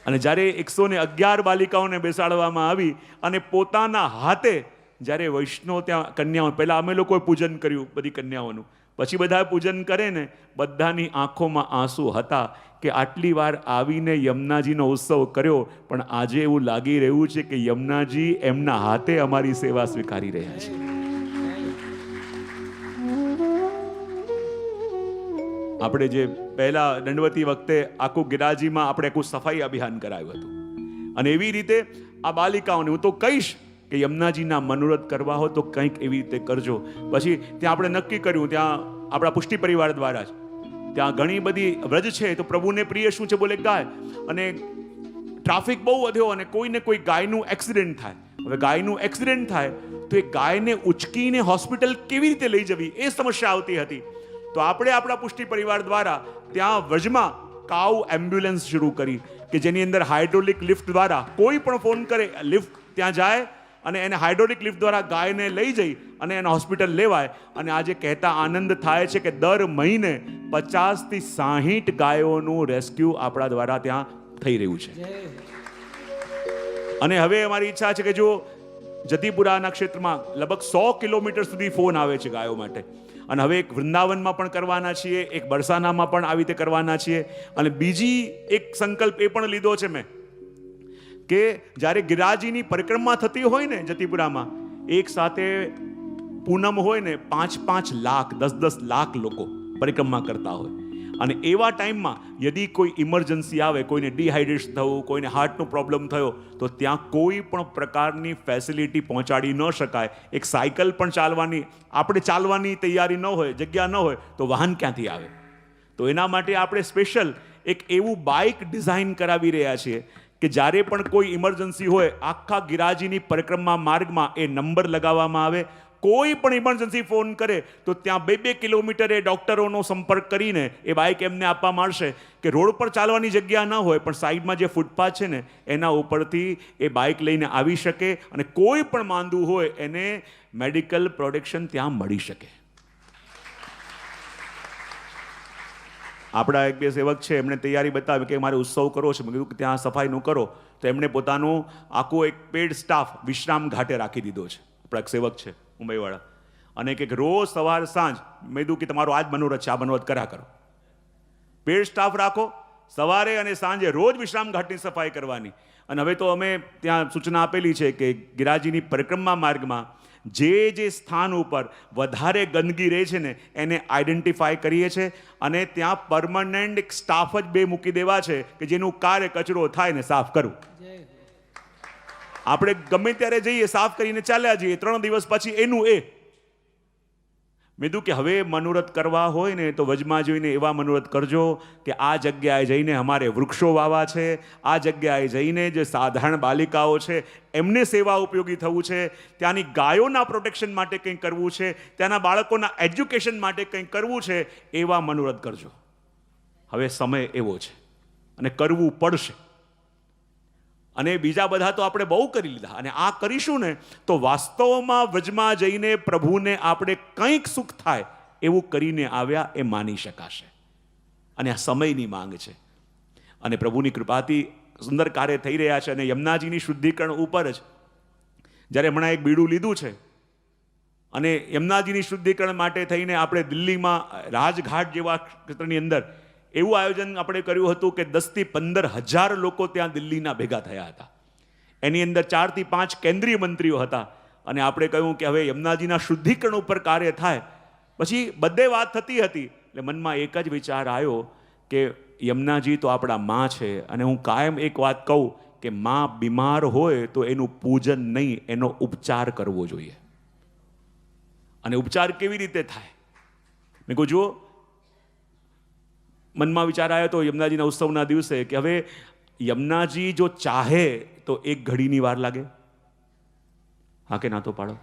અને જ્યારે 111 બાલિકાઓને બેસાડવામાં આવી અને પોતાના હાથે જ્યારે વૈષ્ણવ ત્યાં કન્યાઓ, પહેલાં અમે લોકોએ પૂજન કર્યું બધી કન્યાઓનું, પછી બધા પૂજન કરે ને, બધાની આંખોમાં આંસુ હતા કે આટલી વાર આવીને યમુનાજીનો ઉત્સવ કર્યો, પણ આજે એવું લાગી રહ્યું છે કે યમુનાજી એમના હાથે અમારી સેવા સ્વીકારી રહ્યા છે. આપણે જે પહેલા દંડવતી વખતે આખું ગિરાજીમાં આપણે આખું સફાઈ અભિયાન કરાયું હતું. અને એવી રીતે આ બાલિકાઓને હું તો કહીશ કે યમુનાજીના મનોરથ કરવા હો તો કંઈક એવી રીતે કરજો. પછી ત્યાં આપણે નક્કી કર્યું, ત્યાં આપણા પુષ્ટિ પરિવાર દ્વારા જ ત્યાં ઘણી બધી વ્રજ છે, તો પ્રભુને પ્રિય શું છે બોલે ગાય. અને ટ્રાફિક બહુ વધ્યો અને કોઈને કોઈ ગાયનું એક્સિડન્ટ થાય. હવે ગાયનું એક્સિડન્ટ થાય તો એ ગાયને ઉચકીને હોસ્પિટલ કેવી રીતે લઈ જવી એ સમસ્યા આવતી હતી. તો આપણે આપણા પુષ્ટિ પરિવાર દ્વારા ત્યાં વ્રજમાં કાઉ એમ્બ્યુલન્સ શરૂ કરી કે જેની અંદર હાઇડ્રોલિક લિફ્ટ દ્વારા કોઈ પણ ફોન કરે, લિફ્ટ ત્યાં જાય અને એને હાઇડ્રોલિક લિફ્ટ દ્વારા ગાયને લઈ જઈ અને એને હોસ્પિટલ લેવાય. અને આજે કહેતા આનંદ થાય છે કે દર મહિને 50 થી 60 ગાયોનું રેસ્ક્યુ આપણા દ્વારા ત્યાં થઈ રહ્યું છે. અને હવે અમારી ઈચ્છા છે કે જો જતીપુરાના ક્ષેત્રમાં લગભગ 100 કિલોમીટર સુધી ફોન આવે છે ગાયો માટે, અને હવે એક વૃંદાવનમાં પણ કરવાના છીએ, એક બરસાનામાં પણ આવી રીતે કરવાના છીએ. અને બીજી એક સંકલ્પ એ પણ લીધો છે મેં કે જ્યારે ગિરાજીની પરિક્રમા થતી હોય ને જતીપુરામાં, એક સાથે પૂનમ હોય ને 5-5 લાખ 10-10 લાખ લોકો પરિક્રમા કરતા હોય. અને એવા ટાઈમમાં યદી કોઈ ઇમરજન્સી આવે, કોઈને ડિહાઇડ્રેશન થયું, કોઈને હાર્ટનો પ્રોબ્લેમ થયો, તો ત્યાં કોઈ પણ પ્રકારની ફેસિલિટી પહોંચાડી ન શકાય. એક સાયકલ પણ ચાલવાની, આપણે ચાલવાની તૈયારી ન હોય, જગ્યા ન હોય, તો વાહન ક્યાંથી આવે? તો એના માટે આપણે સ્પેશિયલ એક એવું બાઇક ડિઝાઇન કરાવી રહ્યા છીએ કે જ્યારે પણ કોઈ ઇમરજન્સી હોય, આખા ગિરાજીની પરિક્રમા માર્ગમાં એ નંબર લગાવવામાં આવે. કોઈ પણ ઇમરજન્સી ફોન કરે તો ત્યાં 2-2 કિલોમીટરે ડૉક્ટરોનો સંપર્ક કરીને એ બાઇક એમને આપવામાં આવશે કે રોડ પર ચાલવાની જગ્યા ન હોય પણ સાઈડમાં જે ફૂટપાથ છે ને એના ઉપરથી એ બાઇક લઈને આવી શકે અને કોઈ પણ માંદું હોય એને મેડિકલ પ્રોટેક્શન ત્યાં મળી શકે. આપણા એક બે સેવક છે, એમણે તૈયારી બતાવી કે મારે ઉત્સવ કરવો છે. મેં કીધું કે ત્યાં સફાઈનું કરો, તો એમણે પોતાનું આખું એક પેડ સ્ટાફ વિશ્રામ ઘાટે રાખી દીધો છે. આપણા એક સેવક છે મુંબઈવાળા, અને કે રોજ સવાર સાંજ મેં કીધું કે તમારો આજ મનોરથ છે, આ મનોરથ કર્યા કરો. પેડ સ્ટાફ રાખો, સવારે અને સાંજે રોજ વિશ્રામ ઘાટની સફાઈ કરવાની. અને હવે તો અમે ત્યાં સૂચના આપેલી છે કે ગિરાજીની પરિક્રમા માર્ગમાં જે સ્થાન ઉપર વધારે ગંદકી રહે છે ને એને આઈડેન્ટિફાય કરીએ છીએ અને ત્યાં પરમનન્ટ એક સ્ટાફ જ 2 મૂકી દેવા છે કે જેનું કાર્ય કચરો થાય ને સાફ કરવું. આપણે ગમે ત્યારે જઈએ, સાફ કરીને ચાલ્યા જઈએ, 3 દિવસ પછી એનું એ. મેં કીધું કે હવે મનોરથ કરવા હોય ને તો વજમાં જોઈને એવા મનોરથ કરજો કે આ જગ્યાએ જઈને અમારે વૃક્ષો વાવા છે, આ જગ્યાએ જઈને જે સાધારણ બાલિકાઓ છે એમને સેવા ઉપયોગી થવું છે, ત્યાંની ગાયોના પ્રોટેક્શન માટે કંઈક કરવું છે, ત્યાંના બાળકોના એજ્યુકેશન માટે કંઈક કરવું છે, એવા મનોરથ કરજો. હવે સમય એવો છે અને કરવું પડશે. અને બીજા બધા તો આપણે બહુ કરી લીધા, અને આ કરીશું ને તો વાસ્તવમાં વ્રજમાં જઈને પ્રભુને આપણે કંઈક સુખ થાય એવું કરીને આવ્યા એ માની શકાશે. અને આ સમયની માંગ છે અને પ્રભુની કૃપાથી સુંદર કાર્ય થઈ રહ્યા છે. અને યમુનાજીની શુદ્ધિકરણ ઉપર જ જ્યારે હમણાં એક બીડું લીધું છે અને યમુનાજીની શુદ્ધિકરણ માટે થઈને આપણે દિલ્હીમાં રાજઘાટ જેવા ક્ષેત્રની અંદર એવું આયોજન આપણે કર્યું હતું કે 10 થી 15 હજાર લોકો ત્યાં દિલ્હીના ભેગા થયા હતા. એની અંદર 4 થી 5 કેન્દ્રીય મંત્રીઓ હતા. અને આપણે કહ્યું કે હવે યમુનાજીના શુદ્ધિકરણ ઉપર કાર્ય થાય. પછી બધે વાત થતી હતી એટલે મનમાં એક જ વિચાર આવ્યો કે યમુનાજી તો આપણા માં છે, અને હું કાયમ એક વાત કહું કે માં બીમાર હોય તો એનું પૂજન નહીં, એનો ઉપચાર કરવો જોઈએ. અને ઉપચાર કેવી રીતે થાય? મેં કહું જુઓ, મનમાં વિચાર આવ્યો તો યમુનાજીના ઉત્સવના દિવસે કે હવે યમુનાજી જો ચાહે તો એક ઘડીની વાર લાગે? હા કે ના તો પાડો.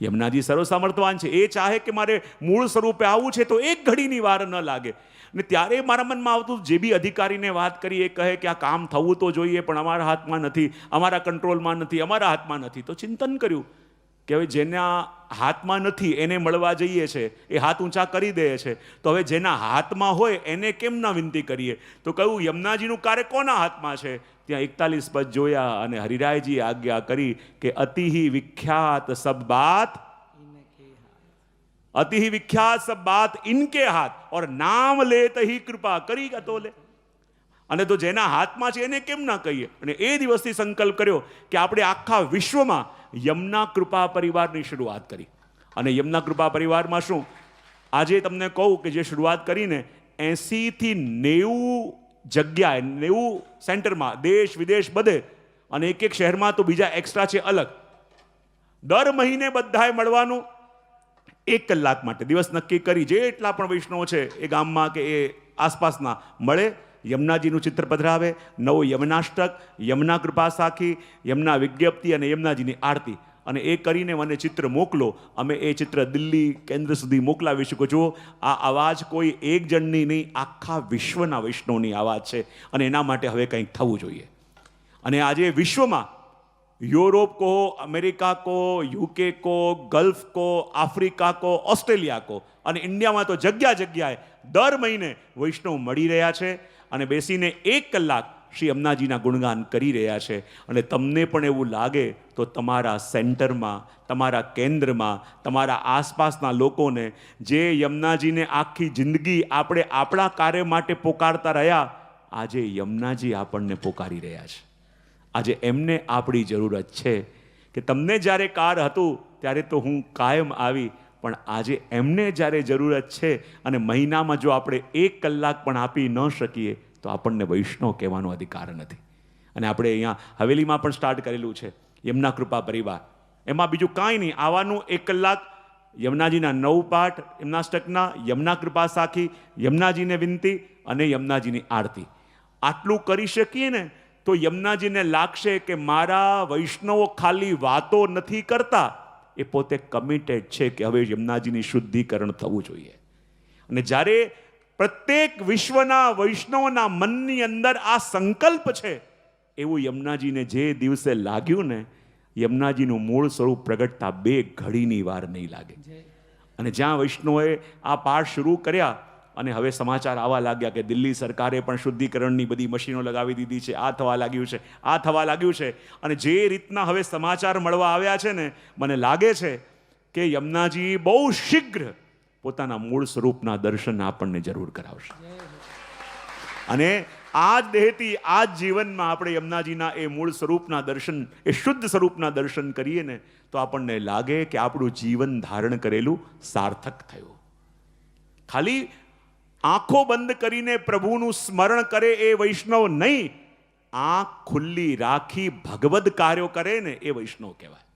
યમુનાજી સર્વસામર્થવાન છે, એ ચાહે કે મારે મૂળ સ્વરૂપે આવવું છે તો એક ઘડીની વાર ન લાગે. ને ત્યારે મારા મનમાં આવતું, જે બી અધિકારીને વાત કરી એ કહે કે આ કામ થવું તો જોઈએ પણ અમારા હાથમાં નથી, અમારા કંટ્રોલમાં નથી, અમારા હાથમાં નથી. તો ચિંતન કર્યું કે હવે જેના હાથમાં નથી એને મળવા જઈએ છે, એ હાથ ઊંચા કરી દે છે, તો હવે જેના હાથમાં હોય એને કેમ ના વિનંતી કરીએ? તો કહ્યું યમુનાજીનું કાર્ય કોના હાથમાં છે? ત્યાં 41 પદ જોયા અને હરિરાયજી આજ્ઞા કરી કે અતિહિ વિખ્યાત સબ બાત, અતિહિ વિખ્યાત સબ બાત ઇનકે હાથ, ઓર નામ લેત હી કૃપા કરી તો લે. અને તો જેના હાથમાં છે એને કેમ ના કહીએ? અને એ દિવસથી સંકલ્પ કર્યો કે આપણે આખા વિશ્વમાં યમુના કૃપા પરિવારની શરૂઆત કરી. અને યમુના કૃપા પરિવારમાં શું, આજે તમને કહું કે જે શરૂઆત કરીને 80 થી 90 જગ્યાએ, 90 સેન્ટરમાં, દેશ વિદેશ બધે, અને એક શહેરમાં તો બીજા એક્સ્ટ્રા છે અલગ. દર મહિને બધાએ મળવાનું 1 કલાક માટે દિવસ નક્કી કરી, જેટલા પણ વૈષ્ણવ છે એ ગામમાં કે એ આસપાસના મળે, યમુનાજીનું ચિત્ર પધરાવે, નવો યમુનાષ્ટક, યમુના કૃપા સાખી, યમુના વિજ્ઞપ્તિ અને યમુનાજીની આરતી. અને એ કરીને મને ચિત્ર મોકલો, અમે એ ચિત્ર દિલ્હી કેન્દ્ર સુધી મોકલાવી શકો છો. આ અવાજ કોઈ એક જણની નહીં, આખા વિશ્વના વૈષ્ણવની અવાજ છે, અને એના માટે હવે કંઈક થવું જોઈએ. અને આજે વિશ્વમાં યુરોપ કો, અમેરિકા કો, યુકે કો, ગલ્ફ કો, આફ્રિકા કો, ઓસ્ટ્રેલિયા કો, અને ઇન્ડિયામાં તો જગ્યા જગ્યાએ દર મહિને વૈષ્ણવ મળી રહ્યા છે અને બેસીને 1 કલાક શ્રી યમુનાજીના ગુણગાન કરી રહ્યા છે. અને તમને પણ એવું લાગે તો તમારા સેન્ટરમાં, તમારા કેન્દ્રમાં, તમારા આસપાસના લોકોને જે યમુનાજીને આખી જિંદગી આપણે આપણા કાર્ય માટે પોકારતા રહ્યા, આજે યમુનાજી આપણને પોકારી રહ્યા છે. આજે એમને આપણી જરૂરત છે કે તમને જ્યારે કાર હતું ત્યારે તો હું કાયમ આવી, પણ આજે એમને જ્યારે જરૂરત છે અને મહિનામાં જો આપણે 1 કલાક પણ આપી ન શકીએ તો આપણને વૈષ્ણવ કહેવાનો અધિકાર નથી. અને આપણે અહીંયા હવેલીમાં પણ સ્ટાર્ટ કરેલું છે યમુના કૃપા પરિવાર. એમાં બીજું કાંઈ નહીં, આવવાનું 1 કલાક, યમુનાજીના 9 પાઠ યમુનાષ્ટકના, યમુના કૃપા સાખી, યમુનાજીને વિનંતી અને યમુનાજીની આરતી. આટલું કરી શકીએ ને તો યમુનાજીને લાગશે કે મારા વૈષ્ણવો ખાલી વાતો નથી કરતા, એ પોતે કમિટેડ છે કે હવે યમુનાજીની શુદ્ધિકરણ થવું જોઈએ. અને જ્યારે પ્રત્યેક વિશ્વના વૈષ્ણવના મનની અંદર આ સંકલ્પ છે, એવું યમુનાજીને જે દિવસે લાગ્યું ને, યમુનાજીનું મૂળ સ્વરૂપ પ્રગટતા 2 ઘડીની વાર નહીં લાગે. અને જ્યાં વૈષ્ણવોએ આ પાઠ શરૂ કર્યા અને હવે સમાચાર આવવા લાગ્યા કે દિલ્હી સરકારે પણ શુદ્ધિકરણની બધી મશીનો લગાવી દીધી છે, આ થવા લાગ્યું છે, આ થવા લાગ્યું છે. અને જે રીતના હવે સમાચાર મળવા આવ્યા છે ને, મને લાગે છે કે યમુનાજી બહુ શીઘ્ર પોતાના મૂળ સ્વરૂપના દર્શન આપણને જરૂર કરાવશે. અને આ જ દેહથી, આ જ જીવનમાં આપણે યમુનાજીના એ મૂળ સ્વરૂપના દર્શન, એ શુદ્ધ સ્વરૂપના દર્શન કરીએ ને તો આપણને લાગે કે આપણું જીવન ધારણ કરેલું સાર્થક થયું. ખાલી આંખો બંધ કરીને પ્રભુનું સ્મરણ કરે એ વૈષ્ણવ નહીં, આંખ ખુલ્લી રાખી ભગવદ કાર્યો કરે ને એ વૈષ્ણવ કહેવાય.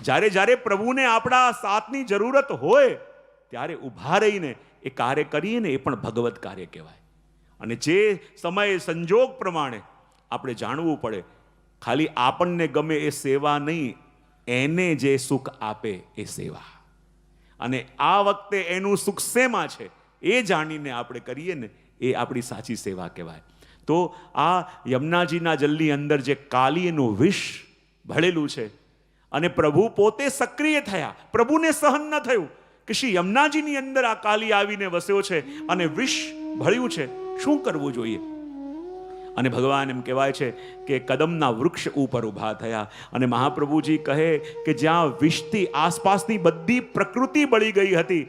જ્યારે જ્યારે પ્રભુને આપણા સાથની જરૂરત હોય ત્યારે ઊભા રહીને એ કાર્ય કરીએ ને, એ પણ ભગવદ કાર્ય કહેવાય. અને જે સમયે સંજોગ પ્રમાણે આપણે જાણવું પડે, ખાલી આપણને ગમે એ સેવા નહીં, એને જે સુખ આપે એ સેવા. અને આ વખતે એનું સુખ શેમાં છે એ જાણીને આપણે કરીએ ને, એ આપણી સાચી સેવા કહેવાય. તો આ યમુનાજીના જલની અંદર જે કાલીનું વિષ ભળેલું છે, અને પ્રભુ પોતે સક્રિય થયા, પ્રભુને સહન ન થયું કે શ્રી યમુનાજીની અંદર આ કાલી આવીને વસ્યો છે અને વિષ ભળ્યું છે, શું કરવું જોઈએ? અને ભગવાન એમ કહેવાય છે કે કદમના વૃક્ષ ઉપર ઊભા થયા. અને મહાપ્રભુજી કહે કે જ્યાં વિષથી આસપાસની બધી પ્રકૃતિ બળી ગઈ હતી,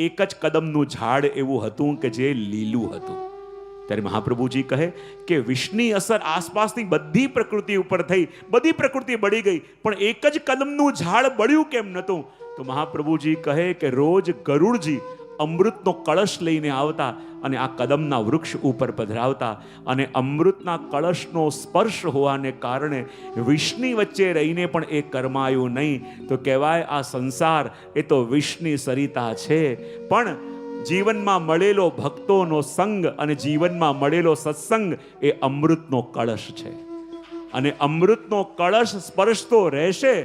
એક જ કદમનું ઝાડ એવું હતું કે જે લીલું હતું. ત્યારે મહાપ્રભુજી કહે કે વિષની અસર આસપાસની બધી પ્રકૃતિ ઉપર થઈ, બધી પ્રકૃતિ બળી ગઈ, પણ એક જ કદમનું ઝાડ બળ્યું કેમ નહોતું? તો મહાપ્રભુજી કહે કે રોજ ગરુડજી અમૃતનો કળશ લઈને આવતા અને આ કદમના વૃક્ષ ઉપર પધરાવતા, અને અમૃતના કળશનો સ્પર્શ હોવાને કારણે વિષની વચ્ચે રહીને પણ એ કરમાયું નહીં. તો કહેવાય આ સંસાર એ તો વિષની સરિતા છે, પણ જીવનમાં મળેલો ભક્તોનો સંગ અને જીવનમાં મળેલો સત્સંગ એ અમૃતનો કળશ છે. અને અમૃતનો કળશ સ્પર્શતો રહેશે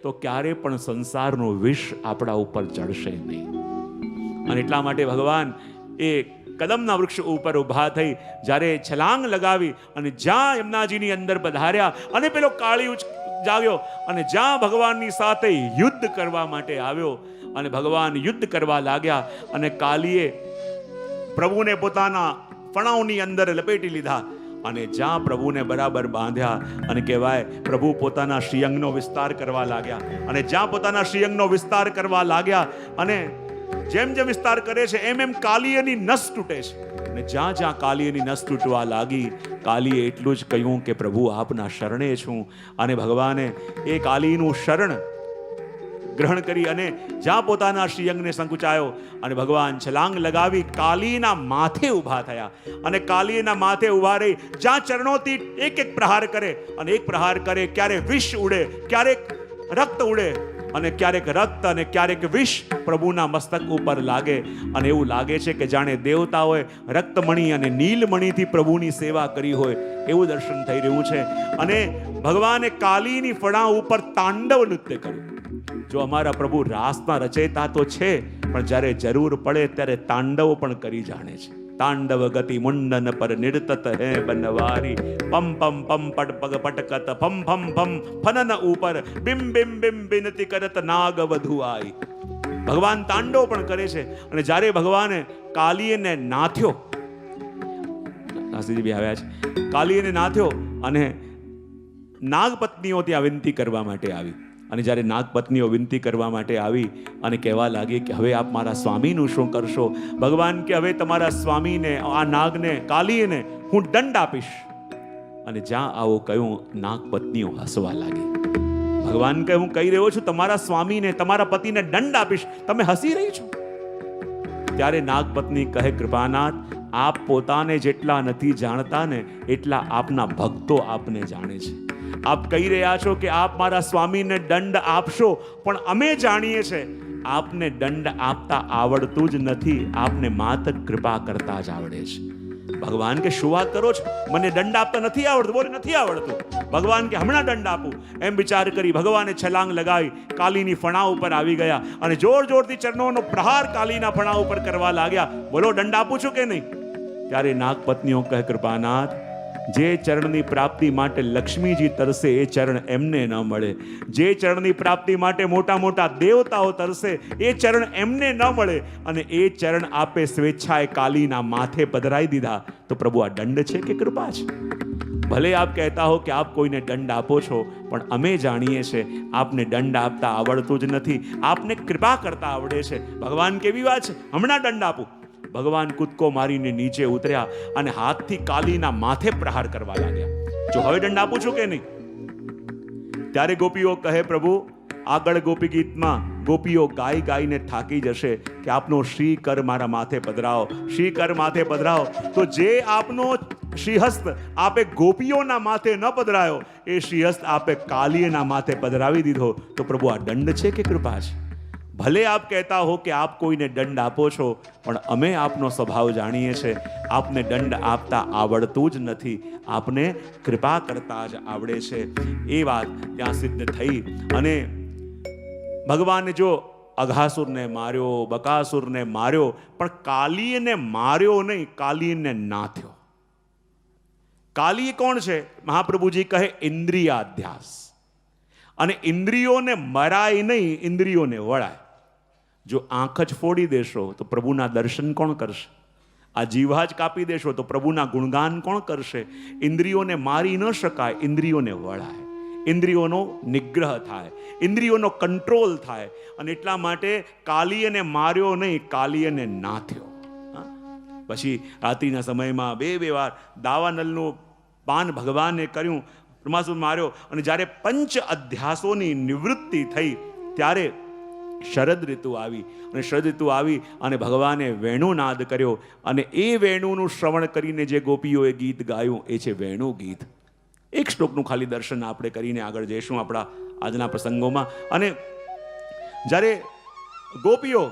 તો ક્યારે પણ સંસારનો વિષ આપણા ઉપર ચડશે નહીં. અને એટલા માટે ભગવાન એ કદમના વૃક્ષ ઉપર ઊભા થઈ જ્યારે છલાંગ લગાવી અને જ્યાં યમુનાજીની અંદર પધાર્યા અને પેલો કાળિયુગ જાગ્યો અને જ્યાં ભગવાનની સાથે યુદ્ધ કરવા માટે આવ્યો અને ભગવાન યુદ્ધ કરવા લાગ્યા અને કાલીએ પ્રભુને પોતાના ફણાઓની અંદર લપેટી લીધા અને જ્યાં પ્રભુને બરાબર બાંધ્યા અને કહેવાય પ્રભુ પોતાના શ્રીઅંગનો વિસ્તાર કરવા લાગ્યા અને જ્યાં પોતાના શ્રીઅંગનો વિસ્તાર કરવા લાગ્યા અને જેમ જેમ વિસ્તાર કરે છે એમ એમ કાલીયની નસ તૂટે છે. અને જ્યાં જ્યાં કાલીયની નસ તૂટવા લાગી કાલીએ એટલું જ કહ્યું કે પ્રભુ આપના શરણે છું. અને ભગવાને એ કાલીનું શરણ ગ્રહણ કરી અને જ્યાં પોતાના શ્રીઅંગને સંકુચાયો અને ભગવાન છલાંગ લગાવી કાલીના માથે ઊભા થયા. અને કાલીના માથે ઊભા રહી જ્યાં ચરણોથી એક એક પ્રહાર કરે અને એક પ્રહાર કરે, ક્યારે વિષ ઉડે, ક્યારેક રક્ત ઉડે અને ક્યારેક રક્ત અને ક્યારેક વિષ પ્રભુના મસ્તક ઉપર લાગે. અને એવું લાગે છે કે જાણે દેવતાઓએ રક્તમણી અને નીલમણીથી પ્રભુની સેવા કરી હોય એવું દર્શન થઈ રહ્યું છે. અને ભગવાને કાલીની ફણા ઉપર તાંડવ નૃત્ય કર્યું. જો અમારા પ્રભુ રાસના રચયિતા તો છે, પણ જ્યારે જરૂર પડે ત્યારે તાંડવ પણ કરી જાણે છે. તાંડવ ગતિ મુંડન પર નિર્તત હે બનવારી, પમ પમ પમ પટ પગ પટકત ફમ ફમ ફમ ફનન ઉપર બિમ બિમ બિમ બિનતી કરત નાગ વધુ આઈ. ભગવાન તાંડવ પણ કરે છે. અને જ્યારે ભગવાને કાલીને નાથ્યો, દાસીજી બી આવ્યા છે, કાલીને નાથ્યો અને નાગપત્નીઓ ત્યાં વિનંતી કરવા માટે આવી. અને જ્યારે નાગપત્નીઓ વિનંતી કરવા માટે આવી અને કહેવા લાગી કે હવે આપ મારા સ્વામીનું શું કરશો? ભગવાન કે હવે તમારા સ્વામીને, આ નાગને, કાલીને હું દંડ આપીશ. અને જ્યાં આવો કહ્યું નાગપત્નીઓ હસવા લાગી. ભગવાન કહે હું કહી રહ્યો છું તમારા સ્વામીને, તમારા પતિને દંડ આપીશ, તમે હસી રહી છો. ત્યારે નાગપત્ની કહે કૃપાનાથ, આપ પોતાને જેટલા નથી જાણતા ને એટલા આપના ભક્તો આપને જાણે છે. આપ કહી રહ્યા છો કે આપ મારા સ્વામીને દંડ આપશો, પણ અમે જાણીએ છે આપને દંડ આપતા આવડતું જ નથી, આપને માત્ર કૃપા કરતા જ આવડે છે. ભગવાન કે શું વાત કરો છો, મને દંડ આપતા નથી આવડતું? બોલે નથી આવડતું. ભગવાન કે હમણાં દંડ આપું. એમ વિચાર કરી ભગવાને છલાંગ લગાવી કાલીની ફણા ઉપર આવી ગયા અને જોર જોરથી ચરણોનો પ્રહાર કાલીના ફણા ઉપર કરવા લાગ્યા. બોલો દંડ આપું છું કે નહીં? ત્યારે નાગપત્નીઓ કહે કૃપાનાથ, જે ચરણની પ્રાપ્તિ માટે લક્ષ્મીજી તરસે એ ચરણ એમને ન મળે. જે ચરણની પ્રાપ્તિ માટે મોટા મોટા દેવતાઓ તરસે એ ચરણ એમને ન મળે. અને એ ચરણ આપે સ્વેચ્છાએ કાલીના માથે પધરાઈ દીધા. તો પ્રભુ આ દંડ છે કે કૃપા છે? ભલે આપ કહેતા હો કે આપ કોઈને દંડ આપો છો, પણ અમે જાણીએ છીએ આપને દંડ આપતા આવડતું જ નથી, આપને કૃપા કરતા આવડે છે. ભગવાન કેવી વાત છે, હમણાં દંડ આપું. ભગવાન કૂદકો મારીને નીચે ઉતર્યા અને હાથથી કાલીના માથે પ્રહાર કરવા લાગ્યા. જો હવે દંડ આપું છું કે નહીં? ત્યારે ગોપીઓ કહે પ્રભુ, આગળ ગોપી ગીતમાં ગોપીઓ ગાઈ ગાઈને થાકી જશે કે આપનો શ્રી કર મારા માથે પધરાવો, શ્રી કર માથે પધરાવો. તો જે આપનો શ્રીહસ્ત આપે ગોપીઓના માથે ન પધરાયો, એ શ્રીહસ્ત આપે કાલીના માથે પધરાવી દીધો. તો પ્રભુ આ દંડ છે કે કૃપા છે? ભલે આપ કહેતા હો કે આપ કોઈને દંડ આપો છો, પણ અમે આપનો સ્વભાવ જાણીએ છીએ, આપને દંડ આપતા આવડતું જ નથી, આપને કૃપા કરતા જ આવડે છે. એ વાત ત્યાં સિદ્ધ થઈ. અને ભગવાને જો અઘાસુરને માર્યો, બકાસુરને માર્યો, પણ કાલીને માર્યો નહીં, કાલીને નાથ્યો. કાલી કોણ છે? મહાપ્રભુજી કહે ઇન્દ્રિયાધ્યાસ. અને ઇન્દ્રિયોને મરાય નહીં, ઇન્દ્રિયોને વળાય. જો આંખ જ ફોડી દેશો તો પ્રભુના દર્શન કોણ કરશે? આ જીવા જ કાપી દેશો તો પ્રભુના ગુણગાન કોણ કરશે? ઇન્દ્રિયોને મારી ન શકાય, ઇન્દ્રિયોને વળાય. ઇન્દ્રિયોનો નિગ્રહ થાય, ઇન્દ્રિયોનો કંટ્રોલ થાય. અને એટલા માટે કાલીયને માર્યો નહીં, કાલીયને નાથ્યો. પછી રાત્રિના સમયમાં બે વાર દાવાનલનું પાન ભગવાને કર્યું, પરમાસુર માર્યો. અને જ્યારે પંચ અધ્યાસોની નિવૃત્તિ થઈ ત્યારે શરદ ઋતુ આવી, અને શરદ ઋતુ આવી અને ભગવાને વેણુનાદ કર્યો, અને એ વેણુનું શ્રવણ કરીને જે ગોપીઓએ ગીત ગાયું એ છે વેણુ ગીત. એક શ્લોકનું ખાલી દર્શન આપણે કરીને આગળ જઈશું આપણા આજના પ્રસંગોમાં. અને જ્યારે ગોપીઓ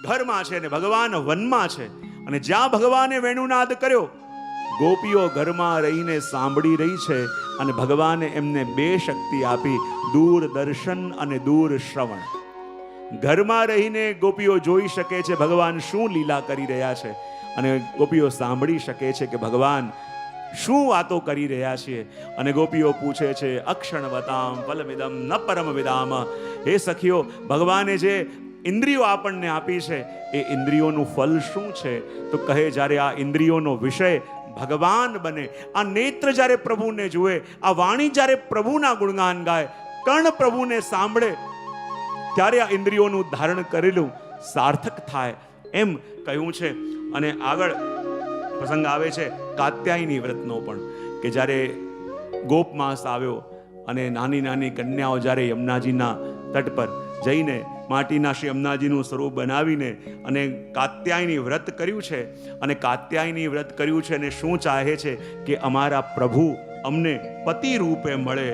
ઘરમાં છે ને ભગવાન વનમાં છે, અને જ્યાં ભગવાને વેણુનાદ કર્યો ગોપીઓ ઘરમાં રહીને સાંભળી રહી છે, અને ભગવાને એમને બે શક્તિ આપી, દૂરદર્શન અને દૂર શ્રવણ. ઘરમાં રહીને ગોપીઓ જોઈ શકે છે ભગવાન શું લીલા કરી રહ્યા છે, અને ગોપીઓ સાંભળી શકે છે કે ભગવાન શું વાતો કરી રહ્યા છીએ. અને ગોપીઓ પૂછે છે અક્ષણવતામ ફલમિદમ ન પરમ વિદામ. હે સખીઓ, ભગવાને જે ઇન્દ્રિયો આપણને આપી છે એ ઇન્દ્રિયોનું ફલ શું છે? તો કહે જ્યારે આ ઇન્દ્રિયોનો વિષય ભગવાન બને, આ નેત્ર જ્યારે પ્રભુને જુએ, આ વાણી જ્યારે પ્રભુના ગુણગાન ગાય, કર્ણ પ્રભુને સાંભળે, ત્યારે આ ઇન્દ્રિયોનું ધારણ કરેલું સાર્થક થાય એમ કહ્યું છે. અને આગળ પ્રસંગ આવે છે કાત્યાયની વ્રતનો પણ, કે જ્યારે ગોપ માસ આવ્યો અને નાની નાની કન્યાઓ જ્યારે યમુનાજીના તટ પર જઈને માટીના શ્રી યમુનાજીનું સ્વરૂપ બનાવીને અને કાત્યાયની વ્રત કર્યું છે. અને કાત્યાયની વ્રત કર્યું છે અને શું ચાહે છે કે અમારા પ્રભુ અમને પતિ રૂપે મળે.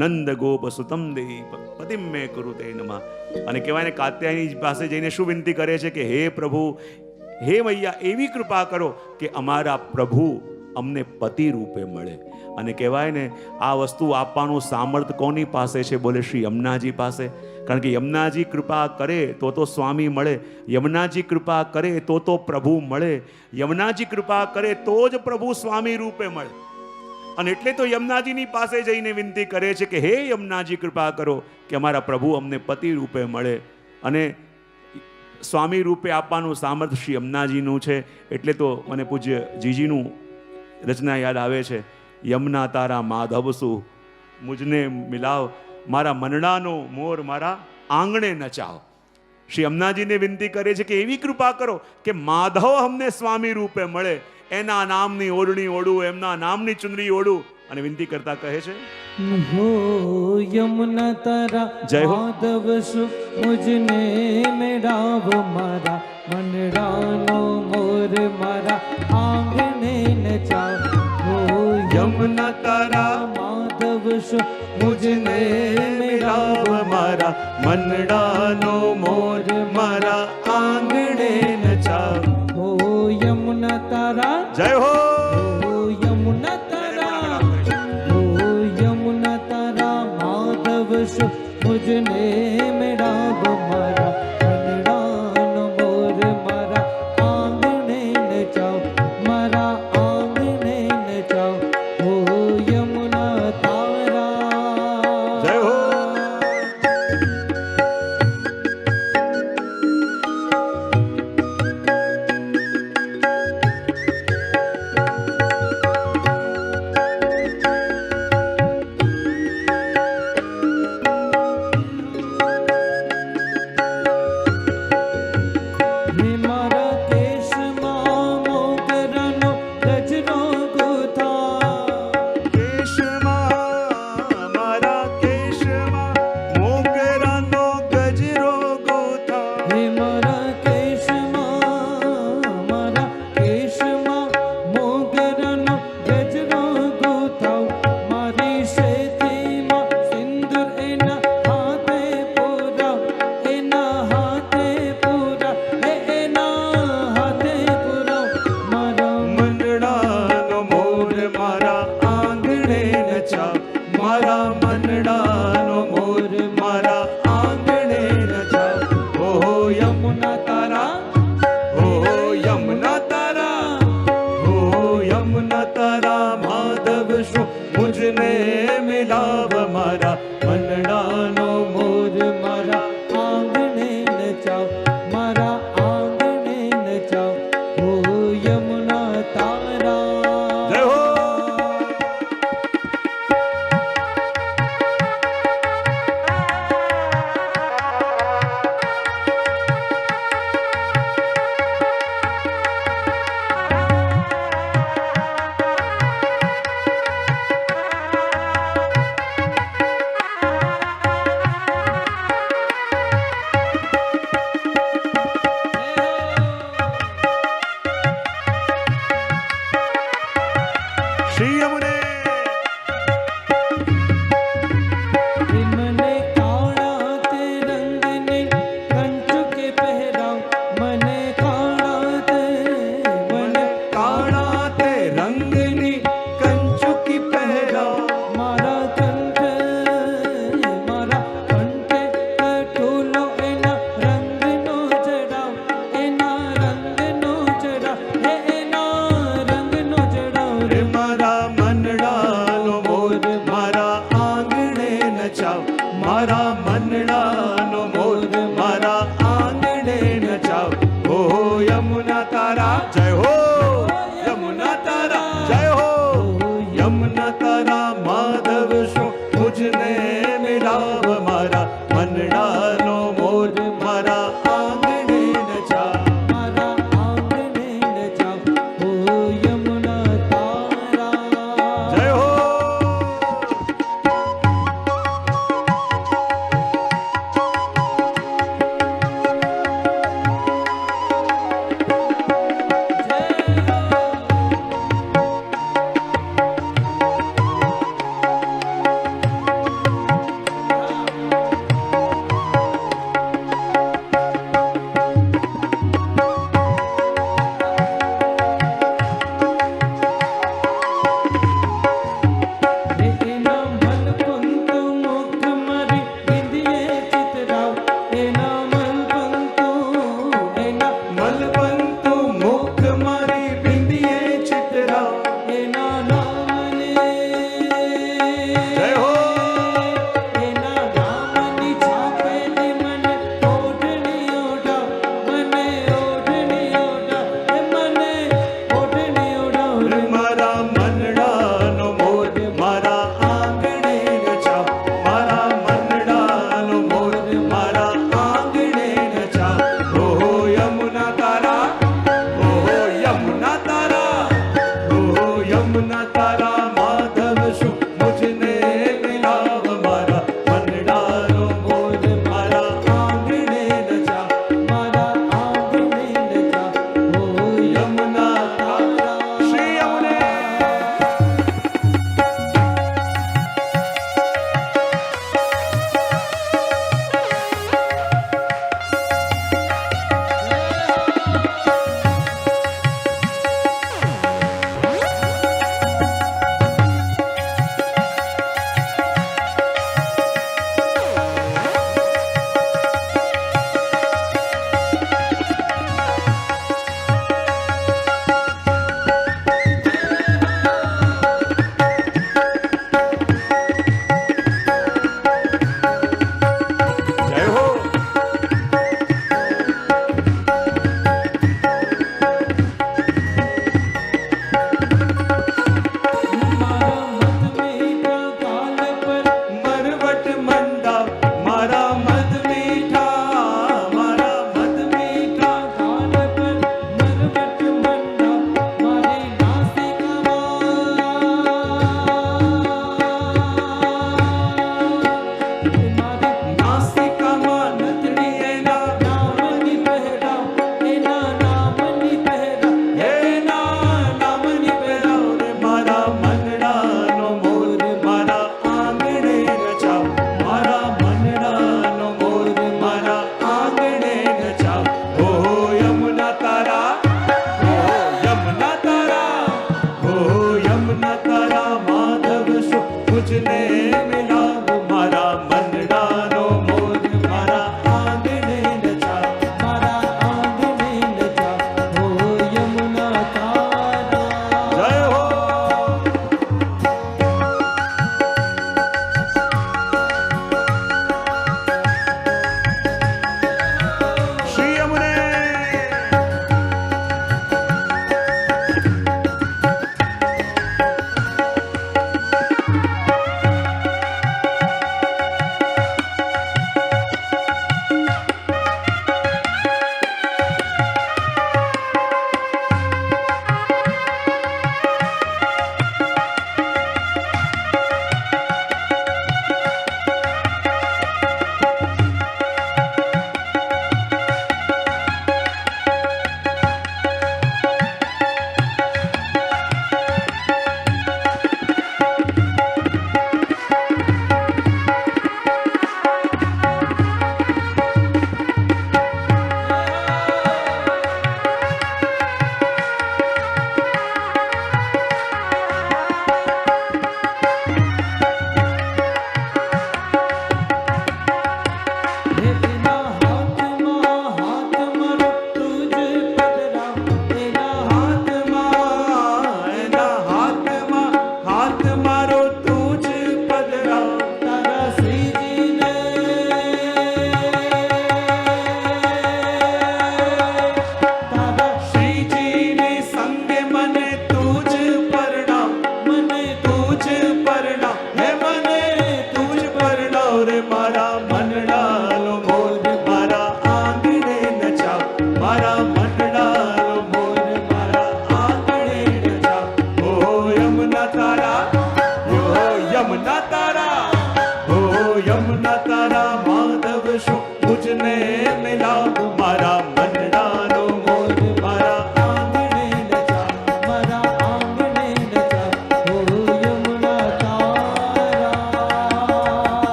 નંદ ગોપ સુતમ દેહી પતિમ મે કુરુતે નમઃ. અને કહેવાય ને કાત્યાયની પાસે જઈને શું વિનંતી કરે છે કે હે પ્રભુ, હે મૈયા, એવી કૃપા કરો કે અમારા પ્રભુ અમને પતિ રૂપે મળે. અને કહેવાય ને આ વસ્તુ આપવાનું સામર્થ્ય કોની પાસે છે? બોલે શ્રી યમુનાજી પાસે. કારણ કે યમુનાજી કૃપા કરે તો સ્વામી મળે, યમુનાજી કૃપા કરે તો પ્રભુ મળે, યમુનાજી કૃપા કરે તો જ પ્રભુ સ્વામી રૂપે મળે. અને એટલે તો યમુનાજીની પાસે જઈને વિનંતી કરે છે કે હે યમુનાજી કૃપા કરો કે અમારા પ્રભુ અમને પતિ રૂપે મળે. અને સ્વામી રૂપે આપવાનું સામર્થ્ય શ્રી યમુનાજીનું છે. એટલે તો મને પૂજ્ય જીજીનું રચના યાદ આવે છે, યમુના તારા માધવસુ મુજને મિલાવ, મારા મનડાનો મોર મારા આંગણે નચાવ. શ્રી યમુનાજીને વિનંતી કરે છે કે એવી કૃપા કરો કે માધવ અમને સ્વામી રૂપે મળે, એના નામની ઓઢણી ઓઢું, એમના નામની ચુંદડી ઓઢું. અને વિનંતી કરતા કહે છે હો યમુના તારા જય હો. માધવ સુ મુજને મેળાવ, મારા મનડાનો મોર મારા આંગણે નચાવ. હો યમુના તારા માધવ સુ મુજને મેળાવ, મારા મનડાનો મોર મારા આંગણે નચાવ. હો યમુના તારા જય હો. હો યમુના તારા, હો યમુના તારા માધવ સુ મુજને મેળાવ, મારા મનડાનો મોર મારા આંગણે નચાવ, મારા આંગણે નચાવ. હો યમુના તારા જય હો. હે મારા કેશમાં મોગરાનો ગજરો ગૂંથા, કેશમાં મારા કેશમાં મોગરાનો ગજરો ગોથા. હે મારા કેશમાં, મારા કેશમાં મોગરાનો ગજરો ગૂંથાવ, મારી શેથીમાં સિંદૂર એના હાથે પૂરાવ, એના હાથે પૂરાવ, હે એના હાથે પૂરાવ. મારા મનડાનો મોર મારા આંગણે નચાવ, મારા મનડાનો મોર મારા આંગણે નચાવ. ઓહો યમુના તારા, ઓહો યમુના તારા, ઓહો યમુના તારા માધવ શું મુજને મિલાવ, મારા મનડાનો મોર મારા આંગણે નચાવ, મારા આંગણે નચાવ. હો યમુના તારા જય હો. મારા મનડાનો મોર મારા આંગણે નચાવ હો યમુના તારા જય હો યમુના તારા જય હો યમુના તારા માધવ શું મુજને મિલાવ મારા મનડાનો મોર મારા આંગણે નચાવ મારા આંગણે નચાવ હો યમુના તારા જય હો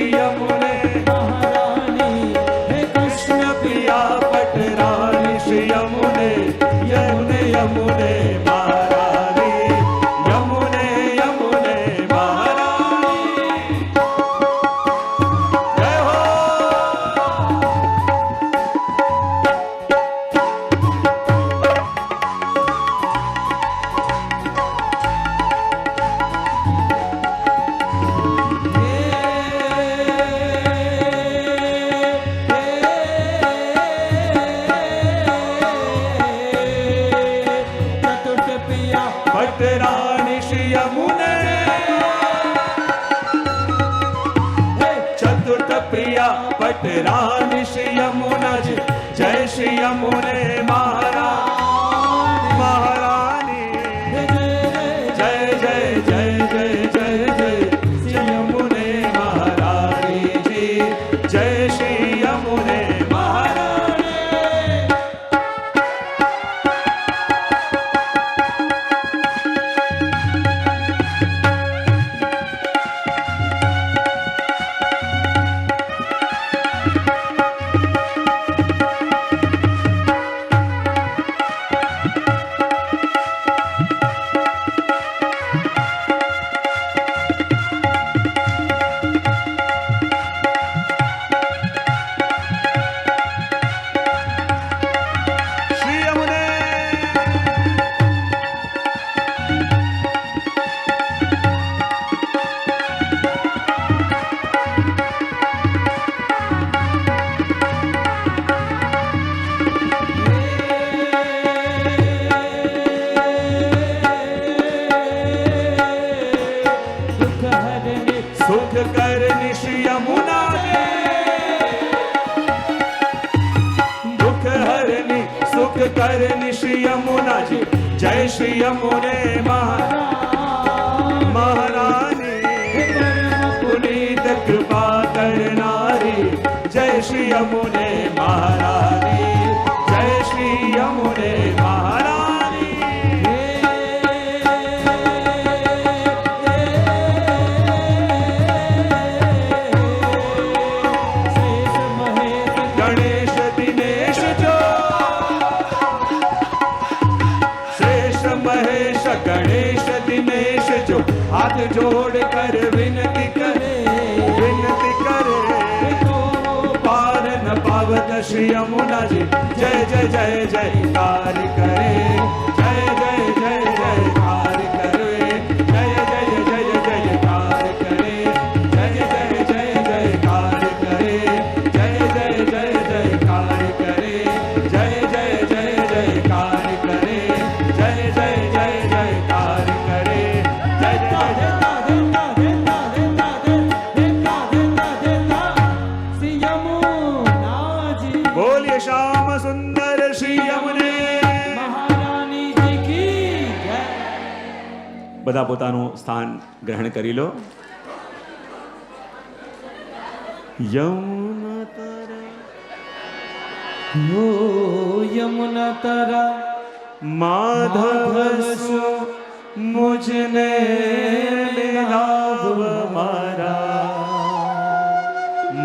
श्री यमुने महारानी हे कृष्ण प्रिया पटरानी श्री यमुने यमुने यमुने महारानी यमुने यमुने महारानी जय हो चतुर्थ प्रिया पटरानी श्री यमुने चतुर्थ प्रिया पटरानी श्री यमुना जी जय श्री यमुने महारानी महारानी जय जय जय जय जय जय श्री यमुने महारानी जी जय श्री यमुने महारानी श्री यमुने दुख हरने सुख करनी श्री यमुना जी दुख हरनी सुख करनी श्री यमुना जी जय श्री यमुने महारानी पुनीत कृपा करनारी जय श्री यमुने महारानी जय श्री यमुने महारानी शेष महेश गणेश दिनेश जो श्रेष्ठ महेश गणेश दिनेश जो हाथ जोड़ कर विनती करे पार न पावत श्री यमुना जी जय जय जय जयकार करे जय जय जय जयकार करे जय जय जय जयकार करे जय जय जय जयकार करे जय जय जय जयकार करे जय जय जय जयकार करे जय जय जय जयकार करे जय जय बोलिए श्याम सुंदर श्री यमुने બધા પોતાનું સ્થાન ગ્રહણ કરી લો યમુના તારા यमुना तारा माधव सु मुझने मिलाव मारा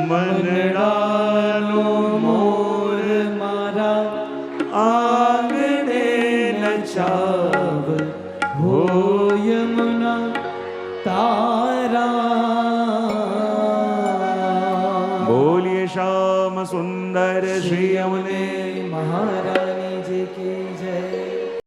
मनडालो मोर मारा आंगने नचाव हो यमुना तारा बोलिए श्याम सुंदर श्री यमुने